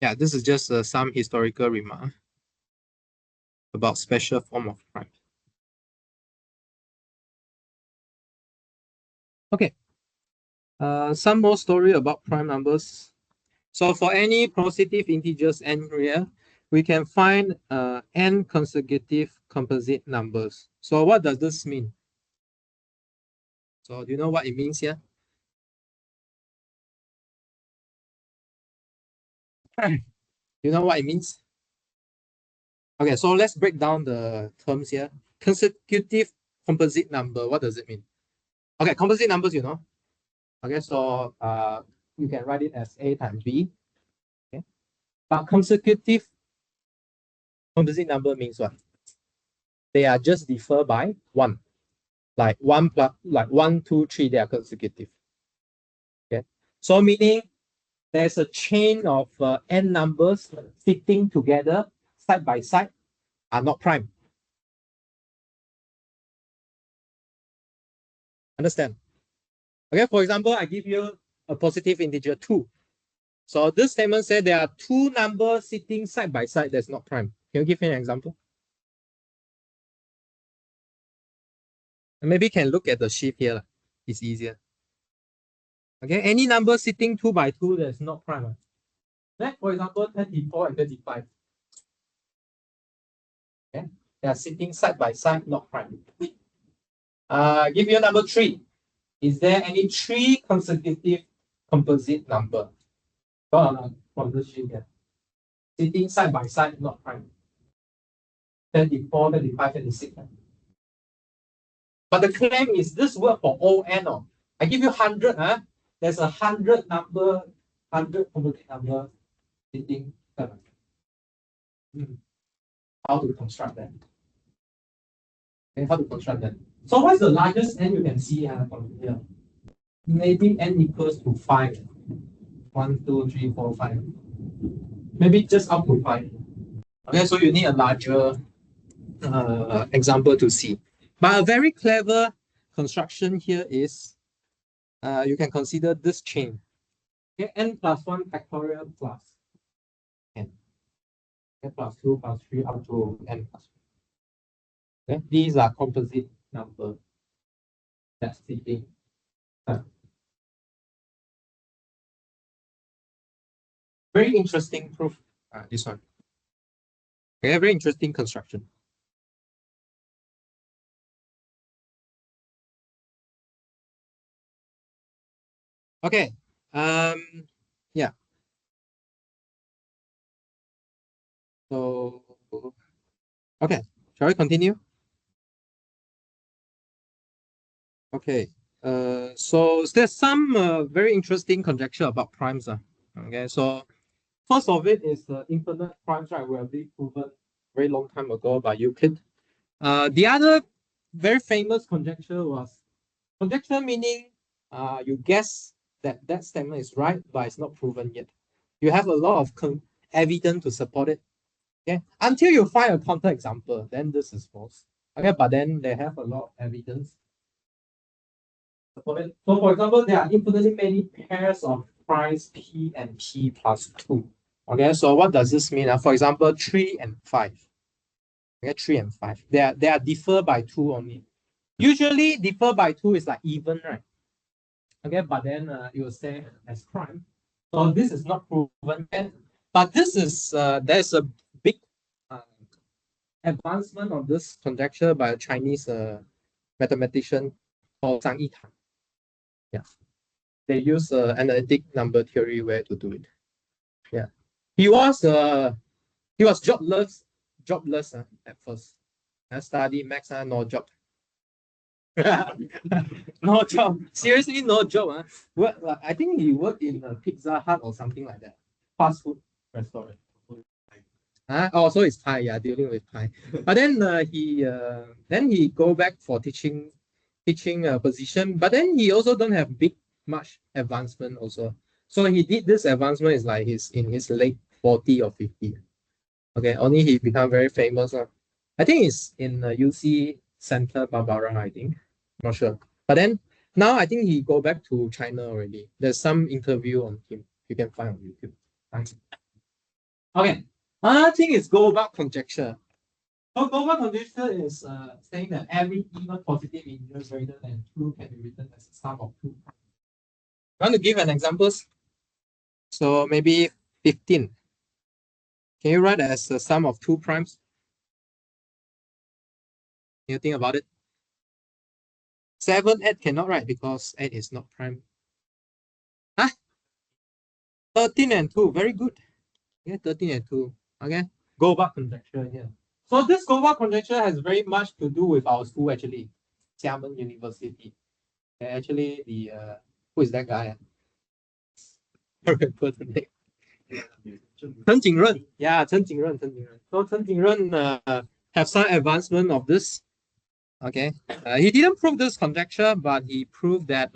Yeah, this is just some historical remark about special form of prime. Okay. Some more story about prime numbers. So for any positive integers n real, we can find n consecutive composite numbers. So what does this mean? So do you know what it means here? You know what it means? Okay, so let's break down the terms here. Consecutive composite number, what does it mean? Okay, composite numbers, you know. Okay, so you can write it as A times B. Okay, but consecutive composite number means what? They are just differ by 1. Like 1 plus, like 1, 2, 3, they are consecutive. Okay, so meaning there's a chain of n numbers fitting together side by side are not prime. Understand? Okay, for example, I give you a positive integer 2. So this statement said there are 2 numbers sitting side by side that's not prime. Can you give me an example? Maybe can look at the sheet here. It's easier. Okay, any number sitting 2 by 2 that's not prime. Like for example, 24 and 35. They are sitting side by side, not prime. Give you number 3. Is there any 3 consecutive composite number? Go on from this sheet here. Sitting side by side, not prime. 24, 25, 26. But the claim is this word for ON. Oh. I give you 100. There's 100 number, 100 composite number sitting. How to construct that? Okay, how to construct that? So what's the largest n you can see from here? Maybe n equals to 5. 1, 2, 3, 4, 5. Maybe just up to 5. Okay, so you need a larger example to see. But a very clever construction here is you can consider this chain. Okay, n plus 1 factorial plus n. N plus 2 plus 3 up to n plus 1. Okay, these are composite numbers. That's the thing. Very interesting proof. This one. Okay, very interesting construction. Okay. Yeah. So okay, shall we continue? Okay. So there's some very interesting conjecture about primes. Okay, so first of it is the infinite primes, right? We have proven very long time ago by Euclid. The other very famous conjecture was conjecture meaning you guess that that statement is right, but it's not proven yet. You have a lot of evidence to support it. Okay, until you find a counterexample, then this is false. Okay, but then they have a lot of evidence. So for example, there are infinitely many pairs of primes p and p plus 2. Okay, so what does this mean? For example, 3 and 5. Okay, 3 and 5. They are differ by 2 only. Usually differ by 2 is like even, right? Okay, but then you will say as prime. So this is not proven yet. But this is there's a big advancement of this conjecture by a Chinese mathematician called Seng. Yeah, they use analytic number theory where to do it. Yeah, he was jobless at first. I studied maths, no job. No job. Seriously, no job. I think he worked in a Pizza Hut or something like that. Fast food restaurant. Oh, so it's pie, yeah, dealing with pie. But then he go back for teaching position. But then he also don't have much advancement also. So he did this advancement is like in his late 40 or 50. Okay, only he become very famous. I think it's in UC Santa Barbara, I think. Not sure. But then now I think he go back to China already. There's some interview on him. You can find on YouTube. Thanks. Okay. Another thing is Goldbach conjecture. So Goldbach conjecture is saying that every even positive integer greater than 2 can be written as a sum of 2. I want to give an examples. So maybe 15. Can you write as a sum of 2 primes? Can you think about it? 7, 8 cannot write because 8 is not prime. 13 and 2, very good. Okay, 13 and 2. Okay, Goldbach conjecture here. So this Goldbach conjecture has very much to do with our school actually, Xiamen University. Actually, the who is that guy? I remember the name. Chen Jingren. Yeah, Chen Jingren. So Chen Jingren have some advancement of this. Okay, he didn't prove this conjecture, but he proved that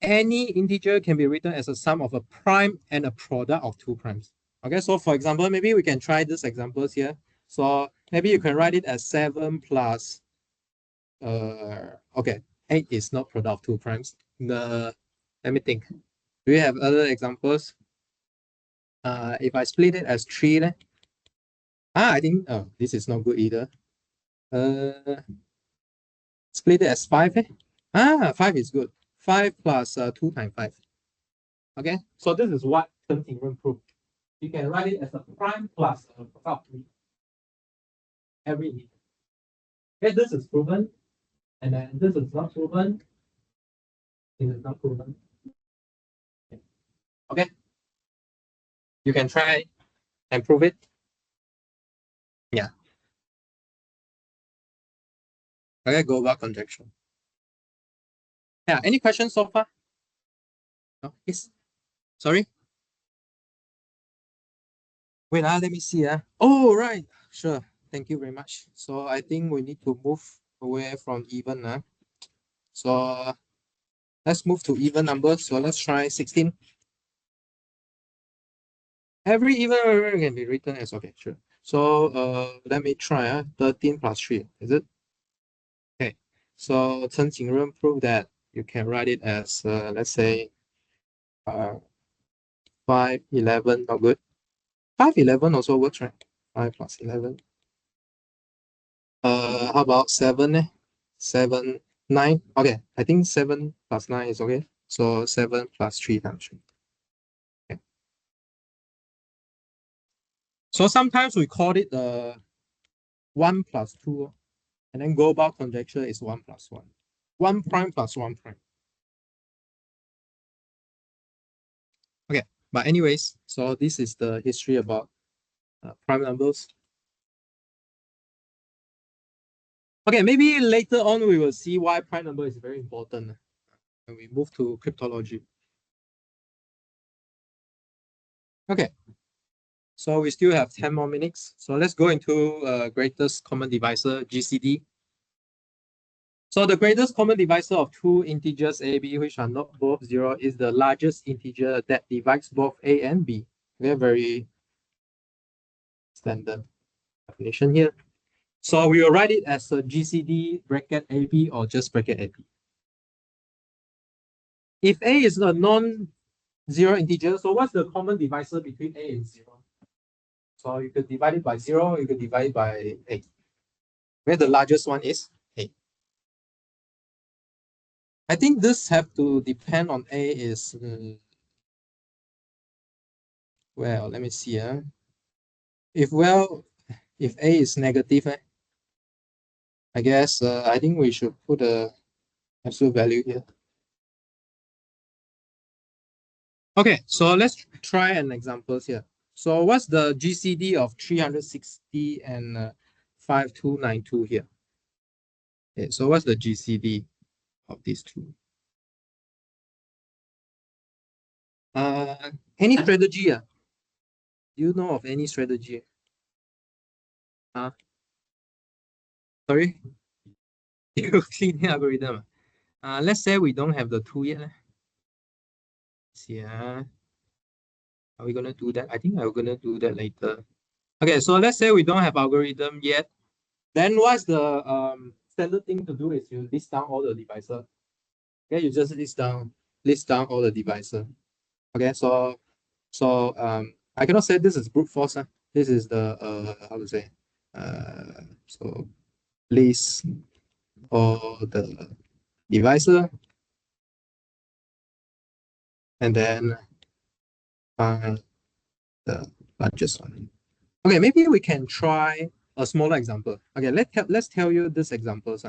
any integer can be written as a sum of a prime and a product of 2 primes. Okay, so for example, maybe we can try these examples here. So maybe you can write it as 7 plus okay, 8 is not product of 2 primes. Let me think. Do we have other examples? If I split it as 3, then I think this is not good either. Split it as 5. 5 is good. 5 plus 2 times 5. Okay, so this is what Chen Jingren proved. You can write it as a prime plus a product of 3. Every Okay, this is proven, and then this is not proven. This is not proven. Okay. You can try and prove it. Yeah. Okay, go about conjecture. Yeah, any questions so far? No? Yes. Sorry? Wait, let me see. Oh, right. Sure. Thank you very much. So I think we need to move away from even. So let's move to even numbers. So let's try 16. Every even number can be written as, okay, sure. So let me try 13 plus 3. Is it? Okay. So Chen Jingren proved that you can write it as, let's say, 5, 11, not good. 5, 11 also works, right? 5 plus 11. How about 7? 7, 9. Okay, I think 7 plus 9 is okay. So 7 plus 3 times 3. Okay. So sometimes we call it 1 plus 2, and then go about conjecture is 1 plus 1. 1 prime plus 1 prime. Okay, but anyways, so this is the history about prime numbers. Okay, maybe later on we will see why prime number is very important when we move to cryptology. Okay, so we still have 10 more minutes. So let's go into greatest common divisor, GCD. So the greatest common divisor of two integers a, b, which are not both 0, is the largest integer that divides both a and b. Very standard definition here. So we will write it as a GCD bracket AB or just bracket AB. If A is a non-zero integer, so what's the common divisor between A and 0? So you could divide it by 0, you could divide it by A. Where the largest one is A. I think this have to depend on A is, well, let me see. If A is negative, I guess I think we should put a absolute value here. Okay, so let's try an example here. So what's the GCD of 360 and 5292 here? Okay, so what's the GCD of these two? Any strategy? Do you know of any strategy? Sorry? You clean the algorithm. Let's say we don't have the 2 yet. See, are we gonna do that? I think I'm gonna do that later. Okay, so let's say we don't have algorithm yet. Then what's the standard thing to do is you list down all the divisor. Okay, you just list down all the divisor. Okay, so I cannot say this is brute force. This is the how to say so list all the divisor and then find the largest one. Okay, maybe we can try a smaller example. Okay, let's tell you this examples.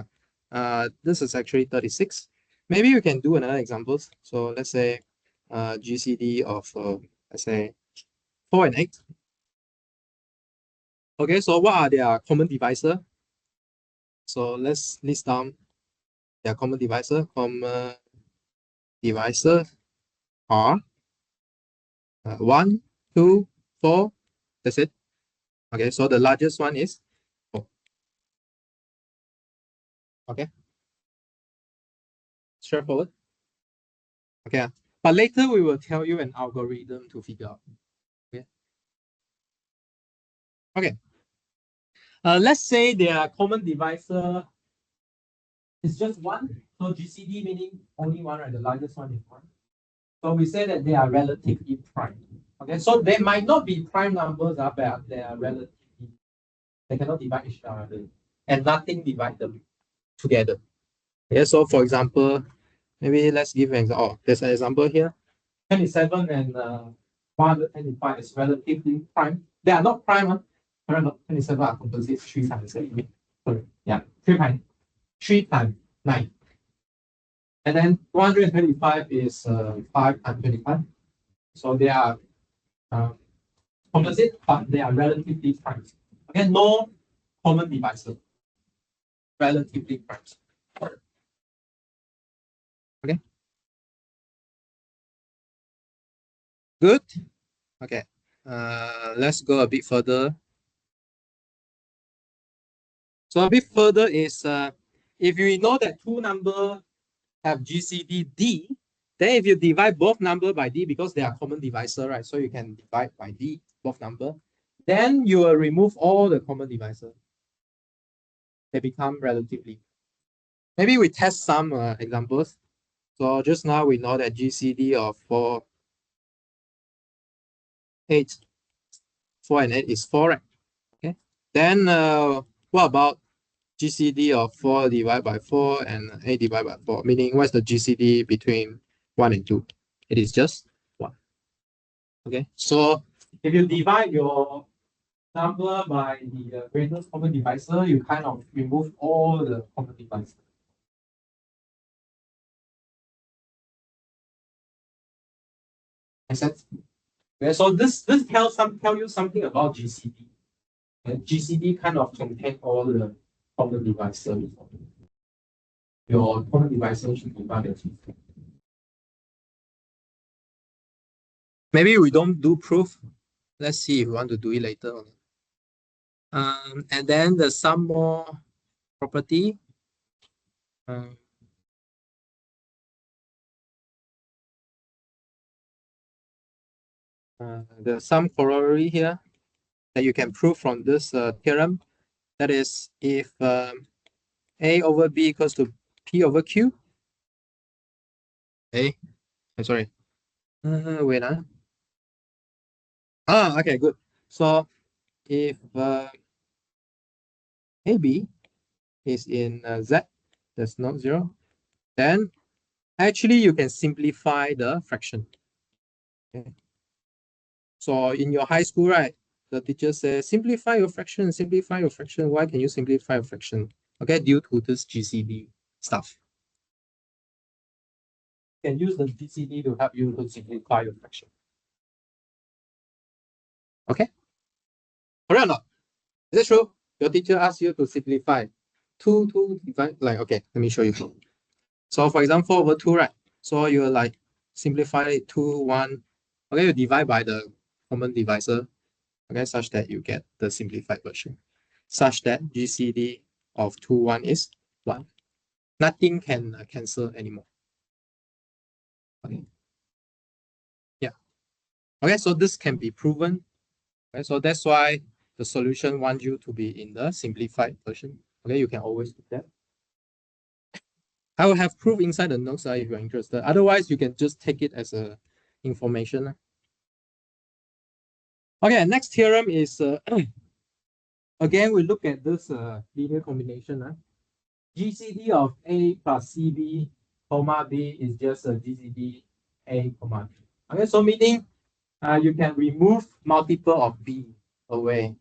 This is actually 36. Maybe we can do another examples. So let's say GCD of let's say 4 and 8. Okay, so what are their common divisor? So let's list down their common divisor. Common divisor are 1, 2, 4. That's it. Okay, so the largest one is 4. Okay. Straightforward. Okay. But later we will tell you an algorithm to figure out. Okay. Okay. Let's say their common divisor is just 1. So GCD meaning only 1, right? The largest one is 1. So we say that they are relatively prime. Okay, so they might not be prime numbers, but they are relatively. They cannot divide each other, and nothing divide them together. Okay, so for example, maybe let's give an example. Oh, there's an example here. 27 and 125 is relatively prime. They are not prime. 27 are composite 3 times 8. sorry, yeah, 3 times 9. And then 225 is 5 times 25. So they are composite, but they are relatively priced. Okay, no common divisor. Relatively priced. Okay. Good. Okay. Let's go a bit further. So a bit further is if we know that two numbers have GCD D, then if you divide both number by D because they are common divisor, right? So you can divide by D both number. Then you will remove all the common divisor. They become relatively. Maybe we test some examples. So just now we know that GCD of 4, 8, 4 and 8 is 4, right? Okay. Then what about GCD of 4 divided by 4 and 8 divided by 4? Meaning what's the GCD between 1 and 2? It is just 1. Okay. So if you divide your number by the greatest common divisor, you kind of remove all the common divisor. Make sense? Okay, so this tell you something about GCD. And GCD kind of contain all the common divisor. Your common divisor should be balanced. Maybe we don't do proof. Let's see if we want to do it later on. And then there's some more property. There's some corollary here that you can prove from this theorem. That is, if A over B equals to P over Q. Okay, I'm sorry. Wait. Okay, good. So if AB is in Z, that's not 0, then actually you can simplify the fraction. Okay. So in your high school, right, the teacher says, simplify your fraction, simplify your fraction. Why can you simplify a fraction? Okay, due to this GCD stuff. You can use the GCD to help you to simplify your fraction. Okay? Correct or not? Is that true? Your teacher asks you to simplify 2 divide, like, okay, let me show you. So for example, 4 over 2, right? So you like simplify it 2, 1. Okay, you divide by the common divisor. Okay, such that you get the simplified version. Such that GCD of 2, 1 is 1. Nothing can cancel anymore. Okay. Yeah. Okay, so this can be proven. Okay, so that's why the solution wants you to be in the simplified version. Okay, you can always do that. I will have proof inside the notes if you're interested. Otherwise, you can just take it as a information. Okay, next theorem is again we look at this linear combination. GCD of A plus CB, comma B is just a GCD A, comma B. Okay, so meaning you can remove multiple of B away.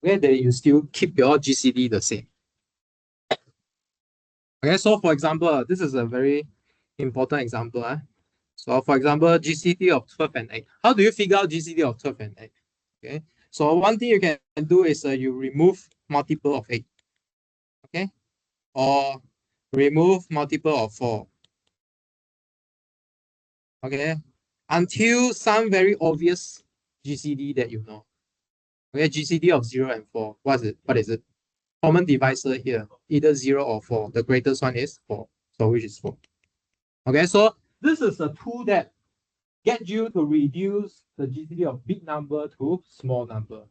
Okay, then you still keep your GCD the same. Okay, so for example, this is a very important example. So for example, GCD of 12 and 8. How do you figure out GCD of 12 and 8? Okay, so one thing you can do is you remove multiple of 8. Okay, or remove multiple of 4. Okay, until some very obvious GCD that you know. Okay, GCD of 0 and 4. What is it? Common divisor here, either 0 or 4. The greatest one is 4. So which is 4? Okay, so this is a tool that gets you to reduce the GCD of big number to small number.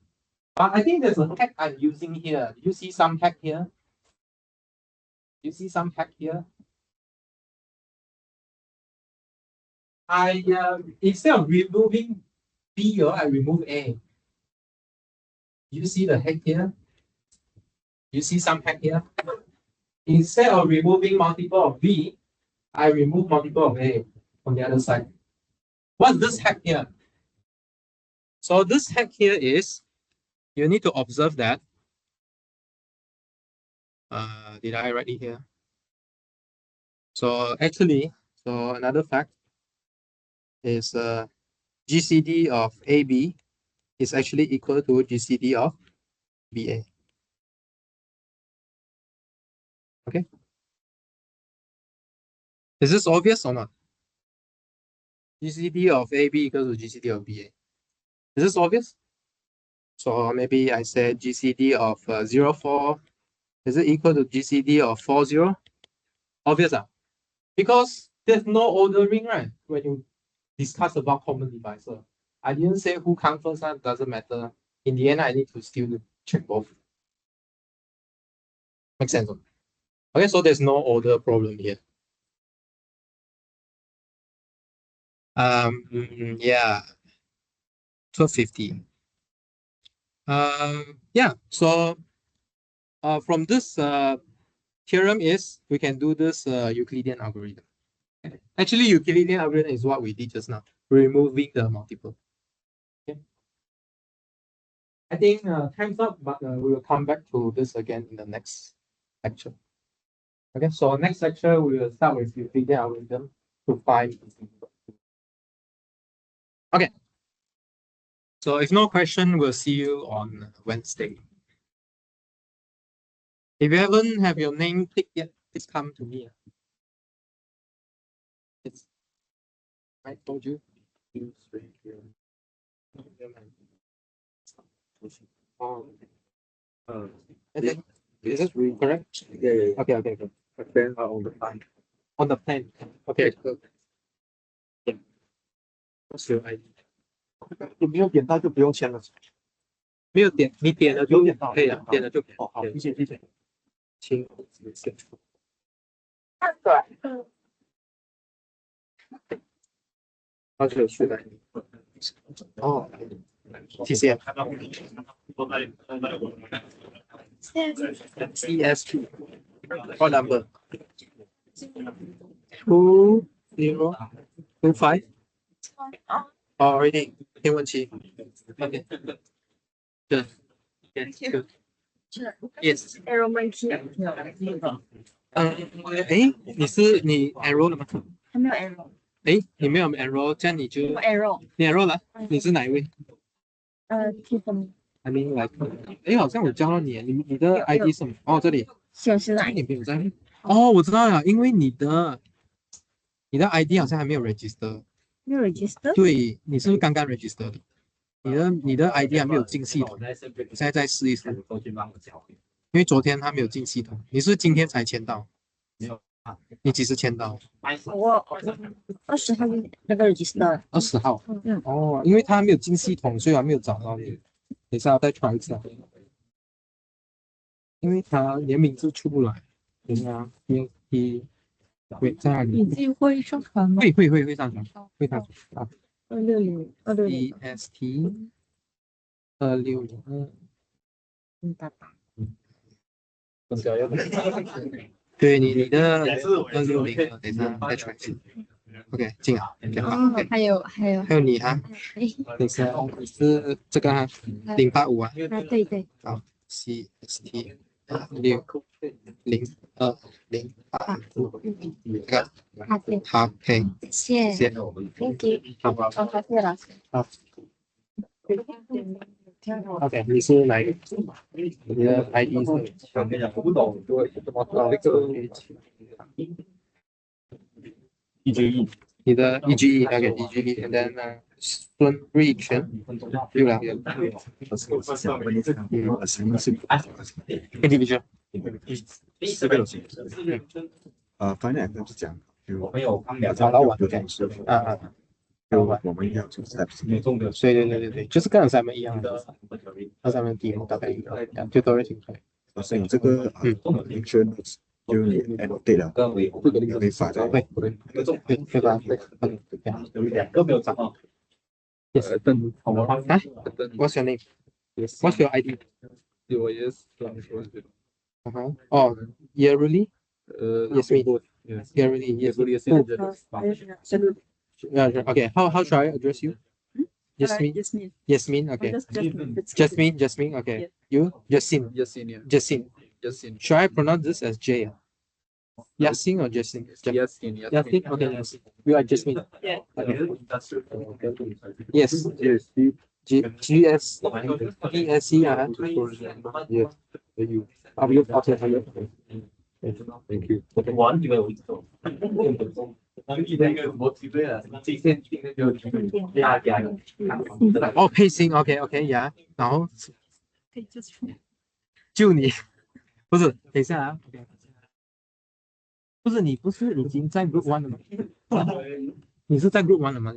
But I think there's a hack I'm using here. You see some hack here? You see some hack here? I instead of removing B, I remove A. You see the hack here? You see some hack here? Instead of removing multiple of B, I remove multiple of A on the other side. What's this hack here? So this hack here is you need to observe that Did I write it here? So actually, so another fact is GCD of AB is actually equal to GCD of BA. Okay. Is this obvious or not? GCD of AB equals to GCD of BA. Is this obvious? So maybe I said GCD of 04, is it equal to GCD of 40? Obvious, because there's no ordering, right? When you discuss about common divisor, I didn't say who comes first, that doesn't matter. In the end, I need to still check both. Make sense? Okay, so there's no order problem here. Yeah, 1250. Yeah, so from this theorem is we can do this Euclidean algorithm. Actually, Euclidean algorithm is what we did just now, removing the multiple. Okay. I think time's up, but we will come back to this again in the next lecture. Okay, so next lecture we will start with Euclidean algorithm to find. Okay. So if no question, we'll see you on Wednesday. If you haven't have your name picked yet, please come to me. It's I told you. Is it correct? Yeah. Okay. Then on the plan. On the plan. Okay. What's your ID? 你没有点到就不用签了。没有点，你点了就有点到可以了，点了就可以。哦，好，谢谢。请。看短，好久去了。哦，谢谢。CSP. What number? 2025. Already 天文期。Okay. Good. Good. Yes. enrollment key 你 enroll 了吗？还没有 enroll，你没有 enroll，这样你就我 enroll，你 enroll 了？你是哪一位Tiffany， ？I mean like，好像我教了你，你的 ID 是什么？哦，这里。显示你没有在。哦，我知道了，因为你的 ID 好像还没有 register。没有 register？ 对，你是不是刚刚 register 的？你的 ID 还没有进系统，现在再试一试。因为昨天他没有进系统，你是今天才签到？你几时签到？我20号那个 register。20号。哦，因为他没有进系统，所以还没有找到你。等一下再 try 一下。因为你的名字出不来。等一下，你在哪里？你自己会上传吗？会上传，会上传啊。260 EST 2602。对你的260，等一下再 try 一次。OK， 进好。还有你哈，等一下你是这个哈，085啊。对。好 ，CST 60208，这个好，可以，谢谢。Thank you。好，谢谢老师。好。OK， 你是哪一个？你的 ID 是？我不懂，就会怎么搞这个 EGE， 你的 EGE，OK EGE，and then 孙瑞全622。individual。这个finance 是讲，我们有刚聊找到我有点师傅就我们要做 steps， 对，就是跟assignment一样的，assignment题目大概一个，就都会挺快。所以这个insurance 就是你 annotate 了，你会发在会发，有2个没有找到。What's your name? What's your ID? Oh, yearly? Yes, me. Yearly, yes. Okay, how should I address you? Yasmin, okay. Jasmine, okay. You? Jasine. Should I pronounce this as J? Yasin or Jasin? Yasin. Okay, Yasin. You are Jasmine. Yeah. Yes. GS. GSE. Yes. Are you okay? Thank you. Oh, pacing. OK， 呀，然后就你不是，等一下啊，不是你不是已经在 Group One 了吗？你是在 Group One 了吗？